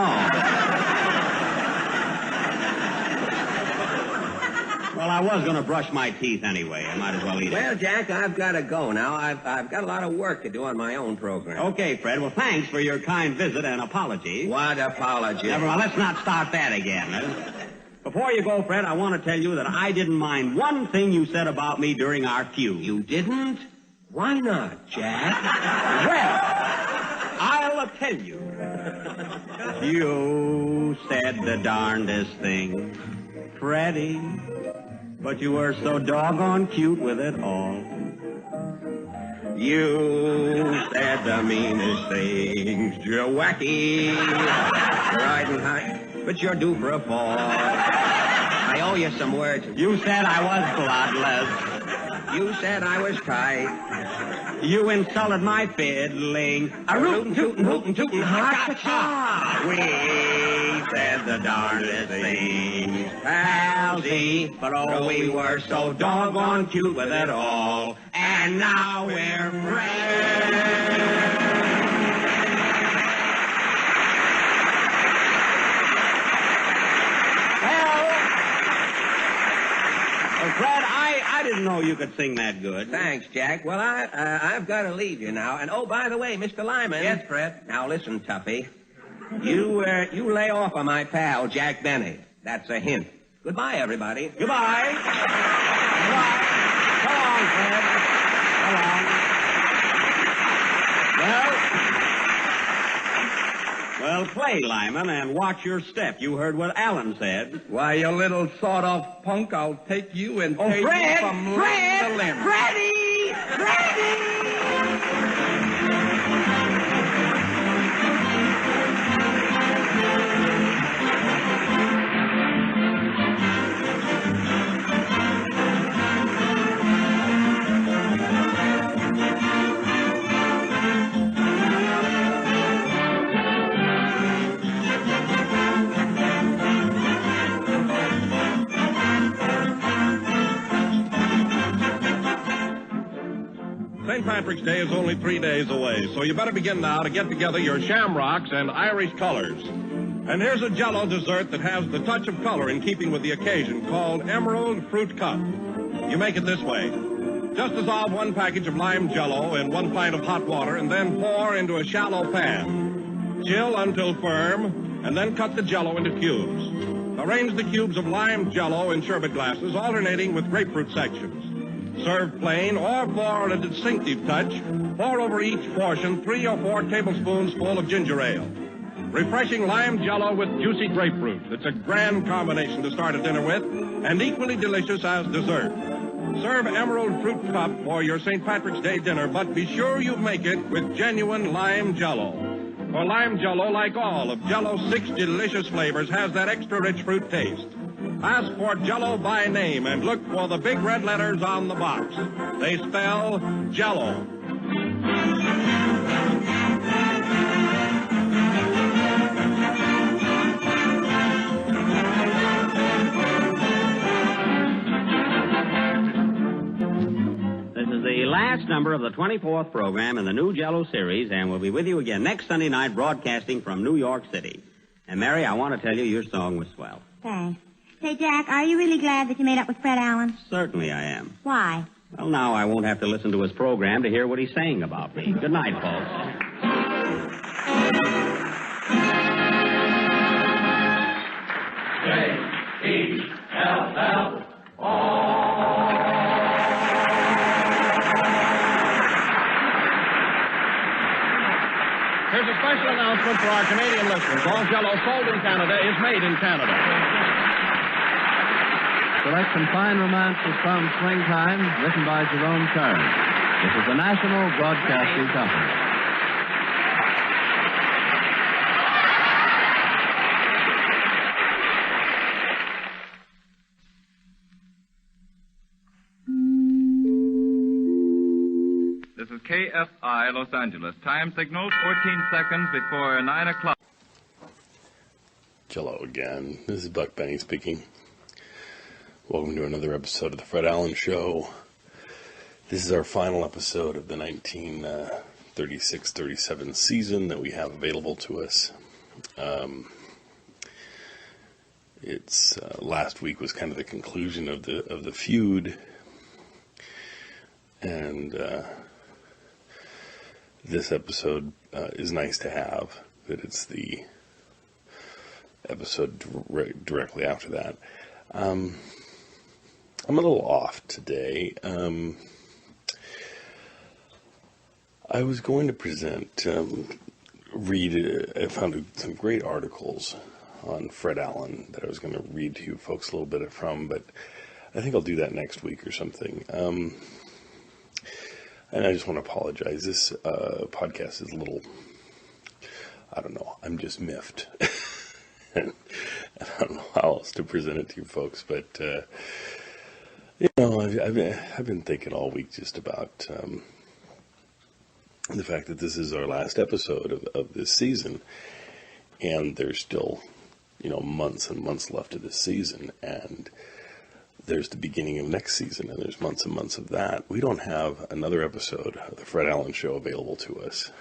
Well, I was going to brush my teeth anyway. I might as well eat it. Well, Jack, I've got to go now. I've got a lot of work to do on my own program. Okay, Fred. Well, thanks for your kind visit and apology. What apology? Never mind. Let's not start that again. Before you go, Fred, I want to tell you that I didn't mind one thing you said about me during our feud. You didn't? Why not, Jack? Well, I'll tell you. You said the darndest thing, Freddie, but you were so doggone cute with it all. You said the meanest things, you're wacky, riding high, but you're due for a fall. I owe you some words. You said I was bloodless. You said I was tight. You insulted my fiddling. A rootin' tootin' hootin' tootin' ha-cha-cha. We said the darndest things, palsy, but oh, we were so doggone cute with it all. And now we're friends. Fred, I didn't know you could sing that good. Thanks, Jack. Well, I've got to leave you now. And, oh, by the way, Mr. Lyman. Yes, Fred? Now, listen, Tuppy. You lay off on my pal, Jack Benny. That's a hint. Goodbye, everybody. Goodbye. Goodbye. So long, Fred. So long. Well, play, Lyman, and watch your step. You heard what Alan said. Why, you little sawed-off punk, I'll take you and tear Fred! you from limb to limb. Freddie! Freddie! St. Patrick's Day is only 3 days away, so you better begin now to get together your shamrocks and Irish colors. And here's a Jell-O dessert that has the touch of color in keeping with the occasion, called Emerald Fruit Cup. You make it this way. Just dissolve 1 package of lime Jell-O in 1 pint of hot water and then pour into a shallow pan. Chill until firm, and then cut the Jell-O into cubes. Arrange the cubes of lime Jell-O in sherbet glasses, alternating with grapefruit sections. Serve plain or for a distinctive touch, pour over each portion 3 or 4 tablespoons full of ginger ale. Refreshing lime Jell-O with juicy grapefruit. It's a grand combination to start a dinner with, and equally delicious as dessert. Serve Emerald Fruit Cup for your St. Patrick's Day dinner, but be sure you make it with genuine lime Jell-O. For lime Jell-O, like all of Jell-O's 6 delicious flavors, has that extra rich fruit taste. Ask for Jell-O by name and look for the big red letters on the box. They spell Jell-O. This is the last number of the 24th program in the new Jell-O series, and we'll be with you again next Sunday night broadcasting from New York City. And, Mary, I want to tell you your song was swell. Thanks. Say, Jack, are you really glad that you made up with Fred Allen? Certainly I am. Why? Well, now I won't have to listen to his program to hear what he's saying about me. Good night, folks. J-E-L-L-O. Here's a special announcement for our Canadian listeners. All Jell-O sold in Canada is made in Canada. Select some fine romances from Springtime, written by Jerome Kern. This is the National Broadcasting Company. This is KFI Los Angeles. Time signal 14 seconds before 9 o'clock. Jell-O again. This is Buck Benny speaking. Welcome to another episode of the Fred Allen Show. This is our final episode of the 1936-37 season that we have available to us. It's last week was kind of the conclusion of the feud, and this episode is nice to have. That it's the episode directly after that. I'm a little off today. I was going to present, I found some great articles on Fred Allen that I was going to read to you folks a little bit from, but I think I'll do that next week or something. And I just want to apologize. This podcast is a little, I don't know, I'm just miffed. And I don't know how else to present it to you folks, but you know, I've been thinking all week just about the fact that this is our last episode of this season, and there's still, you know, months and months left of this season, and there's the beginning of next season, and there's months and months of that. We don't have another episode of the Fred Allen Show available to us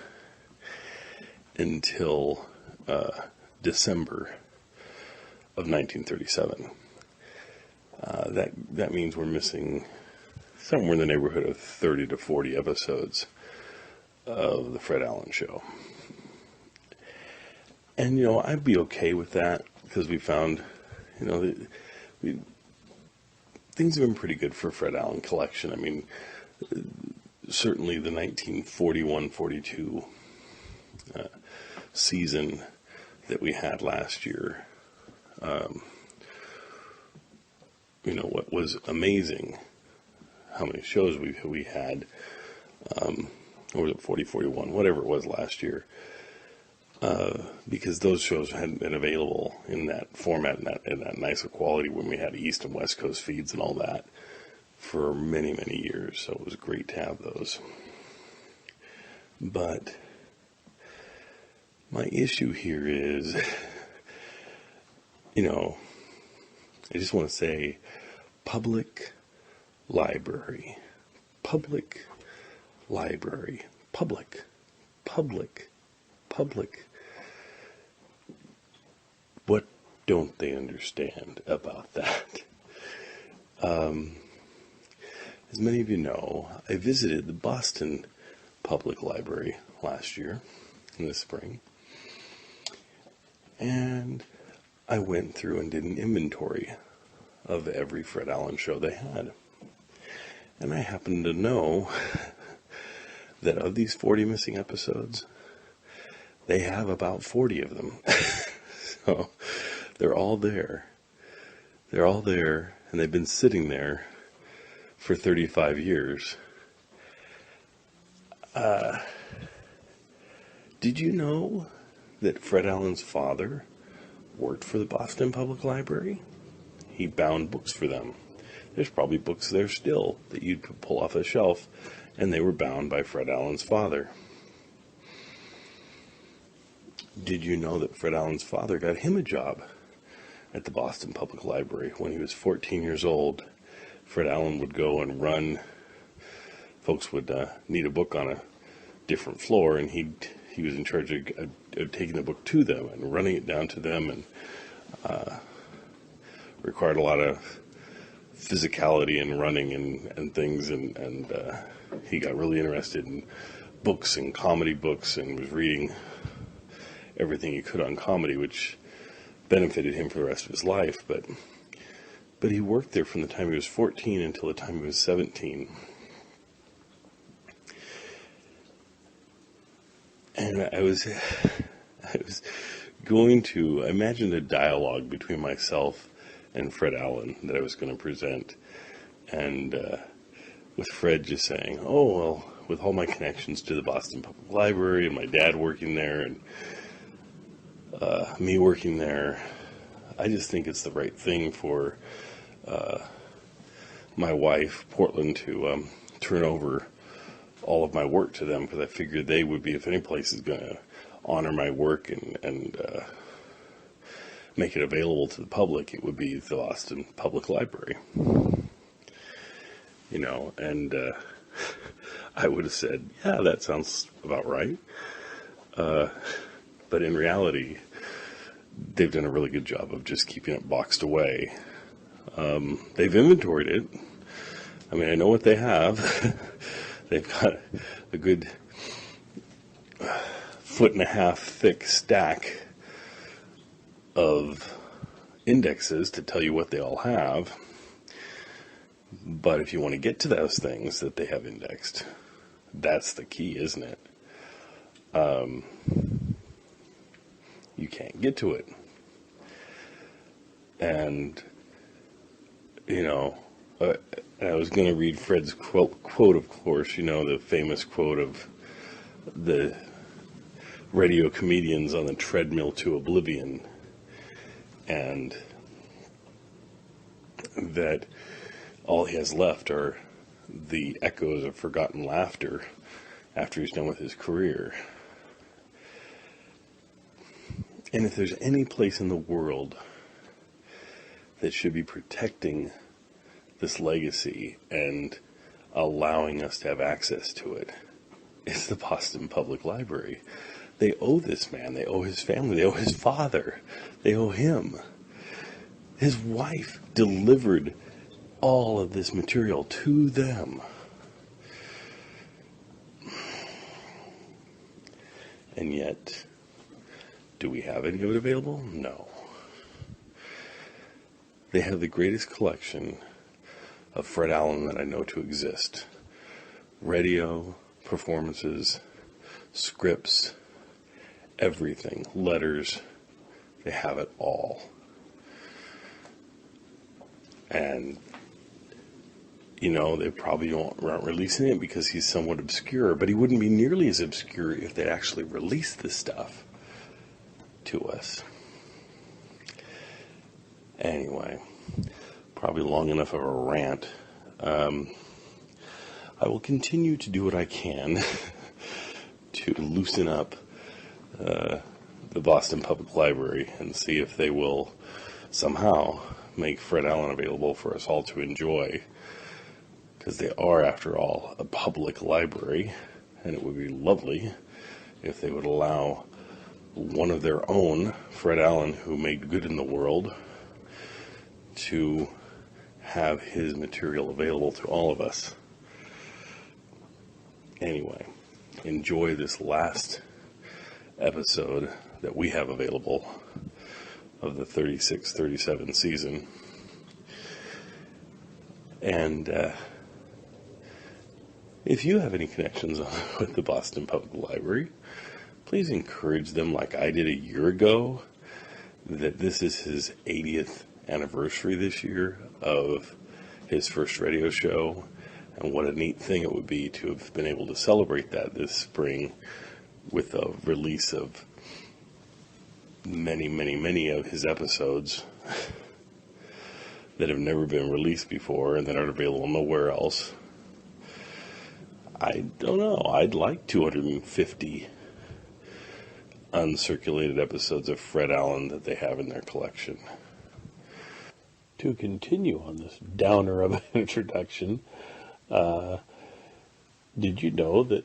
until December of 1937. That means we're missing somewhere in the neighborhood of 30 to 40 episodes of the Fred Allen Show. And, you know, I'd be okay with that because we found, you know, things have been pretty good for Fred Allen collection. I mean, certainly the 1941-42 season that we had last year, you know, what was amazing, how many shows we had, or was it 40-41, whatever it was last year, because those shows hadn't been available in that format and that nice of quality when we had East and West Coast feeds and all that for many, many years. So it was great to have those. But my issue here is, you know, I just want to say public library, public library, public. What don't they understand about that? As many of you know, I visited the Boston Public Library last year in the spring, and I went through and did an inventory of every Fred Allen show they had. And I happen to know that of these 40 missing episodes, they have about 40 of them. So they're all there. They're all there, and they've been sitting there for 35 years. Did you know that Fred Allen's father worked for the Boston Public Library? He bound books for them. There's probably books there still that you'd pull off a shelf, and they were bound by Fred Allen's father. Did you know that Fred Allen's father got him a job at the Boston Public Library? When he was 14 years old, Fred Allen would go and run. Folks would need a book on a different floor, and he was in charge of taking the book to them and running it down to them, and required a lot of physicality and running and things, and he got really interested in books and comedy books and was reading everything he could on comedy, which benefited him for the rest of his life. But he worked there from the time he was 14 until the time he was 17. And I was going to imagine a dialogue between myself and Fred Allen that I was going to present, and with Fred just saying, "Oh, well, with all my connections to the Boston Public Library and my dad working there and me working there, I just think it's the right thing for my wife, Portland, to turn over all of my work to them, because I figured they would be, if any place is going to honor my work and make it available to the public, it would be the Boston Public Library." You know, and I would have said, "Yeah, that sounds about right." But in reality, they've done a really good job of just keeping it boxed away. They've inventoried it. I mean, I know what they have. They've got a good 1.5 foot thick stack of indexes to tell you what they all have. But if you want to get to those things that they have indexed, that's the key, isn't it? You can't get to it. And, you know, I was going to read Fred's quote, of course, you know, the famous quote of the radio comedians on the treadmill to oblivion, and that all he has left are the echoes of forgotten laughter after he's done with his career. And if there's any place in the world that should be protecting this legacy and allowing us to have access to it, it's the Boston Public Library. They owe this man. They owe his family. They owe his father. They owe him. His wife delivered all of this material to them. And yet, do we have any of it available? No. They have the greatest collection of Fred Allen that I know to exist. Radio, performances, scripts, everything, letters, they have it all. And, you know, they probably aren't releasing it because he's somewhat obscure, but he wouldn't be nearly as obscure if they actually released this stuff to us. Anyway, probably long enough of a rant. I will continue to do what I can to loosen up the Boston Public Library and see if they will somehow make Fred Allen available for us all to enjoy, because they are, after all, a public library, and it would be lovely if they would allow one of their own, Fred Allen, who made good in the world, to have his material available to all of us. Anyway, enjoy this last episode that we have available of the 36-37 season. And if you have any connections with the Boston Public Library, please encourage them like I did a year ago, that this is his 80th anniversary this year of his first radio show, and what a neat thing it would be to have been able to celebrate that this spring with the release of many of his episodes that have never been released before and that aren't available nowhere else. I don't know. I'd like 250 uncirculated episodes of Fred Allen that they have in their collection. To continue on this downer of an introduction, did you know that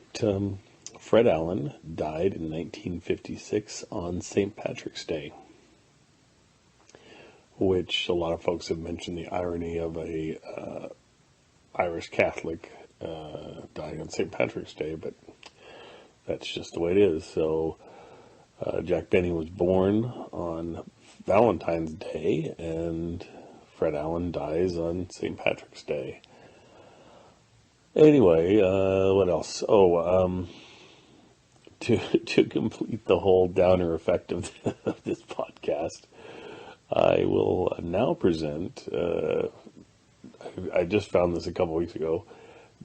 Fred Allen died in 1956 on St. Patrick's Day? Which a lot of folks have mentioned the irony of a Irish Catholic dying on St. Patrick's Day, but that's just the way it is. So Jack Benny was born on Valentine's Day, and Fred Allen dies on St. Patrick's Day. Anyway, what else? To complete the whole downer effect of this podcast, I will now present, I just found this a couple weeks ago,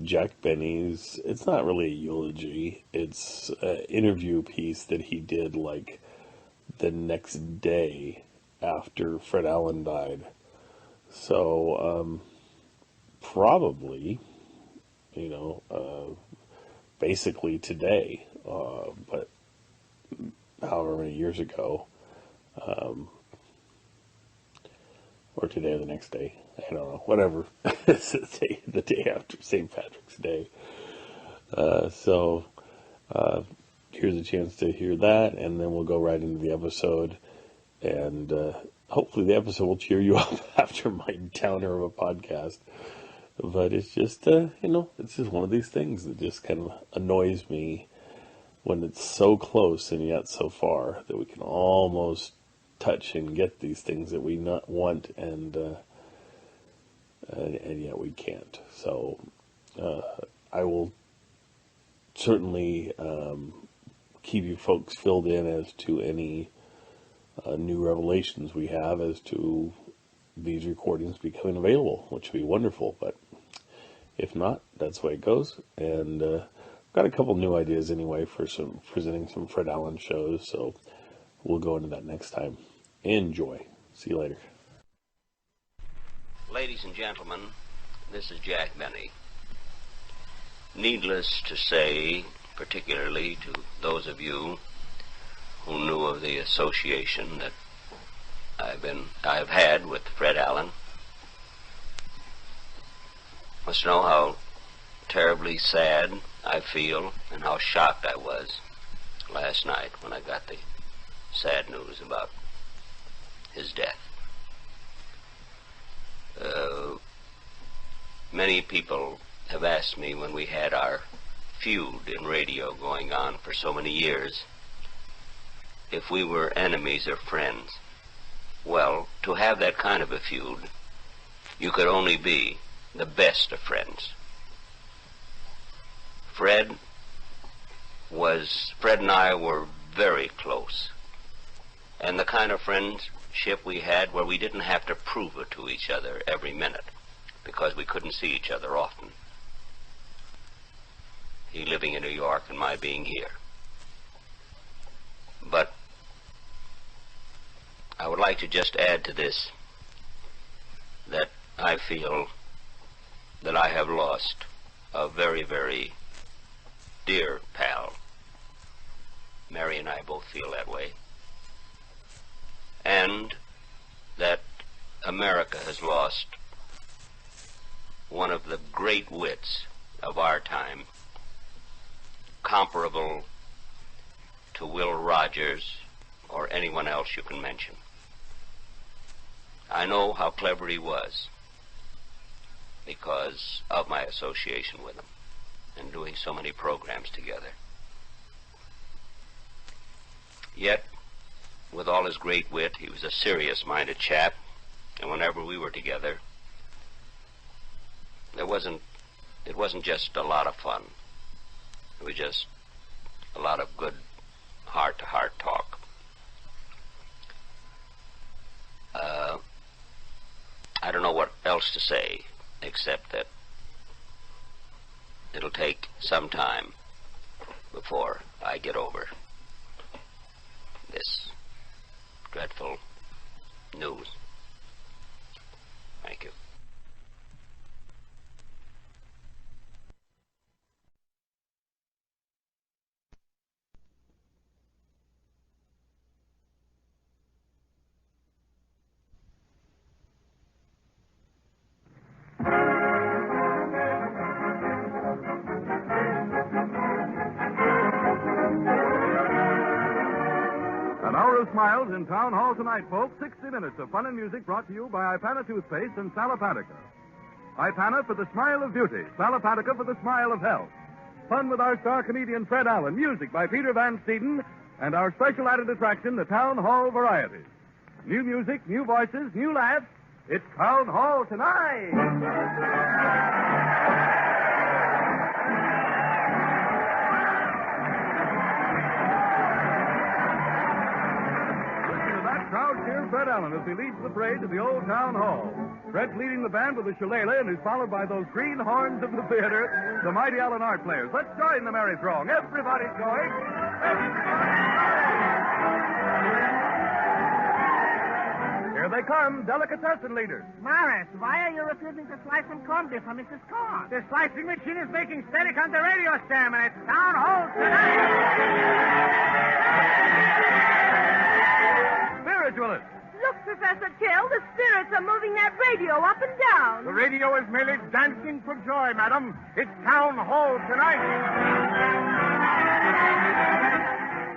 Jack Benny's, it's not really a eulogy, it's an interview piece that he did like the next day after Fred Allen died. So, probably, basically today, but however many years ago, or today or the next day, I don't know, whatever, it's the day after St. Patrick's Day. So here's a chance to hear that, and then we'll go right into the episode, and hopefully the episode will cheer you up after my downer of a podcast. But it's just, it's just one of these things that just kind of annoys me when it's so close and yet so far that we can almost touch and get these things that we not want, and yet we can't. So I will certainly keep you folks filled in as to any new revelations we have as to these recordings becoming available, which would be wonderful. But if not, that's the way it goes. And got a couple new ideas anyway for presenting some Fred Allen shows, so we'll go into that next time. Enjoy. See you later. Ladies and gentlemen, this is Jack Benny. Needless to say, particularly to those of you who knew of the association that I've had with Fred Allen, must know how terribly sad I feel and how shocked I was last night when I got the sad news about his death. Many people have asked me when we had our feud in radio going on for so many years if we were enemies or friends. Well, to have that kind of a feud, you could only be the best of friends. Fred and I were very close. And the kind of friendship we had where we didn't have to prove it to each other every minute because we couldn't see each other often. He living in New York and my being here. But I would like to just add to this that I feel that I have lost a very, very dear pal. Mary and I both feel that way. And that America has lost one of the great wits of our time, comparable to Will Rogers or anyone else you can mention. I know how clever he was because of my association with him and doing so many programs together. Yet, with all his great wit, he was a serious-minded chap, and whenever we were together, it wasn't just a lot of fun. It was just a lot of good heart-to-heart talk. I don't know what else to say, except that it'll take some time before I get over this dreadful news. Thank you. An hour of smiles in Town Hall tonight, folks. 60 minutes of fun and music brought to you by Ipana Toothpaste and Salapatica. Ipana for the smile of beauty. Salapatica for the smile of health. Fun with our star comedian Fred Allen. Music by Peter Van Steeden. And our special added attraction, the Town Hall Variety. New music, new voices, new laughs. It's Town Hall tonight. Crowd cheer Fred Allen as he leads the parade to the old town hall. Fred's leading the band with a shillelagh and is followed by those green horns of the theater, the mighty Allen Art players. Let's join the merry throng. Everybody's going. Here they come, delicatessen leaders. Morris, why are you refusing to slice some corned beef for Mrs. Corn? The slicing machine is making static on the radio stem, and it's Town Hall tonight. Spiritualist. Look, Professor Till, the spirits are moving that radio up and down. The radio is merely dancing for joy, madam. It's Town Hall tonight.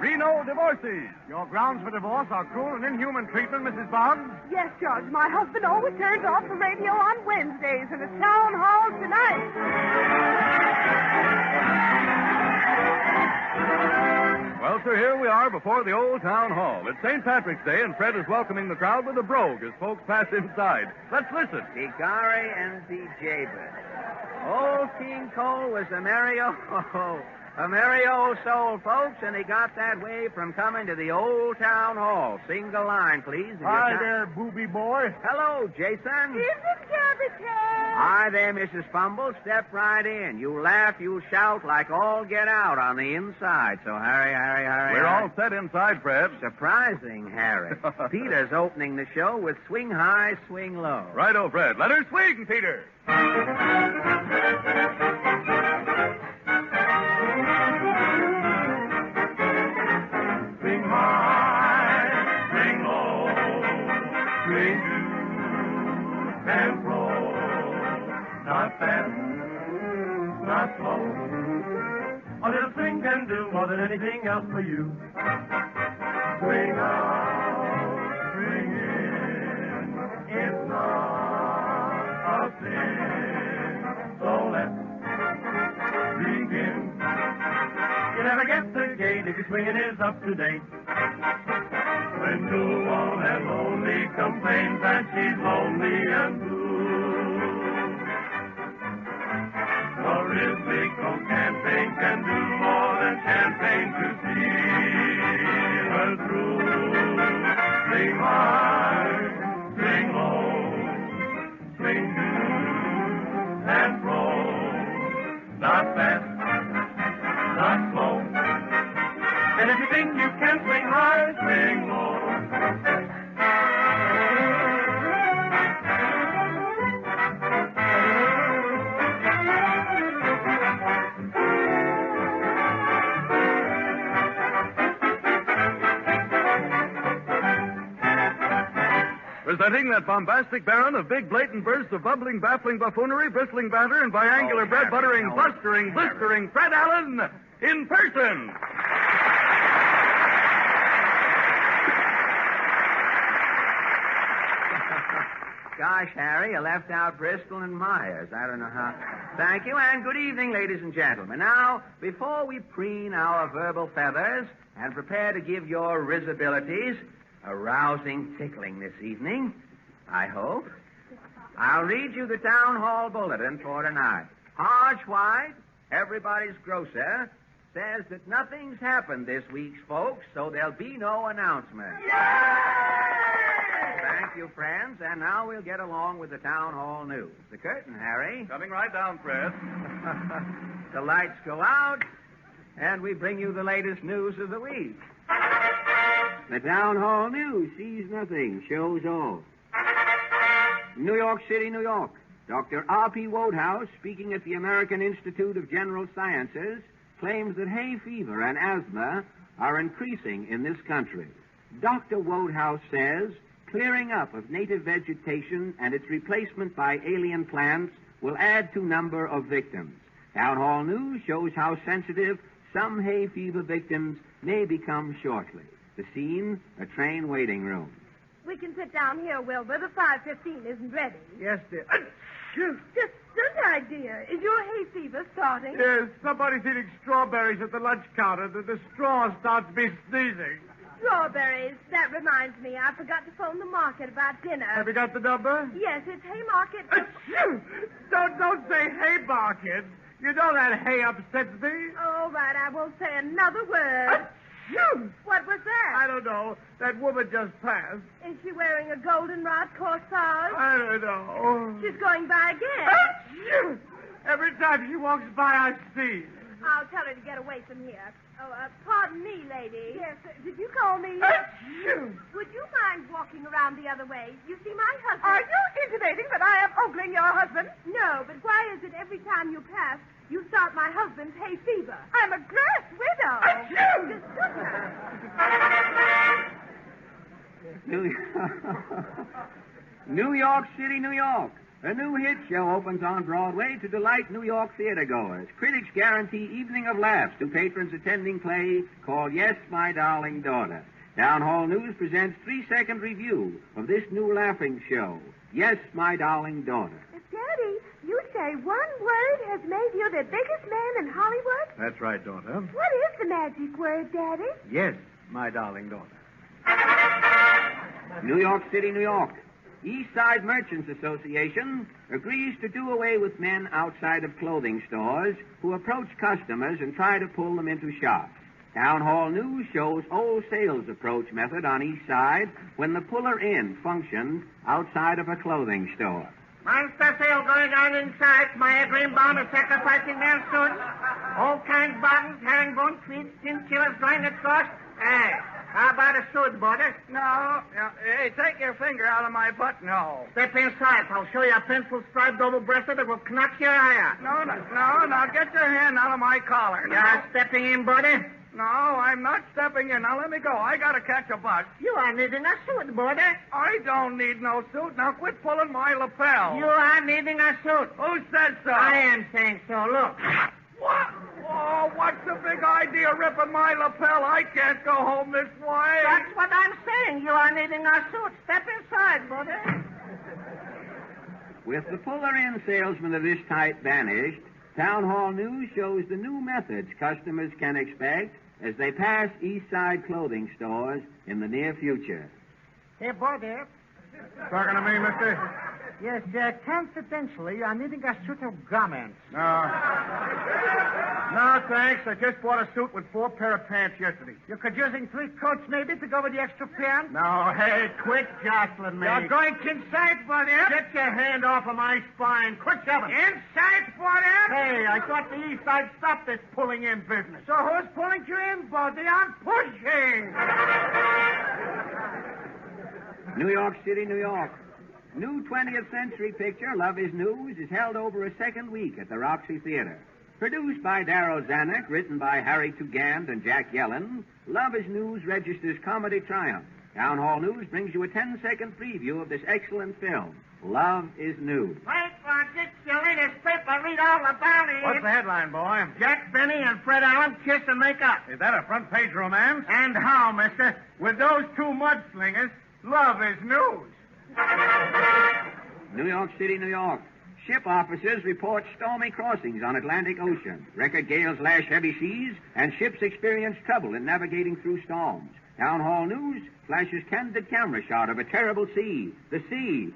Reno divorcees. Your grounds for divorce are cruel and inhuman treatment, Mrs. Boggs. Yes, George, my husband always turns off the radio on Wednesdays, and it's Town Hall tonight. Well, sir, here we are before the old town hall. It's St. Patrick's Day, and Fred is welcoming the crowd with a brogue as folks pass inside. Let's listen. Bigari and the Jabez. Old King Cole was a merry old soul, folks, and he got that way from coming to the old town hall. Single line, please. Hi there, booby boy. Hello, Jason. Here's the cabbage head. Hi there, Mrs. Fumble. Step right in. You laugh, you shout like all get out on the inside. So hurry. We're all set inside, Fred. Surprising, Harry. Peter's opening the show with Swing High, Swing Low. Righto, Fred. Let her swing, Peter. Swing high, swing low, swing to and fro. Not fast, not slow. A little swing can do more than anything else for you. Swing out, swing in. It's not a sin. So let's begin. You never get the gate if your swinging is up to date. When Blue One and Lonely complains that she's lonely and blue. A rhythmical campaign can do more than champagne to see her through. Swing high, swing low, swing to and fro. Not fast, not slow. And if you think you can swing high, swing low. Presenting that bombastic baron of big, blatant bursts of bubbling, baffling buffoonery, bristling banter, and triangular bread-buttering, blustering, blistering Fred Allen in person. Gosh, Harry, you left out Bristol and Myers. I don't know how. Thank you, and good evening, ladies and gentlemen. Now, before we preen our verbal feathers and prepare to give your risibilities a rousing tickling this evening, I hope, I'll read you the town hall bulletin for tonight. Hodge White, everybody's grocer, says that nothing's happened this week, folks, so there'll be no announcement. Thank you, friends, and now we'll get along with the town hall news. The curtain, Harry. Coming right down, Fred. The lights go out, And we bring you the latest news of the week. The Town Hall News sees nothing, shows all. New York City, New York. Dr. R.P. Wodehouse, speaking at the American Institute of General Sciences, claims that hay fever and asthma are increasing in this country. Dr. Wodehouse says clearing up of native vegetation and its replacement by alien plants will add to number of victims. Town Hall News shows how sensitive some hay fever victims may become shortly. The scene, a train waiting room. We can sit down here, Wilbur. The 5:15 isn't ready. Yes, dear. Just good idea. Is your hay fever starting? Yes, somebody's eating strawberries at the lunch counter. The straw starts me sneezing. Strawberries. That reminds me. I forgot to phone the market about dinner. Have you got the number? Yes, it's Haymarket. Don't say Haymarket. You know that hay upsets me. All right, I won't say another word. What was that? I don't know. That woman just passed. Is she wearing a goldenrod corsage? I don't know. She's going by again. Every time she walks by, I sneeze. I'll tell her to get away from here. Oh, pardon me, lady. Yes, did you call me? Would you mind walking around the other way? You see, my husband... Are you intimating that I am ogling your husband? No, but why is it every time you pass, you start my husband's hay fever? I'm a grass widow. New York City, New York. A new hit show opens on Broadway to delight New York theatergoers. Critics guarantee evening of laughs to patrons attending play called Yes, My Darling Daughter. Town Hall News presents 3-second review of this new laughing show, Yes, My Darling Daughter. Daddy, you say one word has made you the biggest man in Hollywood? That's right, daughter. What is the magic word, Daddy? Yes, my darling daughter. New York City, New York. East Side Merchants Association agrees to do away with men outside of clothing stores who approach customers and try to pull them into shops. Town Hall News shows old sales approach method on East Side when the puller-in functioned outside of a clothing store. Monster sale going on inside. Maya Greenbaum is sacrificing their suits. All kinds buttons, herringbone, tweeds, chinchillas going at cost. Hey, how about a suit, Border? No. Hey, take your finger out of my buttonhole. Step inside. I'll show you a pencil striped double-breasted that will knock your eye out. No. Now get your hand out of my collar. You're stepping in, Border? No, I'm not stepping in. Now, let me go. I got to catch a bus. You are needing a suit, Border. I don't need no suit. Now, quit pulling my lapel. You are needing a suit. Who said so? I am saying so. Look. What? Oh, what's the big idea ripping my lapel? I can't go home this way. That's what I'm saying. You are needing a suit. Step inside, Border. With the puller-in salesman of this type banished, Town Hall News shows the new methods customers can expect as they pass East Side clothing stores in the near future. Hey, Border. Talking to me, mister? Yes, confidentially, I'm needing a suit of garments. No, thanks. I just bought a suit with 4 pair of pants yesterday. You could using 3 coats, maybe, to go with the extra pants? No, hey, quit jostling me. You're going inside, Border. Get your hand off of my spine. Quit shoving. Inside, Border? Hey, I thought the East Side stopped this pulling in business. So who's pulling you in, Border? I'm pushing. New York City, New York. New 20th century picture, Love is News, is held over a second week at the Roxy Theater. Produced by Darryl Zanuck, written by Harry Tugand and Jack Yellen, Love is News registers comedy triumph. Town Hall News brings you a 10-second preview of this excellent film, Love is News. Wait for get your latest paper, read all about it. What's the headline, boy? Jack Benny and Fred Allen kiss and make up. Is that a front-page romance? And how, mister? With those 2 mudslingers, love is news. New York City, New York. Ship officers report stormy crossings on Atlantic Ocean. Record gales lash heavy seas, and ships experience trouble in navigating through storms. Town Hall News flashes candid camera shot of a terrible sea. The sea.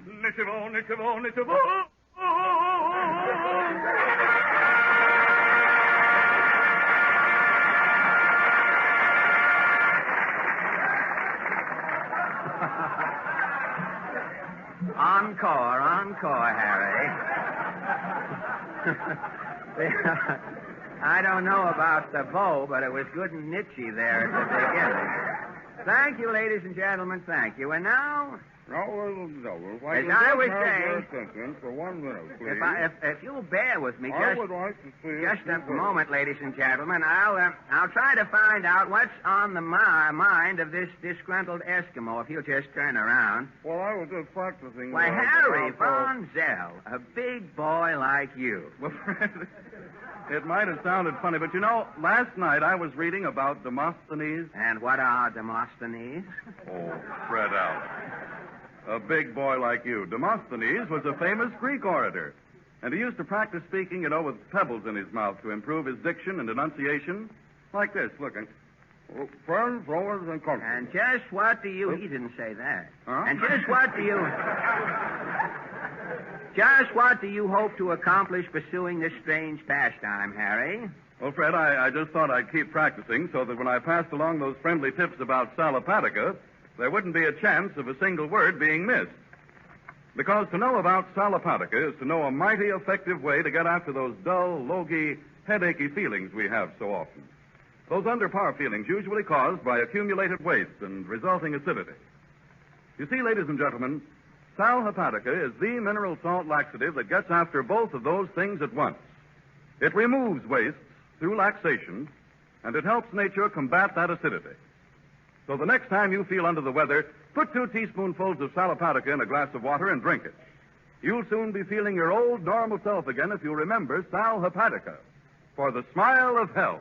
Encore, Harry. I don't know about the bow, but it was good and niche there at the beginning. Thank you, ladies and gentlemen, thank you. And now... No. As I was saying... Your attention for 1 minute, please. If you'll bear with me I would like to see just a moment, ladies and gentlemen, I'll try to find out what's on the mind of this disgruntled Eskimo, if you'll just turn around. Well, I was just practicing... Why, Harry Von Zell, a big boy like you. Well, Fred, it might have sounded funny, but you know, last night I was reading about Demosthenes. And what are Demosthenes? Oh, Fred Allen. A big boy like you. Demosthenes was a famous Greek orator. And he used to practice speaking, with pebbles in his mouth to improve his diction and enunciation. Like this, looking. Friends, rowers, and country. And just what do you... He didn't say that. Huh? And just what do you... Just what do you hope to accomplish pursuing this strange pastime, Harry? Well, Fred, I just thought I'd keep practicing so that when I passed along those friendly tips about Salopatica, there wouldn't be a chance of a single word being missed. Because to know about Salopatica is to know a mighty effective way to get after those dull, logy, headachy feelings we have so often. Those underpower feelings usually caused by accumulated waste and resulting acidity. You see, ladies and gentlemen, Sal Hepatica is the mineral salt laxative that gets after both of those things at once. It removes wastes through laxation, and it helps nature combat that acidity. So the next time you feel under the weather, put 2 teaspoonfuls of Sal Hepatica in a glass of water and drink it. You'll soon be feeling your old normal self again if you remember Sal Hepatica for the smile of health.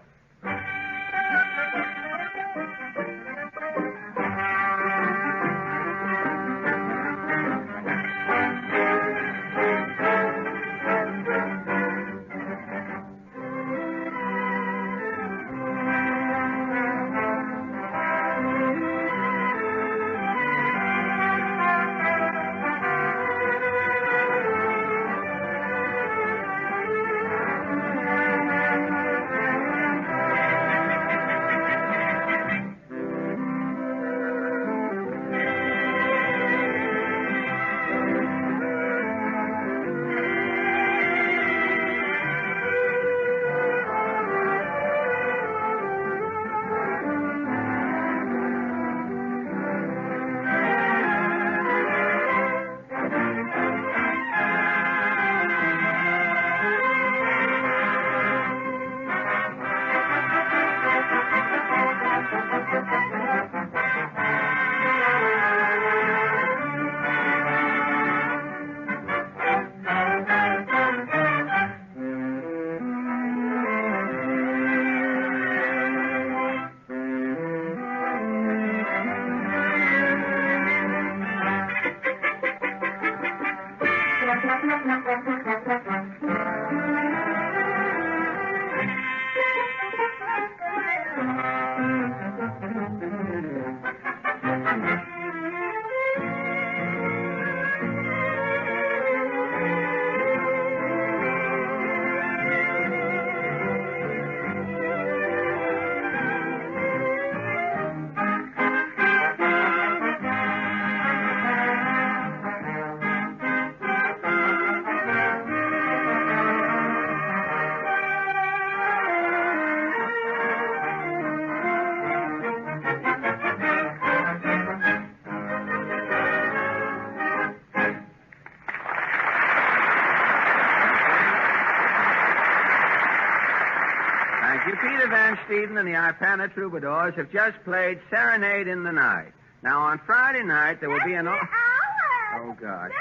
Steven and the Ipana Troubadours have just played Serenade in the Night. Now, on Friday night, there will be an... Oh, gosh.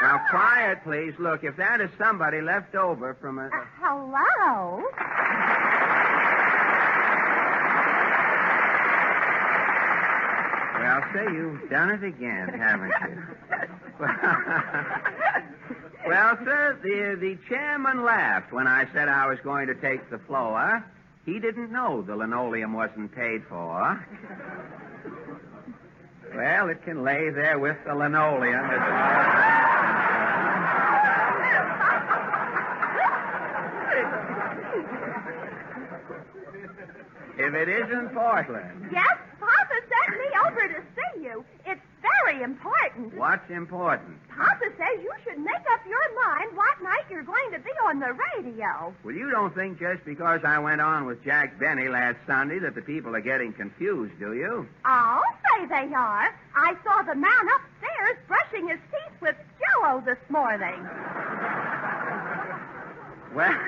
Now, quiet, please. Look, if that is somebody left over from a... Hello? Well, say, you've done it again, haven't you? Well, sir, the chairman laughed when I said I was going to take the floor. He didn't know the linoleum wasn't paid for. Well, it can lay there with the linoleum. If it isn't Portland. Yes, Papa sent me over to see you. It's very very important. What's important? Papa says you should make up your mind what night you're going to be on the radio. Well, you don't think just because I went on with Jack Benny last Sunday that the people are getting confused, do you? I'll say they are. I saw the man upstairs brushing his teeth with Jell-O this morning. Well,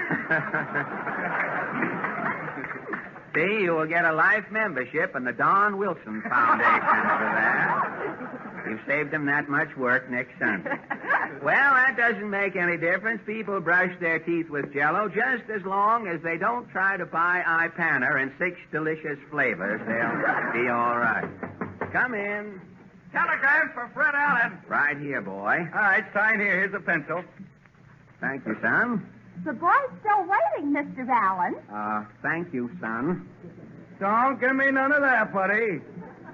see, you will get a life membership in the Don Wilson Foundation for that. You've saved them that much work next Sunday. Well, that doesn't make any difference. People brush their teeth with Jell-O just as long as they don't try to buy Ipanner in 6 delicious flavors. They'll be all right. Come in. Telegram for Fred Allen. Right here, boy. All right, sign here. Here's a pencil. Thank you, son. The boy's still waiting, Mr. Allen. Thank you, son. Don't give me none of that, buddy.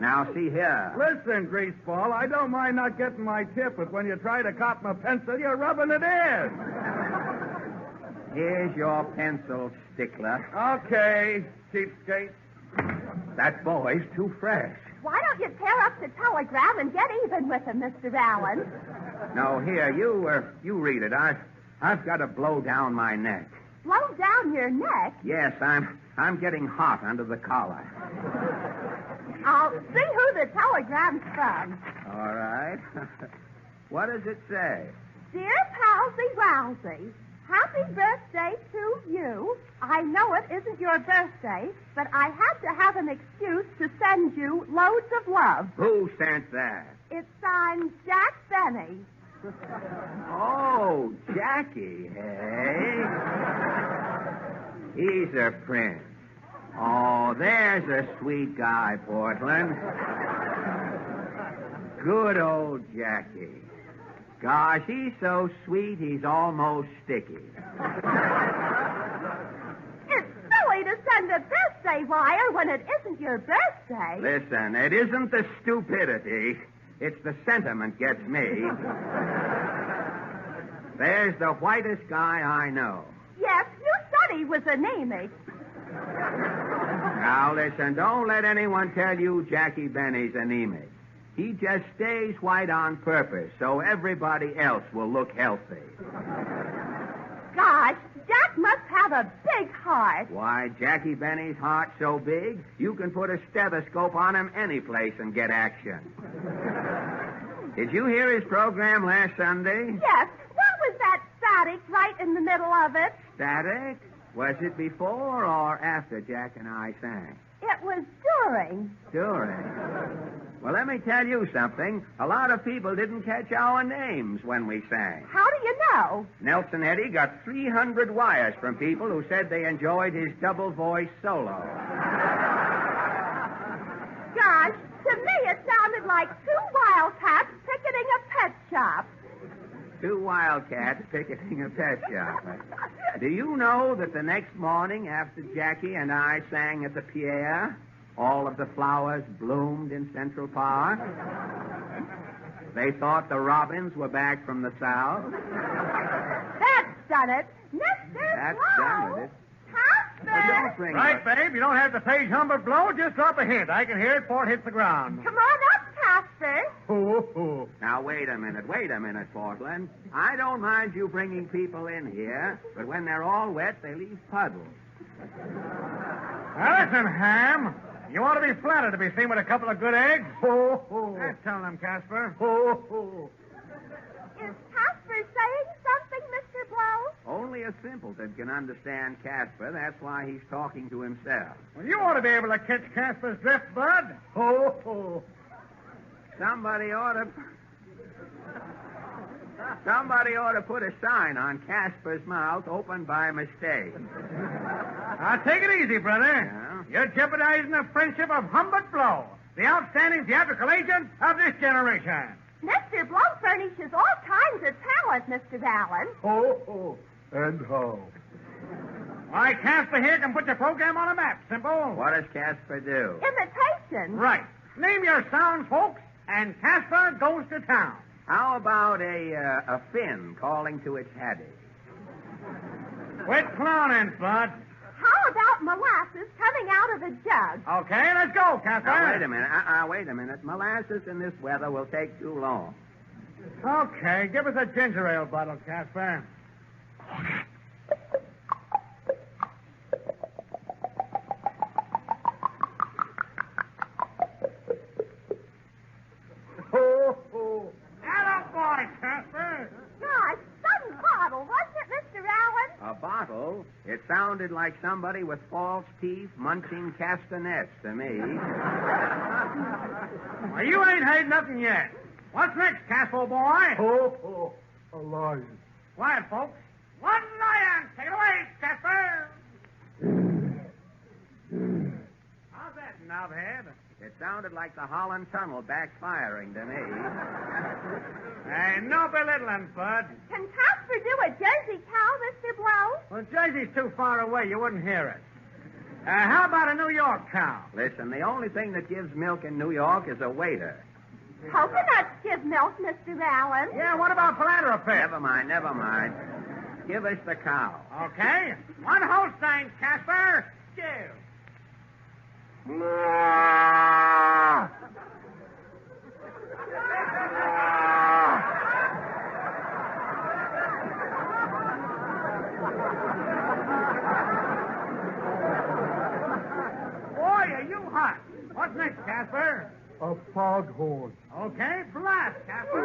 Now, see here. Listen, Greaseball, I don't mind not getting my tip, but when you try to cop my pencil, you're rubbing it in. Here's your pencil, stickler. Okay, cheapskate. That boy's too fresh. Why don't you tear up the telegram and get even with him, Mr. Allen? No, here, you read it. I've got to blow down my neck. Blow down your neck? Yes, I'm getting hot under the collar. I'll see who the telegram's from. All right. What does it say? Dear Palsy Rousey, happy birthday to you. I know it isn't your birthday, but I had to have an excuse to send you loads of love. Who sent that? It's signed Jack Benny. Oh, Jackie, hey? He's a prince. Oh, there's a sweet guy, Portland. Good old Jackie. Gosh, he's so sweet, he's almost sticky. It's silly to send a birthday wire when it isn't your birthday. Listen, it isn't the stupidity. It's the sentiment gets me. There's the whitest guy I know. Yes, you said he was anemic. Now, listen, don't let anyone tell you Jackie Benny's anemic. He just stays white on purpose so everybody else will look healthy. Gosh, Jack must have a big heart. Why, Jackie Benny's heart so big, you can put a stethoscope on him any place and get action. Did you hear his program last Sunday? Yes. What was that static right in the middle of it? Static? Was it before or after Jack and I sang? It was during. During? Well, let me tell you something. A lot of people didn't catch our names when we sang. How do you know? Nelson Eddy got 300 wires from people who said they enjoyed his double voice solo. Gosh, to me it sounded like 2 wildcats picketing a pet shop. 2 wildcats picketing a pet shop. Do you know that the next morning after Jackie and I sang at the pier, all of the flowers bloomed in Central Park? They thought the robins were back from the south. That's done it. Mr. That's Blow. done it. Casper. Right, babe. You don't have to page humber blow. Just drop a hint. I can hear it before it hits the ground. Come on up, Casper. Oh. Now, wait a minute, Portland. I don't mind you bringing people in here, but when they're all wet, they leave puddles. Now, listen, Ham. You want to be flattered to be seen with a couple of good eggs? That's telling them, Casper. Is Casper saying something, Mr. Blow? Only a simpleton can understand Casper. That's why he's talking to himself. Well, you ought to be able to catch Casper's drift, Bud. Somebody ought to put a sign on Casper's mouth, open by mistake. Now, take it easy, brother. Yeah? You're jeopardizing the friendship of Humbert Blow, the outstanding theatrical agent of this generation. Mr. Blow furnishes all kinds of talent, Mr. Allen. And how? Why, Casper here can put your program on a map. Simple. What does Casper do? Imitation. Right. Name your sounds, folks, and Casper goes to town. How about a fin calling to its haddy? Quit clowning, Bud. how about molasses coming out of a jug? Okay, let's go, Casper. Now, wait a minute. Wait a minute. Molasses in this weather will take too long. Okay, give us a ginger ale bottle, Casper. Hello, boy, Casper. Gosh, some bottle, wasn't it, Mr. Allen? A bottle? It sounded like somebody with false teeth munching castanets to me. Well, you ain't heard nothing yet. What's next, Casper, boy? A lion. Quiet, folks. One lion. Take it away, Casper. How's that, knobhead? It sounded like the Holland Tunnel backfiring to me. Hey, no belittling, Bud. Can Casper do a Jersey cow, Mr. Blow? Well, Jersey's too far away. You wouldn't hear it. How about a New York cow? Listen, the only thing that gives milk in New York is a waiter. Coconuts give milk, Mr. Allen. Yeah, what about philanthropy? Never mind. Give us the cow. Okay. One Holstein, Casper. Give. Boy, are you hot. What's next, Casper? A foghorn. Okay, blast, Casper.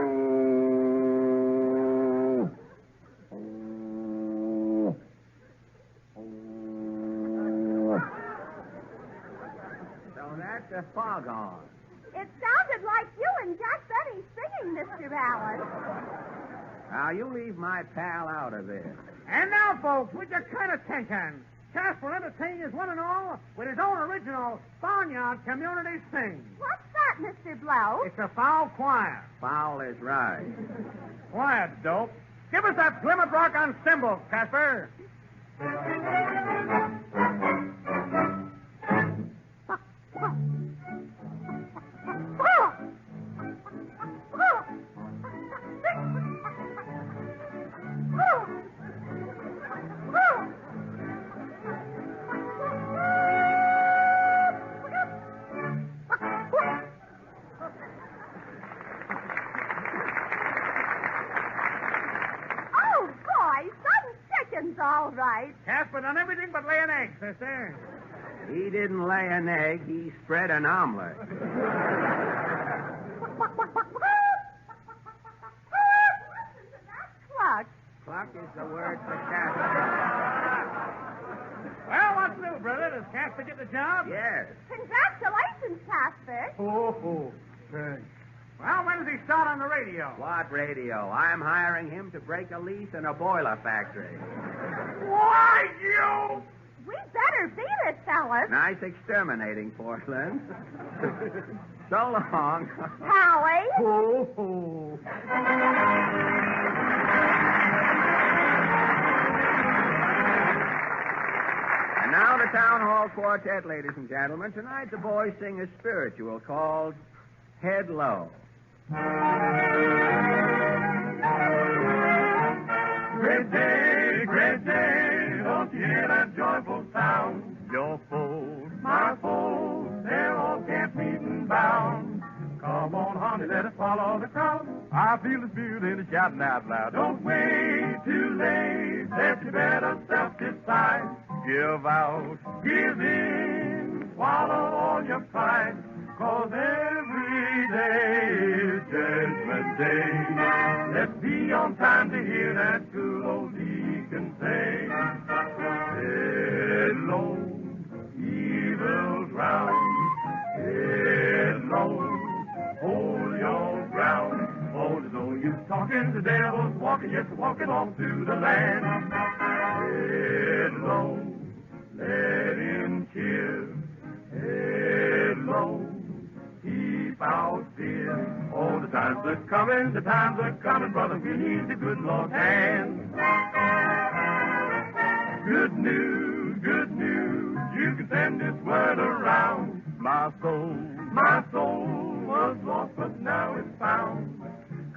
So that's a foghorn. It sounded like you and Jack Benny singing, Mr. Allen. Now, you leave my pal out of this. And now, folks, with your kind of attention, Casper entertains us one and all with his own original Barnyard Community Sing. What's that, Mr. Blow? It's a foul choir. Foul is right. Quiet, dope. Give us that Plymouth Rock on cymbals, Casper. All right. Casper done everything but lay an egg, sister. He didn't lay an egg. He spread an omelet. Cluck. Cluck is the word for Casper. Well, what's new, brother? Does Casper get the job? Yes. Congratulations, Casper. Thanks. Well, when does he start on the radio? What radio? I'm hiring him to break a lease in a boiler factory. Why, you? We better beat it, fellas. Nice exterminating, Portland. So long. Howie. And now the Town Hall Quartet, ladies and gentlemen. Tonight the boys sing a spiritual called Head Low. Great day, don't you hear that joyful sound? Your foes, my foes, they're all camped, meet and bound. Come on, honey, let us follow the crowd. I feel the spirit in the shouting out loud. Don't wait too late, let your better self decide. Give out, give in, swallow all your pride. 'Cause every day is Judgment Day. Let's be on time to hear that good old deacon say, head low, evil's round. Head low, hold your ground. Oh, there's no use talking, the devil's walking, yes, walking on through the land. Head low, let him cheer. Head low, keep out fear. Oh, the times are coming, brother. We need the good Lord's hand. Good news, you can send this word around. My soul was lost, but now it's found.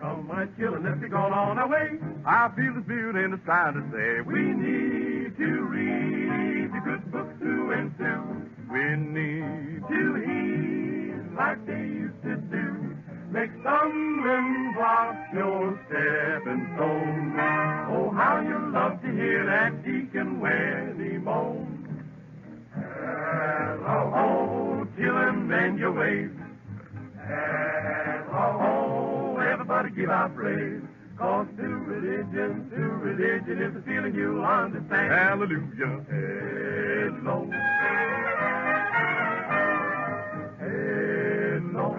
Come, my children, let's be going on our way. I feel the spirit in the sky to say we need to read the good book and Sue. We need to heed like they used to do. Make stumbling blocks your stepping stone. Oh, how you love to hear that deacon when he moans. Oh, till and bend your ways. Oh, everybody give out praise. Cause true religion is a feeling you'll understand. Hallelujah. Hello. Hello.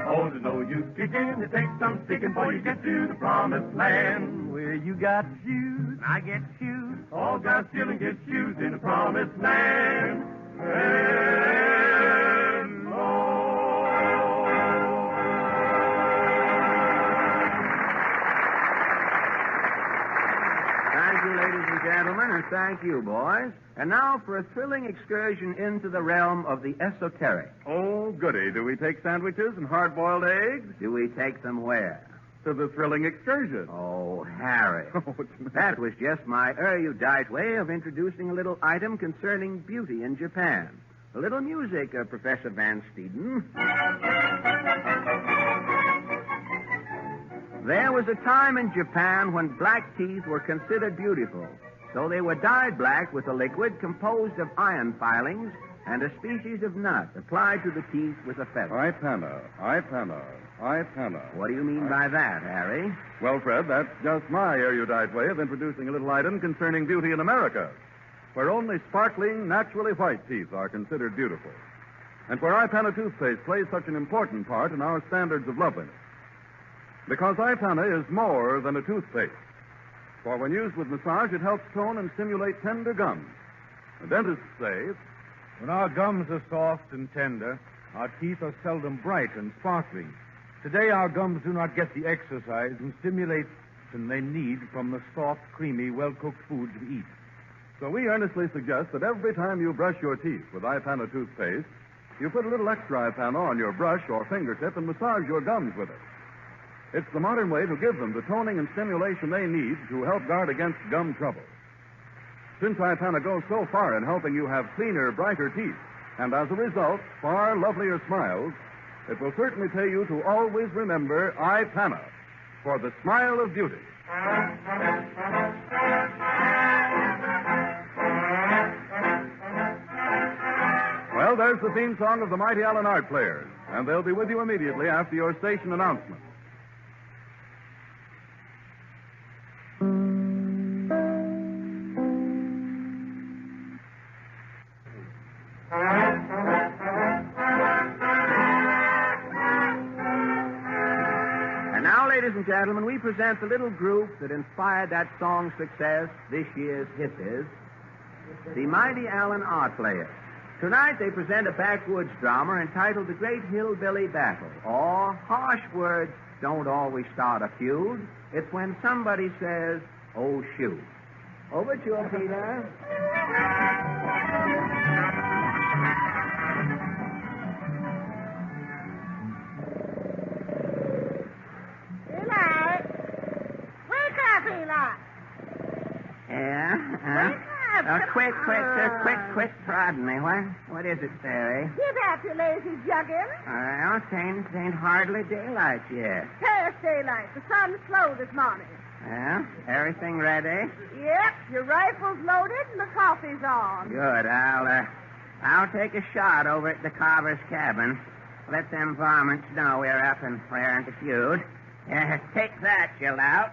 Oh, there's no use kicking. It takes some sticking before you get to the promised land. Where you got shoes, I get shoes. All got still and get shoes in the promised land. Thank you, ladies and gentlemen, and thank you, boys. And now for a thrilling excursion into the realm of the esoteric. Oh, goody. Do we take sandwiches and hard-boiled eggs? Do we take them where? To the thrilling excursion. Oh, Harry. That was just my erudite way of introducing a little item concerning beauty in Japan. A little music, Professor Van Steeden. There was a time in Japan when black teeth were considered beautiful, so they were dyed black with a liquid composed of iron filings and a species of nut applied to the teeth with a feather. Ipana. What do you mean by that, Harry? Well, Fred, that's just my erudite way of introducing a little item concerning beauty in America, where only sparkling, naturally white teeth are considered beautiful, and where Ipana toothpaste plays such an important part in our standards of loveliness. Because Ipana is more than a toothpaste. For when used with massage, it helps tone and stimulate tender gums. The dentists say, when our gums are soft and tender, our teeth are seldom bright and sparkling. Today, our gums do not get the exercise and stimulation they need from the soft, creamy, well-cooked foods we eat. So we earnestly suggest that every time you brush your teeth with Ipana toothpaste, you put a little extra Ipana on your brush or fingertip and massage your gums with it. It's the modern way to give them the toning and stimulation they need to help guard against gum trouble. Since Ipana goes so far in helping you have cleaner, brighter teeth, and as a result, far lovelier smiles, it will certainly pay you to always remember Ipana for the smile of beauty. Well, there's the theme song of the Mighty Allen Art Players, and they'll be with you immediately after your station announcement. Ladies and gentlemen, we present the little group that inspired that song's success, this year's hit is, the Mighty Allen Art Players. Tonight they present a backwoods drama entitled The Great Hillbilly Battle, or Harsh Words Don't Always Start a Feud. It's when somebody says, oh, shoot. Over to you, Peter. Quick prodding me. What is it, Sarah? Get up, you lazy juggin. Well, it ain't hardly daylight yet. Past daylight. The sun's slow this morning. Well, everything ready? Yep, your rifle's loaded and the coffee's on. Good. I'll take a shot over at the carver's cabin. Let them varmints know we're up and raring to feud. Take that, you lout.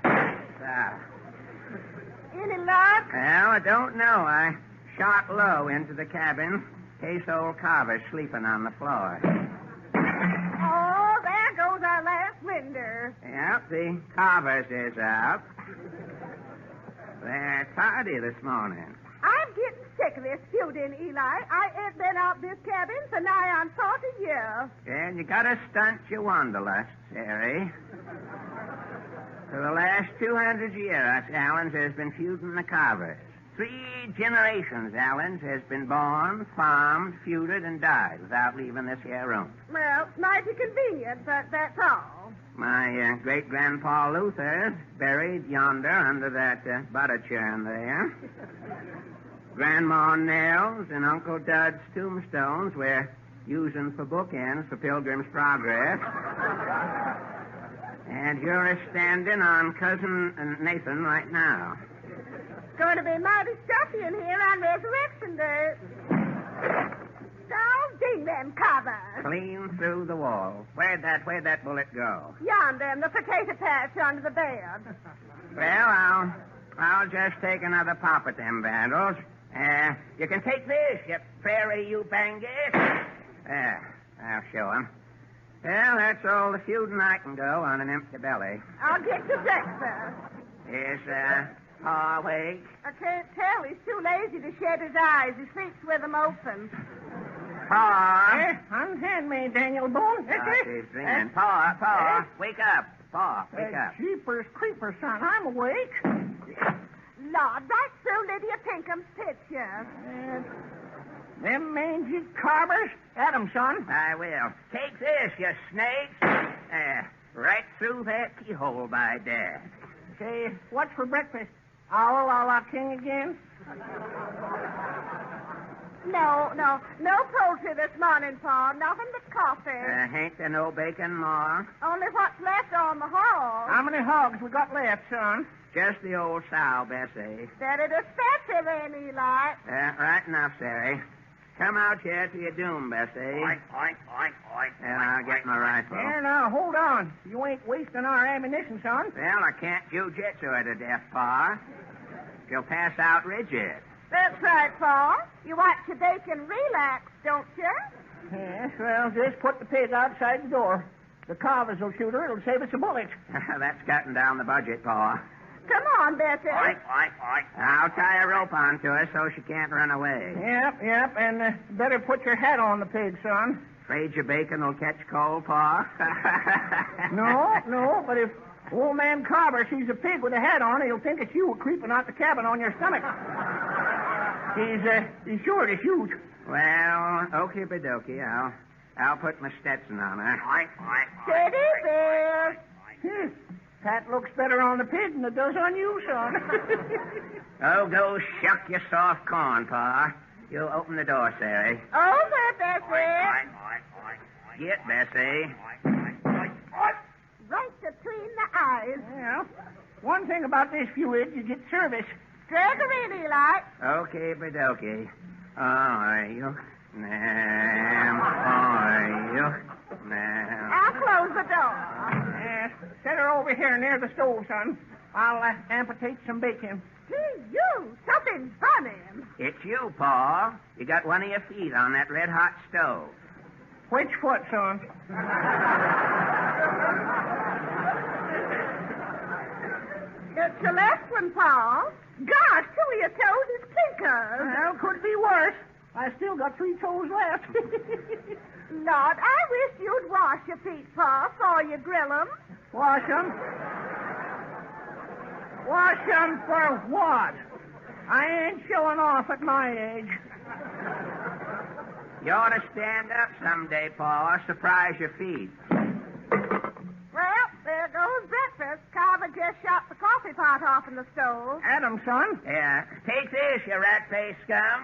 Any luck? Well, I don't know. I shot low into the cabin in case old Carver's sleeping on the floor. Oh, there goes our last winder. Yep, the Carvers is up. They're tardy this morning. I'm getting sick of this feuding, Eli. I ain't been out this cabin for nigh on 40 years. And you got a stunt your wanderlust, Sarah. For the last 200 years, Allens has been feuding the Carvers. 3 generations, Allens has been born, farmed, feuded, and died without leaving this here room. Well, mighty convenient, but that's all. My great-grandpa Luther's buried yonder under that butter churn there. Grandma Nell's and Uncle Dud's tombstones we're using for bookends for Pilgrim's Progress. And you're a-standing on Cousin Nathan right now. It's going to be mighty stuffy in here on Resurrection Day. Oh, ding them covers. Clean through the wall. Where'd that bullet go? Yonder in the potato patch under the bed. Well, I'll just take another pop at them vandals. You can take this, you prairie, you bangus. I'll show 'em. Well, that's all the feuding I can go on an empty belly. I'll get you breakfast. Is, Pa awake? I can't tell. He's too lazy to shut his eyes. He sleeps with them open. Pa? Unhand me, Daniel Boone. She's dreaming. Pa, wake up. Pa, wake up. Jeepers creepers, son. I'm awake. Lord, right through Lydia Pinkham's picture. Them mangy carvers. At 'em, son. I will. Take this, you snakes. Right through that keyhole by Dad. Say, what's for breakfast? Owl a la king again? No poultry this morning, Pa. Nothing but coffee. Ain't there no bacon, Ma? Only what's left on the hog. How many hogs we got left, son? Just the old sow, Bessie. Steady to Betsy then, Eli. Right enough, Sari. Come out here to your doom, Bessie. Oink. And I'll get my rifle. Here, now, hold on. You ain't wasting our ammunition, son. Well, I can't jiu-jitsu her to death, Pa. She'll pass out rigid. That's right, Pa. You watch your bacon relax, don't you? Yes, well, just put the pig outside the door. The carvers will shoot her. It'll save us a bullet. That's cutting down the budget, Pa. Come on, Bessie. I'll tie a rope onto her so she can't run away. Yep, and better put your hat on the pig, son. Afraid your bacon will catch cold, Pa? No, but if old man Carver sees a pig with a hat on, he'll think it's you creeping out the cabin on your stomach. He's sure to shoot. Well, okie dokie. I'll put my Stetson on her. Steady there. That looks better on the pig than it does on you, son. Oh, go shuck your soft corn, Pa. You open the door, Sari. Over, Bessie. Get, Bessie. Right between the eyes. Well, one thing about this Feud, you get service. Drag her in, Eli. Okay, dokie. You. I'll close the door. Yes, set her over here near the stove, son. I'll amputate some bacon. Gee, you, something's burning. It's you, Pa. You got one of your feet on that red-hot stove. Which foot, son? It's your left one, Pa. Gosh, two of your toes is clinkers. Well, could be worse. I still got 3 toes left. Lord, I wish you'd wash your feet, Pa, before you grill 'em. Wash 'em? Wash 'em for what? I ain't showing off at my age. You ought to stand up someday, Pa. Surprise your feet. Well, there goes breakfast. Carver just shot the coffee pot off in the stove. Adam, son. Yeah. Take this, you rat-faced scum.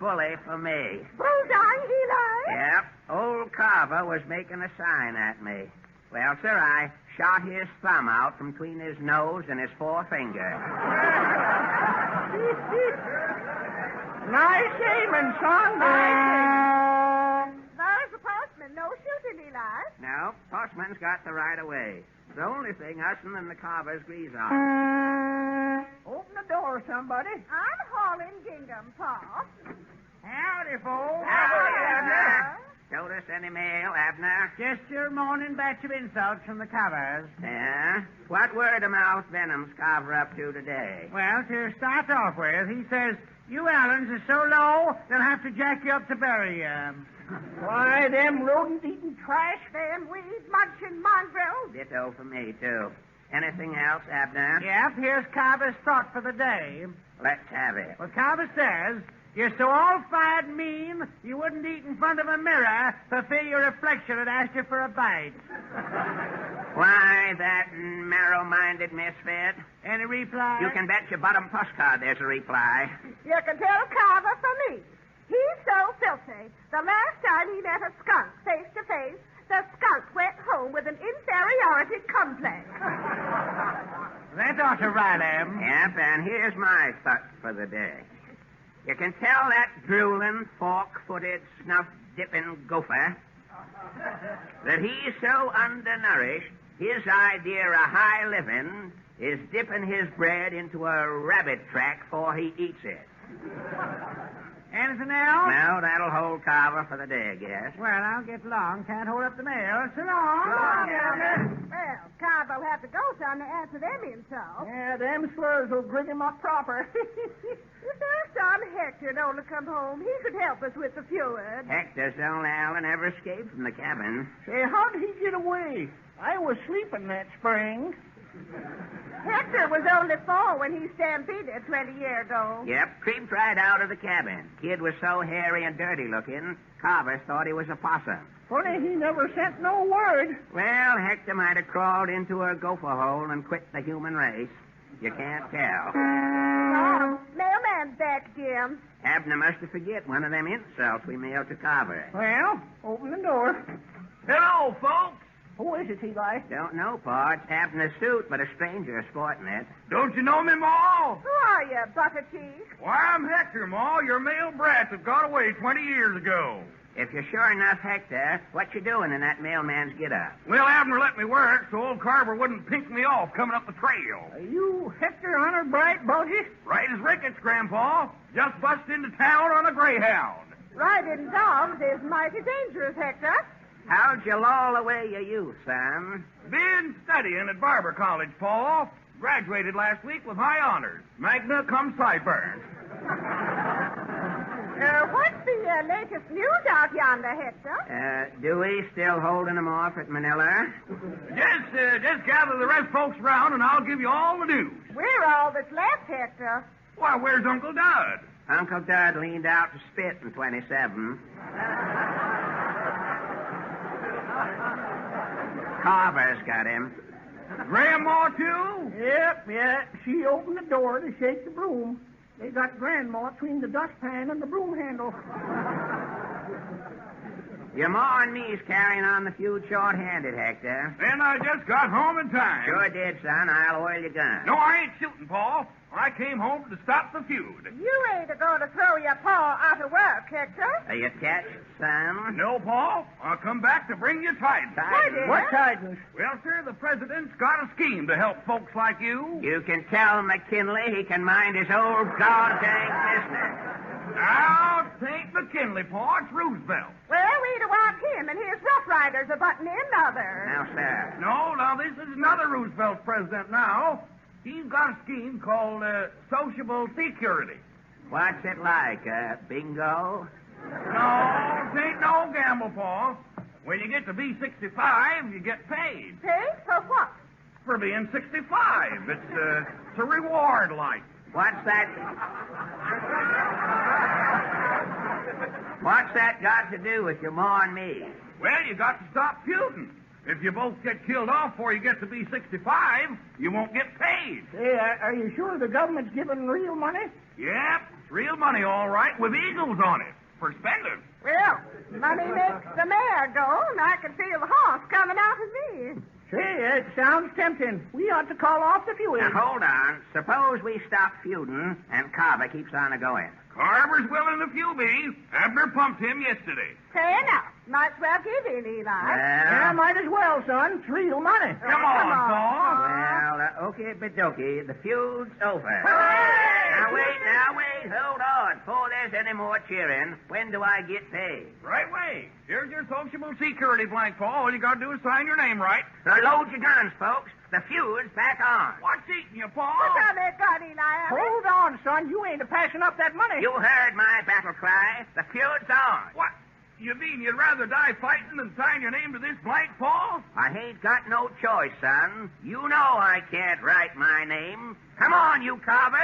Bully for me. Bullseye, Eli. Yep. Old Carver was making a sign at me. Well, sir, I shot his thumb out from between his nose and his forefinger. Nice aiming, son. Nice aiming. There's the postman. No shooting, Eli. No, postman's got the right of way. The only thing using than the Carver's grease on. Open the door, somebody. I'm hauling gingham, Pa. Howdy, folks. Howdy, Abner. Notice any mail, Abner? Just your morning batch of insults from the Carvers. Yeah? What word-of-mouth venom's Carver up to today? Well, to start off with, he says, you Allens are so low, they'll have to jack you up to bury you. Why, them rodent-eating trash. Them weed-munching mongrels. Ditto for me, too. Anything else, Abner? Yep, here's Carver's thought for the day. Let's have it. Well, Carver says, you're so all-fired mean, you wouldn't eat in front of a mirror for fear your reflection would ask you for a bite. Why, that narrow-minded misfit. Any reply? You can bet your bottom postcard there's a reply. You can tell Carver for me. He's so filthy. The last time he met a skunk face to face, the skunk went home with an inferiority complex. That ought to rile him. Yep, and here's my thought for the day. You can tell that drooling, fork-footed, snuff-dipping gopher that he's so undernourished, his idea of high living is dipping his bread into a rabbit track before he eats it. Anything else? No, that'll hold Carver for the day, I guess. Well, I'll get along. Can't hold up the mail. So long. Well, Carver will have to go, son, to answer them insults. Yeah, them slurs will grit him up proper. If there's son Hector don't come home, he could help us with the Feud. Hector's only Alan ever escaped from the cabin. Say, how did he get away? I was sleeping that spring. Hector was only 4 when he stampeded 20 years ago. Yep, creeped right out of the cabin. Kid was so hairy and dirty looking, Carver thought he was a possum. Funny he never sent no word. Well, Hector might have crawled into a gopher hole and quit the human race. You can't tell. Oh, mailman's back, Jim. Abner must have forget one of them insults we mailed to Carver. Well, open the door. Hello, folks. Who is it, Eli? Don't know, Pa. It's Abner's suit, but a stranger sporting it. Don't you know me, Ma? Who are you, butter cheese? Why, I'm Hector, Ma, your male brat that got away 20 years ago. If you're sure enough Hector, what you doing in that mailman's get-up? Well, Abner let me work so old Carver wouldn't pink me off coming up the trail. Are you Hector Hunter Bright, Bulgy? Right as rickets, Grandpa. Just busted into town on a greyhound. Riding dogs is mighty dangerous, Hector. How'd you lull away your youth, son? Been studying at Barber College, Pa. Graduated last week with high honors. Magna cum sideburns. What's the latest news out yonder, Hector? Dewey still holding them off at Manila? Just gather the rest folks around and I'll give you all the news. We're all that's left, Hector. Why, where's Uncle Dud? Uncle Dud leaned out to spit in 27. Carver's got him. Grandma, too? Yep. She opened the door to shake the broom. They got Grandma between the dustpan and the broom handle. Your ma and me's carrying on the feud short-handed, Hector. Then I just got home in time. Sure did, son. I'll oil your gun. No, I ain't shooting, Pa. I came home to stop the feud. You ain't going to throw your paw out of work, Hector. Are you catched, son? No, Pa. I'll come back to bring you tidings. What tidings? Well, sir, the president's got a scheme to help folks like you. You can tell McKinley he can mind his old goddamn business. Now, take McKinley, Pa. It's Roosevelt. Well, we don't want him and his Rough Riders are butting in other. Now, sir. No, now, this is another Roosevelt president now. He's got a scheme called sociable security. What's it like, bingo? No, it ain't no gamble, Pa. When you get to be 65, you get paid. Paid for what? For being 65. It's a reward, like. What's that? What's that got to do with your ma and me? Well, you got to stop feuding. If you both get killed off before you get to be 65, you won't get paid. Hey, are you sure the government's giving real money? Yep, it's real money, all right, with eagles on it for spending. Well, money makes the mare go, and I can feel the horse coming out of me. Say, it sounds tempting. We ought to call off the feud. Now, hold on. Suppose we stop feuding and Carver keeps on a-going. Carver's willing to feud me. Abner pumped him yesterday. Fair enough. Might as well give in, Eli. Yeah, might as well, son. It's real money. Come on, Paul. Well, okay, bedokey. The feud's over. Hooray! Now wait. Hold on. Before there's any more cheering, when do I get paid? Right way. Here's your sociable security blank, Paul. All you got to do is sign your name right. Now load your guns, folks. The feud's back on. What's eating you, Paul? What's on that gun, Eli? Hold on, son. You ain't passing up that money. You heard my battle cry. The feud's on. What? You mean you'd rather die fighting than sign your name to this blank, Paul? I ain't got no choice, son. You know I can't write my name. Come on, you Carver.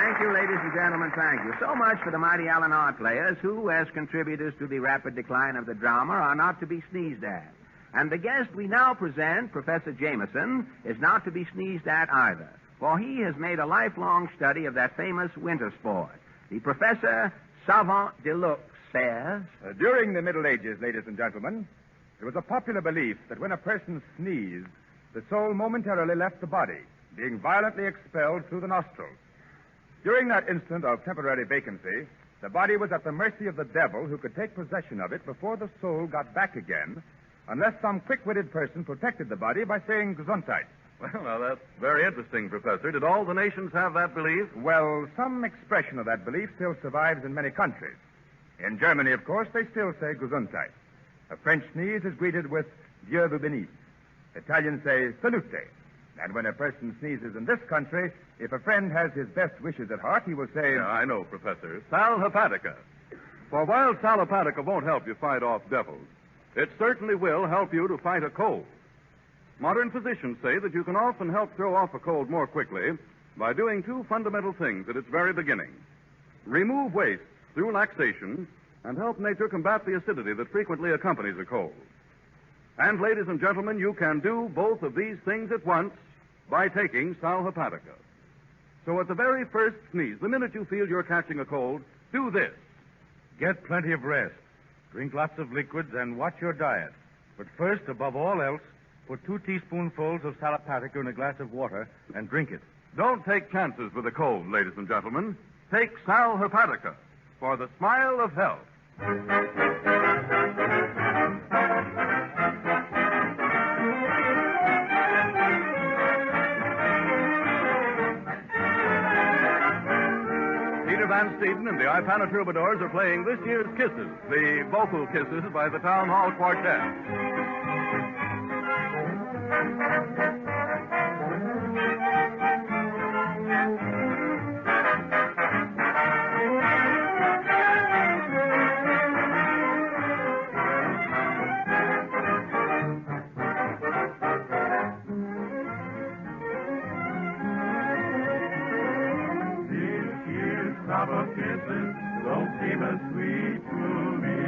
Thank you, ladies and gentlemen, thank you. So much for the mighty Allen Art players who, as contributors to the rapid decline of the drama, are not to be sneezed at. And the guest we now present, Professor Jameson, is not to be sneezed at either, for he has made a lifelong study of that famous winter sport. The Professor Savant Deluxe says... During the Middle Ages, ladies and gentlemen, there was a popular belief that when a person sneezed, the soul momentarily left the body, being violently expelled through the nostrils. During that instant of temporary vacancy, the body was at the mercy of the devil, who could take possession of it before the soul got back again, unless some quick-witted person protected the body by saying Gesundheit. Well, now, that's very interesting, Professor. Did all the nations have that belief? Well, some expression of that belief still survives in many countries. In Germany, of course, they still say Gesundheit. A French sneeze is greeted with Dieu vous bénisse. Italians say salute. And when a person sneezes in this country, if a friend has his best wishes at heart, he will say... Yeah, I know, Professor. Sal hepatica. For while sal hepatica won't help you fight off devils, it certainly will help you to fight a cold. Modern physicians say that you can often help throw off a cold more quickly by doing two fundamental things at its very beginning. Remove waste through laxation and help nature combat the acidity that frequently accompanies a cold. And, ladies and gentlemen, you can do both of these things at once by taking sal hepatica. So at the very first sneeze, the minute you feel you're catching a cold, do this. Get plenty of rest. Drink lots of liquids and watch your diet. But first, above all else, put 2 teaspoonfuls of sal hepatica in a glass of water and drink it. Don't take chances with a cold, ladies and gentlemen. Take sal hepatica for the smile of health. Van Steeden and the Ipana Troubadours are playing this year's Kisses, the vocal kisses by the Town Hall Quartet. Of kisses don't seem as sweet to me.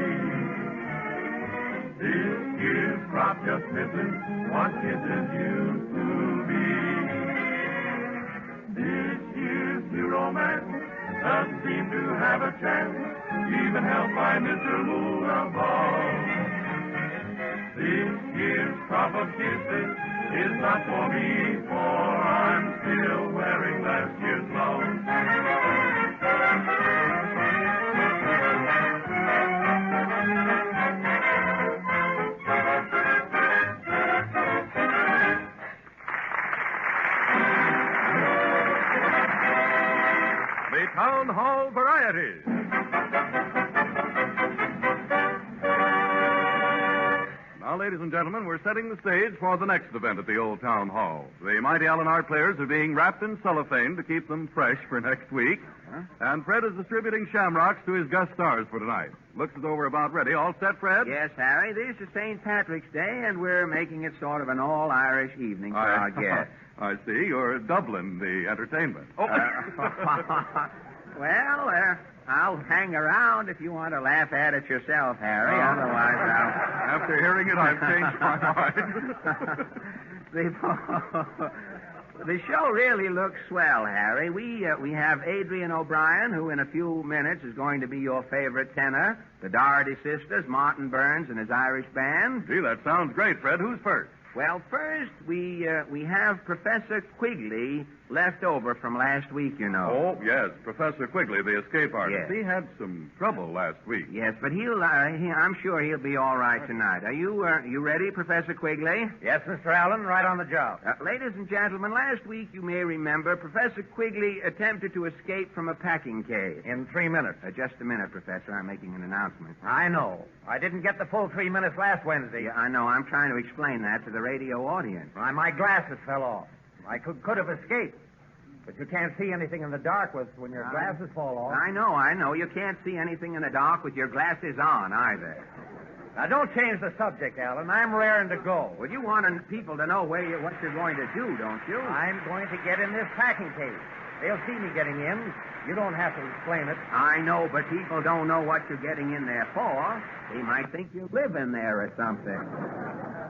This year's crop just misses what kisses used to be. This year's new romance doesn't seem to have a chance, even help my Mr. Moon above. This year's crop of kisses is not for me, for I'm still wearing last year's love. The Town Hall Variety. Now, ladies and gentlemen, we're setting the stage for the next event at the old Town Hall. The mighty Allen Art players are being wrapped in cellophane to keep them fresh for next week. And Fred is distributing shamrocks to his guest stars for tonight. Looks as though we're about ready. All set, Fred? Yes, Harry. This is St. Patrick's Day, and we're making it sort of an all-Irish evening for our guests. I see. You're doubling the entertainment. Oh. Well, I'll hang around if you want to laugh at it yourself, Harry. Otherwise, I'll... After hearing it, I've changed my mind. The show really looks swell, Harry. We have Adrian O'Brien, who in a few minutes is going to be your favorite tenor. The Doherty sisters, Martin Burns and his Irish band. Gee, that sounds great, Fred. Who's first? Well, first, we have Professor Quigley left over from last week, you know. Oh, yes, Professor Quigley, the escape artist. Yes. He had some trouble last week. Yes, but I'm sure he'll be all right tonight. Are you ready, Professor Quigley? Yes, Mr. Allen, right on the job. Ladies and gentlemen, last week, you may remember, Professor Quigley attempted to escape from a packing case. In 3 minutes. Just a minute, Professor. I'm making an announcement. I know. I didn't get the full 3 minutes last Wednesday. Yeah, I know. I'm trying to explain that to the radio audience. My glasses fell off. I could have escaped. But you can't see anything in the dark when your glasses fall off. I know. You can't see anything in the dark with your glasses on, either. Now, don't change the subject, Alan. I'm raring to go. Well, you want people to know what you're going to do, don't you? I'm going to get in this packing case. They'll see me getting in. You don't have to explain it. I know, but people don't know what you're getting in there for. They might think you live in there or something.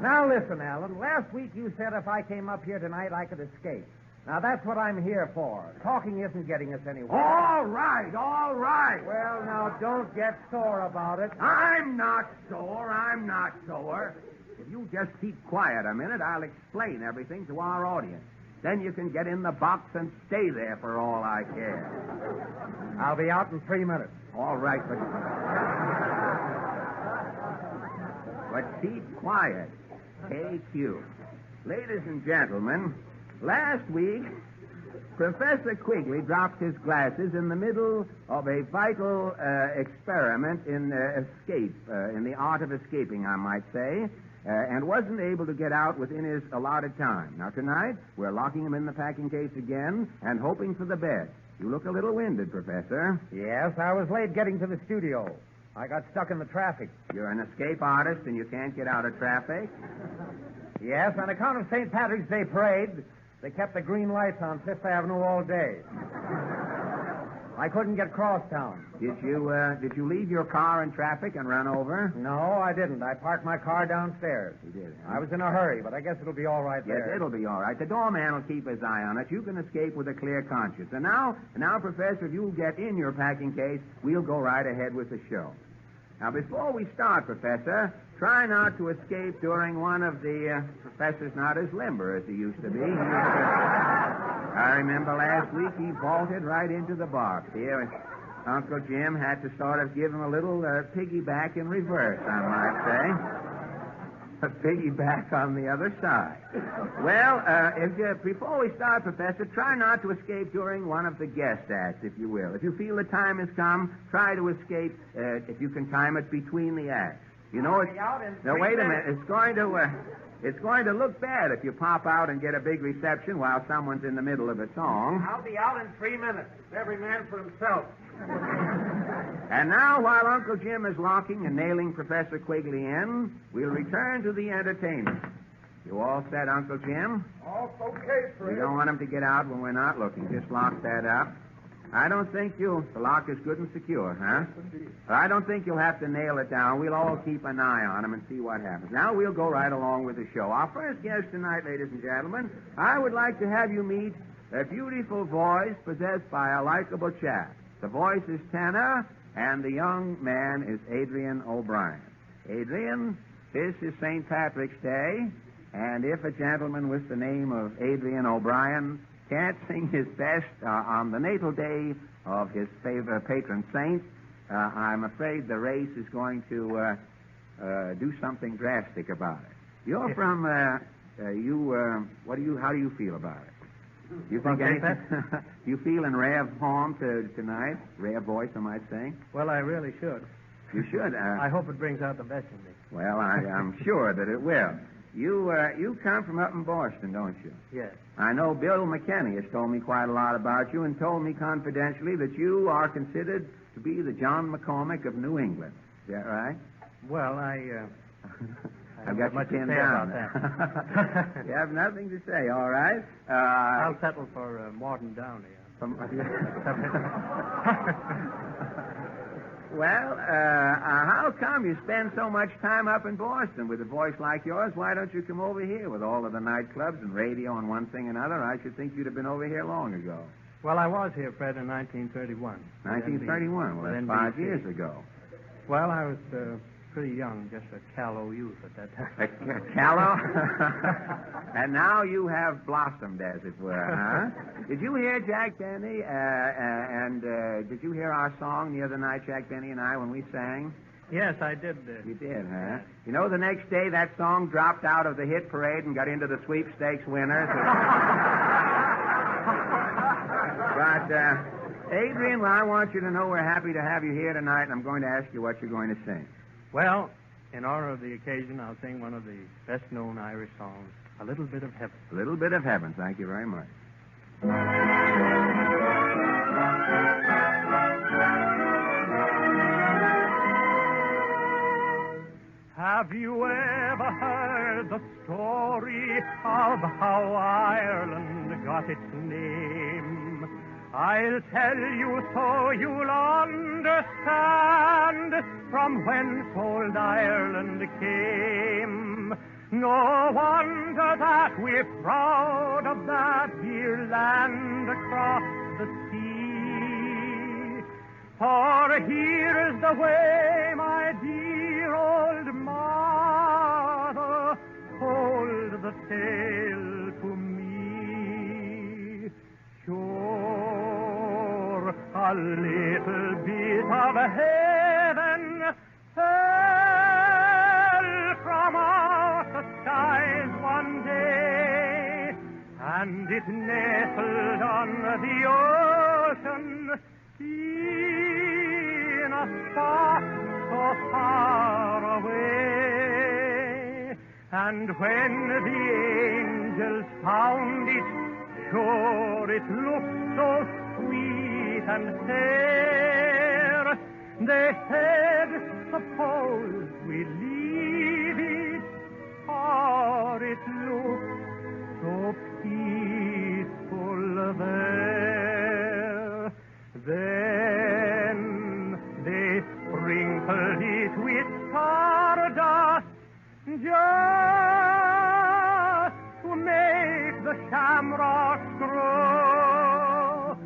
Now listen, Alan. Last week you said if I came up here tonight, I could escape. Now that's what I'm here for. Talking isn't getting us anywhere. All right, all right. Well, now don't get sore about it. I'm not sore. If you just keep quiet a minute, I'll explain everything to our audience. Then you can get in the box and stay there for all I care. I'll be out in 3 minutes. All right, but keep quiet. KQ. Ladies and gentlemen, last week, Professor Quigley dropped his glasses in the middle of a vital experiment in escape, in the art of escaping, I might say, and wasn't able to get out within his allotted time. Now, tonight, we're locking him in the packing case again and hoping for the best. You look a little winded, Professor. Yes, I was late getting to the studio. I got stuck in the traffic. You're an escape artist and you can't get out of traffic? Yes, on account of St. Patrick's Day parade, they kept the green lights on Fifth Avenue all day. I couldn't get crosstown. Did you leave your car in traffic and run over? No, I didn't. I parked my car downstairs. You did, huh? I was in a hurry, but I guess it'll be all right there. Yes, it'll be all right. The doorman will keep his eye on it. You can escape with a clear conscience. And now, Professor, if you'll get in your packing case, we'll go right ahead with the show. Now, before we start, Professor, try not to escape during one of the... Professor's not as limber as he used to be. I remember last week he vaulted right into the box. Here, Uncle Jim had to sort of give him a little piggyback in reverse, I might say. A piggyback on the other side. Well, before we start, Professor, try not to escape during one of the guest acts, if you will. If you feel the time has come, try to escape if you can time it between the acts. You know, now, wait a minute. It's going to look bad if you pop out and get a big reception while someone's in the middle of a song. I'll be out in 3 minutes. Every man for himself. And now, while Uncle Jim is locking and nailing Professor Quigley in, we'll return to the entertainment. You all set, Uncle Jim? All okay, Fred. We don't want him to get out when we're not looking. Just lock that up. I don't think the lock is good and secure, huh? I don't think you'll have to nail it down. We'll all keep an eye on him and see what happens. Now we'll go right along with the show. Our first guest tonight, ladies and gentlemen, I would like to have you meet a beautiful voice possessed by a likable chap. The voice is tenor, and the young man is Adrian O'Brien. Adrian, this is St. Patrick's Day, and if a gentleman with the name of Adrian O'Brien can't sing his best on the natal day of his favorite patron saint, I'm afraid the race is going to do something drastic about it. You're from, how do you feel about it? You think anything? You feel in rare form tonight? Rare voice, I might say? Well, I really should. You should. I hope it brings out the best in me. Well, I'm sure that it will. You come from up in Boston, don't you? Yes. I know Bill McKinney has told me quite a lot about you and told me confidentially that you are considered to be the John McCormick of New England. Is that right? Well, I've got you pinned down. You have nothing to say, all right? I'll settle for Morton Downey. Well, how come you spend so much time up in Boston with a voice like yours? Why don't you come over here with all of the nightclubs and radio and one thing and another? I should think you'd have been over here long ago. Well, I was here, Fred, in 1931. 1931? Well, that's 5 years ago. Well, I was pretty young, just a callow youth at that time. A callow? And now you have blossomed, as it were, huh? Did you hear Jack Benny? Did you hear our song the other night, Jack Benny and I, when we sang? Yes, I did. You did, huh? You know, the next day that song dropped out of the hit parade and got into the sweepstakes winners. But, Adrian, well, I want you to know we're happy to have you here tonight, and I'm going to ask you what you're going to sing. Well, in honor of the occasion, I'll sing one of the best-known Irish songs, A Little Bit of Heaven. A Little Bit of Heaven. Thank you very much. Have you ever heard the story of how Ireland got its name? I'll tell you so you'll understand from whence old Ireland came. No wonder that we're proud of that dear land across the sea. For here's the way my dear old mother told the tale to me. Sure, a little bit of heaven fell from out the skies one day, and it nestled on the ocean in a spot so far away. And when the angels found it, sure it looked so sweet and fair. They said, suppose we leave it, for it looks so peaceful there. Then they sprinkled it with stardust just to make the shamrocks grow.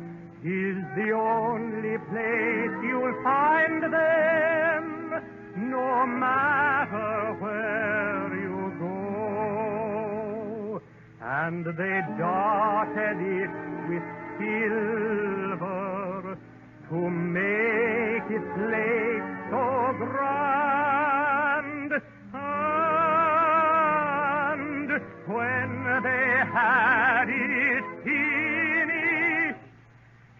Is the only place you'll find them, no matter where you go. And they dotted it with silver to make its lake so grand. And when they had it finished,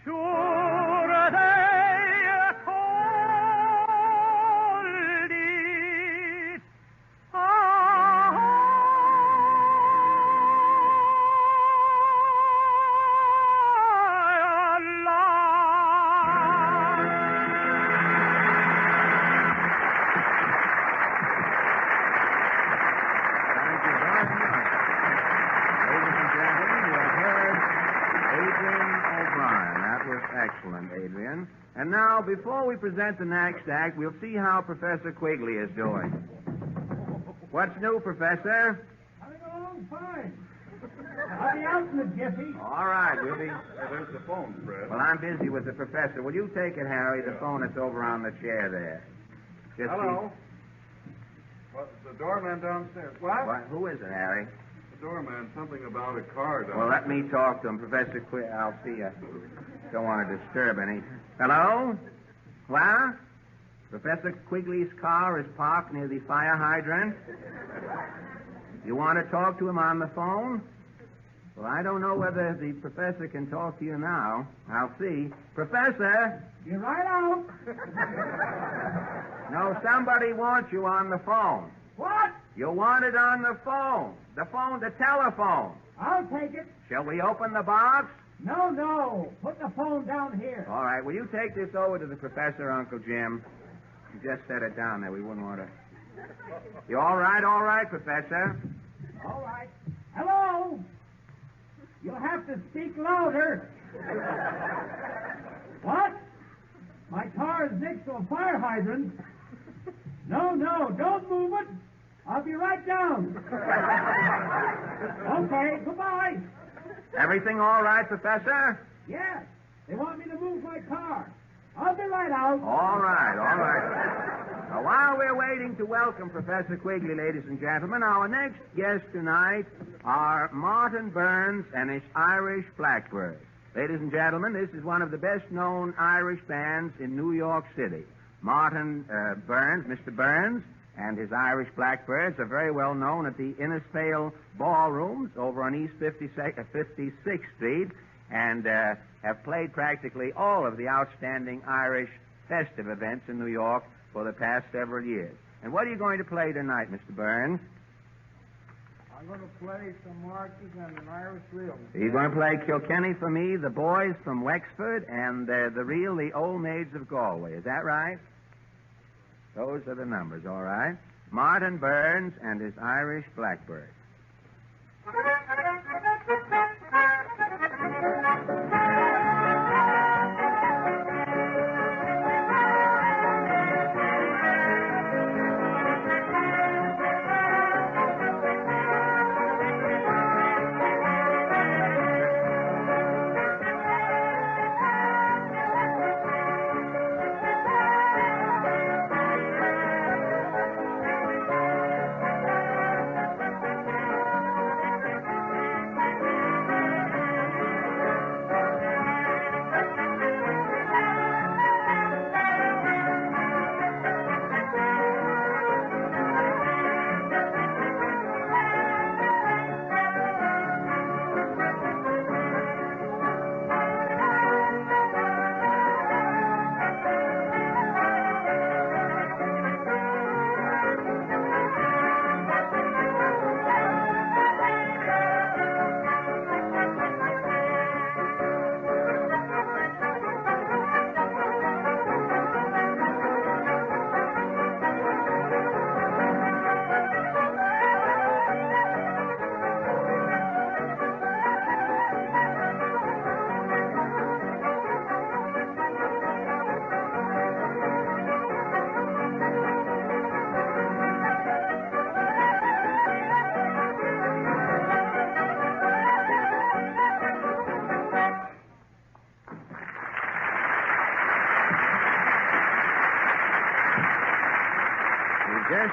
sure they called it Excellent, Adrian. And now, before we present the next act, we'll see how Professor Quigley is doing. What's new, Professor? Coming along fine. I'll be out in a jiffy. All right, we'll be... there's the phone, Fred. Well, I'm busy with the professor. Will you take it, Harry? The phone is over on the chair there. Just Hello? What's the doorman downstairs? What? Who is it, Harry? The doorman, something about a car downstairs. Well, let me talk to him. Professor Quigley, I'll see you. Don't want to disturb any. Hello? What? Professor Quigley's car is parked near the fire hydrant. You want to talk to him on the phone? Well, I don't know whether the professor can talk to you now. I'll see. Professor? You're right out. No, somebody wants you on the phone. What? You want it on the phone. The telephone. I'll take it. Shall we open the box? No. Put the phone down here. All right. Will you take this over to the professor, Uncle Jim? You just set it down there. We wouldn't want to... You all right, Professor? All right. Hello? You'll have to speak louder. What? My car is next to a fire hydrant. No, don't move it. I'll be right down. Okay, goodbye. Everything all right, Professor? Yes. They want me to move my car. I'll be right out. All right. Now, while we're waiting to welcome Professor Quigley, ladies and gentlemen, our next guests tonight are Martin Burns and his Irish Blackbirds. Ladies and gentlemen, this is one of the best-known Irish bands in New York City. Martin Burns, Mr. Burns, and his Irish Blackbirds are very well known at the Innisfail Ballrooms over on East 56th Street and have played practically all of the outstanding Irish festive events in New York for the past several years. And what are you going to play tonight, Mr. Burns? I'm going to play some marches and an Irish reel. You're going to play Kilkenny for Me, The Boys from Wexford, and the reel, The Old Maids of Galway. Is that right? Those are the numbers, all right. Martin Burns and his Irish Blackbird.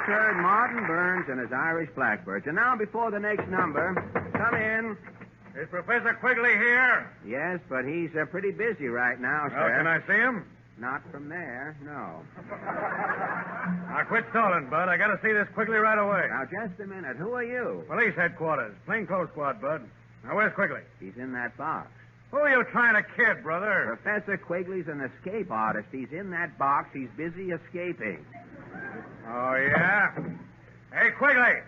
just heard Martin Burns and his Irish Blackbirds. And now, before the next number, come in. Is Professor Quigley here? Yes, but he's pretty busy right now, Well, sir. can I see him? Not from there, no. Now, quit stalling, Bud. I got to see this Quigley right away. Now, just a minute. Who are you? Police headquarters. Plainclothes squad, Bud. Now, where's Quigley? He's in that box. Who are you trying to kid, brother? Professor Quigley's an escape artist. He's in that box. He's busy escaping. Oh, yeah? Hey, Quigley!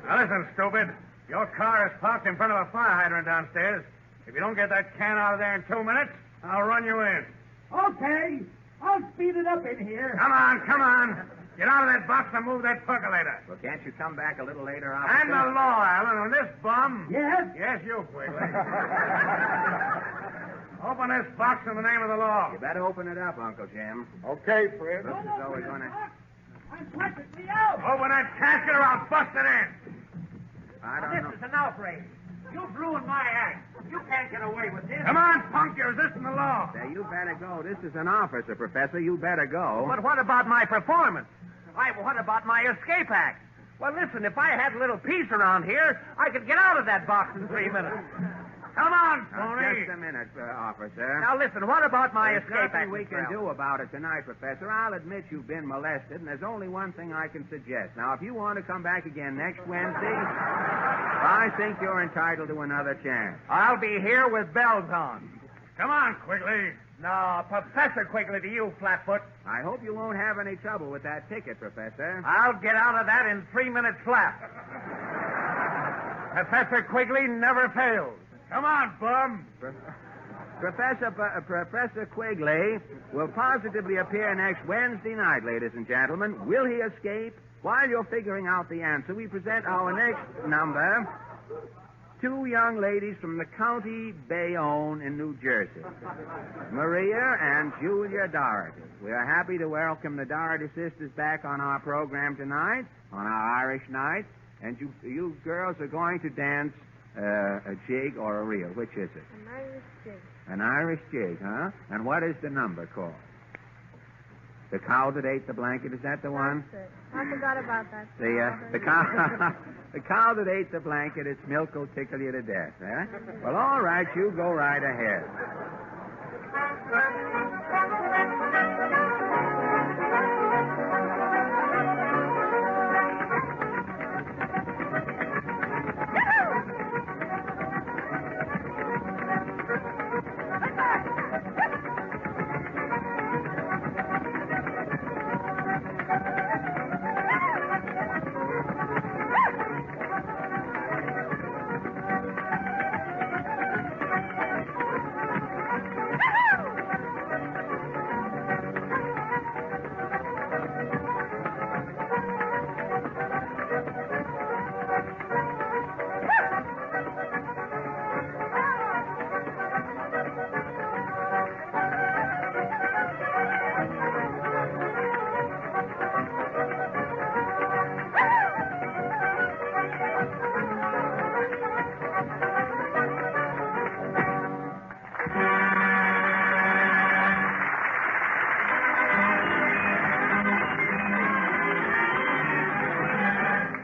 Now, listen, stupid. Your car is parked in front of a fire hydrant downstairs. If you don't get that can out of there in 2 minutes, I'll run you in. Okay. I'll speed it up in here. Come on, come on. Get out of that box and move that percolator. Well, can't you come back a little later, officer? And the law, Alan, on this bum. Yes? Yes, you, Quigley. Open this box in the name of the law. You better open it up, Uncle Jim. Okay, Fred. Looks as though we're going to... I'm practically out. Open that casket or I'll bust it in. I don't know. This is an outrage. You've ruined my act. You can't get away with this. Come on, punk. You're resisting the law. Say, you better go. This is an officer, Professor. You better go. But what about my performance? What about my escape act? Well, listen, if I had a little peace around here, I could get out of that box in 3 minutes. Come on, Now, Tony. just a minute, officer. Now, listen, what about my There's escape nothing act? we can do about it tonight, Professor. I'll admit you've been molested, and there's only one thing I can suggest. Now, if you want to come back again next Wednesday, I think you're entitled to another chance. I'll be here with bells on. Come on, Quigley. No, Professor Quigley to you, Flatfoot. I hope you won't have any trouble with that ticket, Professor. I'll get out of that in 3 minutes flat. Professor Quigley never fails. Come on, bum. Professor Quigley will positively appear next Wednesday night, ladies and gentlemen. Will he escape? While you're figuring out the answer, we present our next number. 2 young ladies from the county Bayonne in New Jersey. Maria and Julia Doherty. We are happy to welcome the Doherty sisters back on our program tonight, on our Irish night. And you girls are going to dance a jig or a reel. Which is it? An Irish jig. An Irish jig, huh? And what is the number called? The cow that ate the blanket, is that the one? That's it. I forgot about that. The cow the cow that ate the blanket, its milk will tickle you to death, huh? Well, all right, you go right ahead.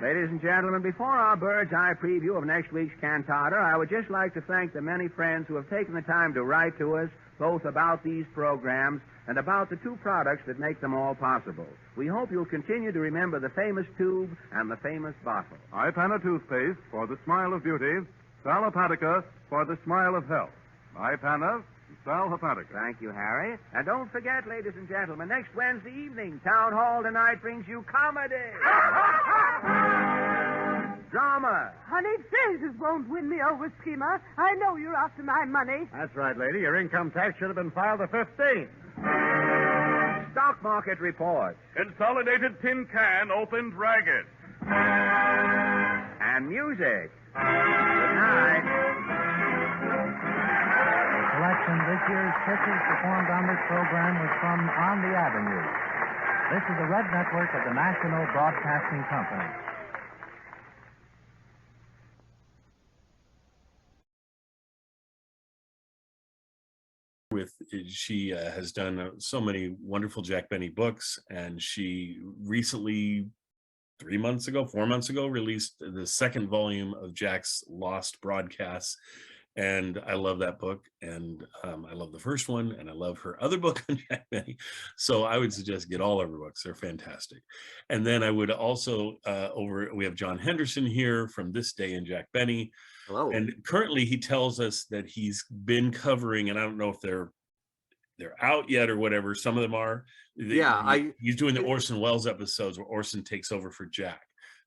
Ladies and gentlemen, before our bird's eye preview of next week's cantata, I would just like to thank the many friends who have taken the time to write to us, both about these programs and about the 2 products that make them all possible. We hope you'll continue to remember the famous tube and the famous bottle. Ipana toothpaste for the smile of beauty. Sal Hepatica for the smile of health. Ipana, Sal Hepatica. Thank you, Harry. And don't forget, ladies and gentlemen, next Wednesday evening, Town Hall tonight brings you comedy. Drama. Honey, Jesus won't win me over, Schemer. I know you're after my money. That's right, lady. Your income tax should have been filed the 15th. Stock market reports. Consolidated tin can opened ragged. And music. Good night. The selection this year's Kisses performed on this program was from On the Avenue. This is the Red Network of the National Broadcasting Company. with, she has done so many wonderful Jack Benny books, and she recently, 4 months ago, released the second volume of Jack's Lost Broadcasts. And I love that book, and I love the first one, and I love her other book on Jack Benny. So I would suggest get all of her books. They're fantastic. And then I would also, we have John Henderson here from This Day in Jack Benny. Hello. And currently he tells us that he's been covering, and I don't know if they're out yet or whatever. Some of them are. He's doing the Orson Welles episodes where Orson takes over for Jack.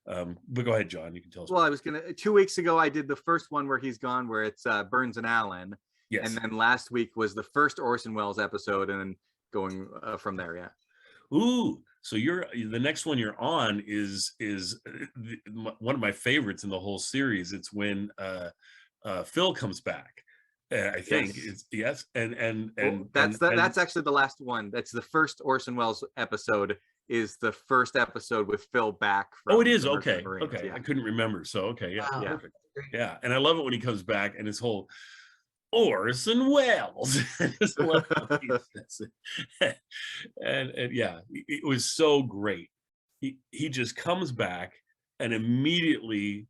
But go ahead, John. You can tell us. Well, I was 2 weeks ago, I did the first one where he's gone, where it's Burns and Allen. Yes. And then last week was the first Orson Welles episode, and then going from there. Yeah. Ooh, so the next one you're on is one of my favorites in the whole series. It's when Phil comes back. I think yes. And that's actually the last one. That's the first Orson Welles episode. Is the first episode with Phil back. Oh, it is. Okay. Marines, Okay. yeah. I couldn't remember. So, okay. Yeah. Wow. Perfect. Yeah. And I love it when he comes back and his whole Orson Welles. I just love how he says it. And yeah, it was so great. He just comes back and immediately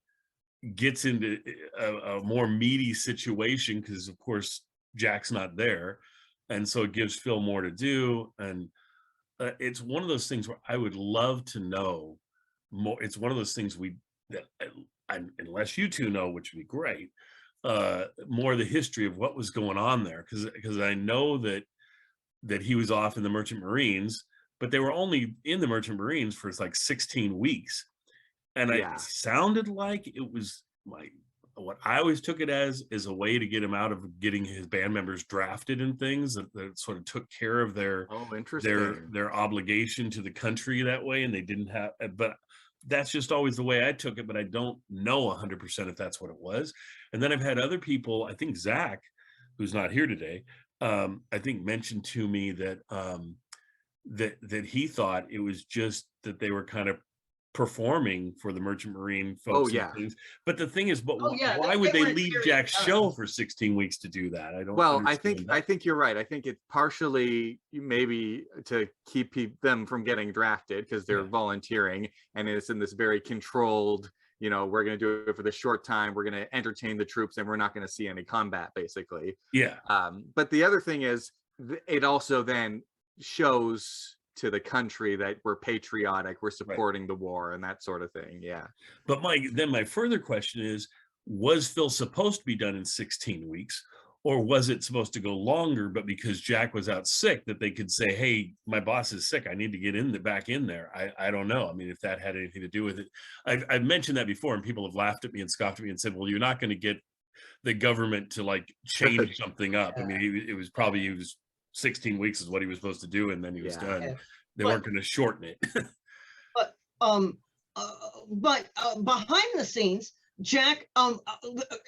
gets into a more meaty situation because, of course, Jack's not there. And so it gives Phil more to do. And it's one of those things where I would love to know more. It's one of those things unless you two know, which would be great, more of the history of what was going on there. Because I know that he was off in the Merchant Marines, but they were only in the Merchant Marines for like 16 weeks. And it sounded like it was what I always took it as is a way to get him out of getting his band members drafted and things that sort of took care of their obligation to the country that way. And they didn't have, but that's just always the way I took it, but I don't know 100% if that's what it was. And then I've had other people, I think Zach, who's not here today, I think mentioned to me that that he thought it was just that they were kind of performing for the Merchant Marine folks. Oh, yeah. But the thing is, why would they leave Jack's show for 16 weeks to do that? I don't. Well, I think you're right. I think it's partially maybe to keep them from getting drafted because they're volunteering, and it's in this very controlled. We're going to do it for the short time. We're going to entertain the troops, and we're not going to see any combat, basically. Yeah. But the other thing is, it also then shows to the country that we're patriotic, we're supporting the war and that sort of thing. Yeah. But my further question is, was Phil supposed to be done in 16 weeks, or was it supposed to go longer, but because Jack was out sick that they could say, hey, my boss is sick, I need to get back in there? I don't know. I mean, if that had anything to do with it. I've mentioned that before, and people have laughed at me and scoffed at me and said, well, you're not going to get the government to like change something up. I mean, it was 16 weeks is what he was supposed to do, and then he was done. They weren't going to shorten it. But behind the scenes, Jack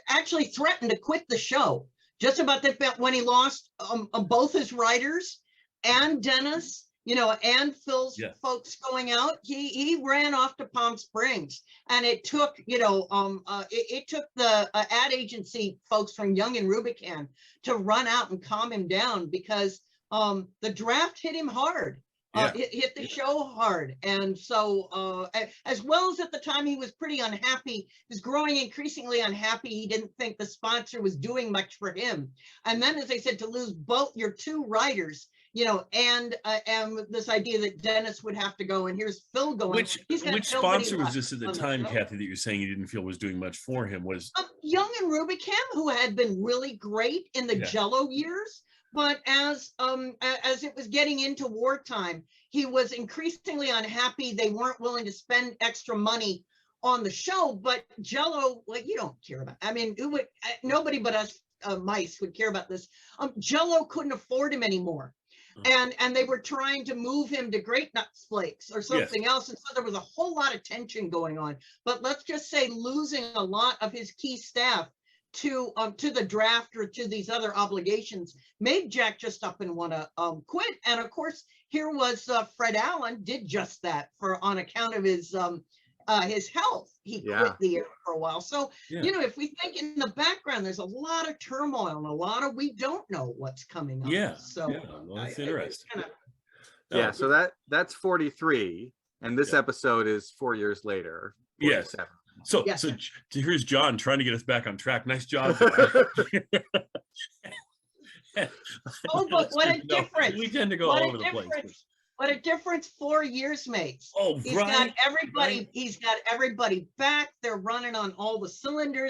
actually threatened to quit the show just about that when he lost both his writers and Dennis, and Phil's folks going out. He ran off to Palm Springs, and it took it took the ad agency folks from Young and Rubicam to run out and calm him down because the draft hit him hard. It hit the show hard. And so as well as at the time he was pretty unhappy, he was growing increasingly unhappy. He didn't think the sponsor was doing much for him. And then, as I said, to lose both your two writers, and this idea that Dennis would have to go, and here's Phil going. Which sponsor was this at the time, Kathy, that you're saying you didn't feel was doing much for him? Was Young and Rubicam, who had been really great in the Jello years. But as it was getting into wartime, he was increasingly unhappy. They weren't willing to spend extra money on the show. But Jello, you don't care about. I mean, nobody but us mice would care about this. Jello couldn't afford him anymore, and they were trying to move him to Great Nuts Flakes or something else. And so there was a whole lot of tension going on. But let's just say losing a lot of his key staff to the draft or to these other obligations made Jack just up and want to quit. And of course, here was Fred Allen did just that on account of his his health. He quit the air for a while. So, you know, if we think in the background, there's a lot of turmoil and a lot of we don't know what's coming up. Yeah. So Well, that's interesting. So that's 43, and this episode is 4 years later. 47. Yes. So here's John trying to get us back on track. Nice job. Oh, but what a difference. We tend to go all over the place. What a difference 4 years makes. Oh, He's got everybody back. They're running on all the cylinders.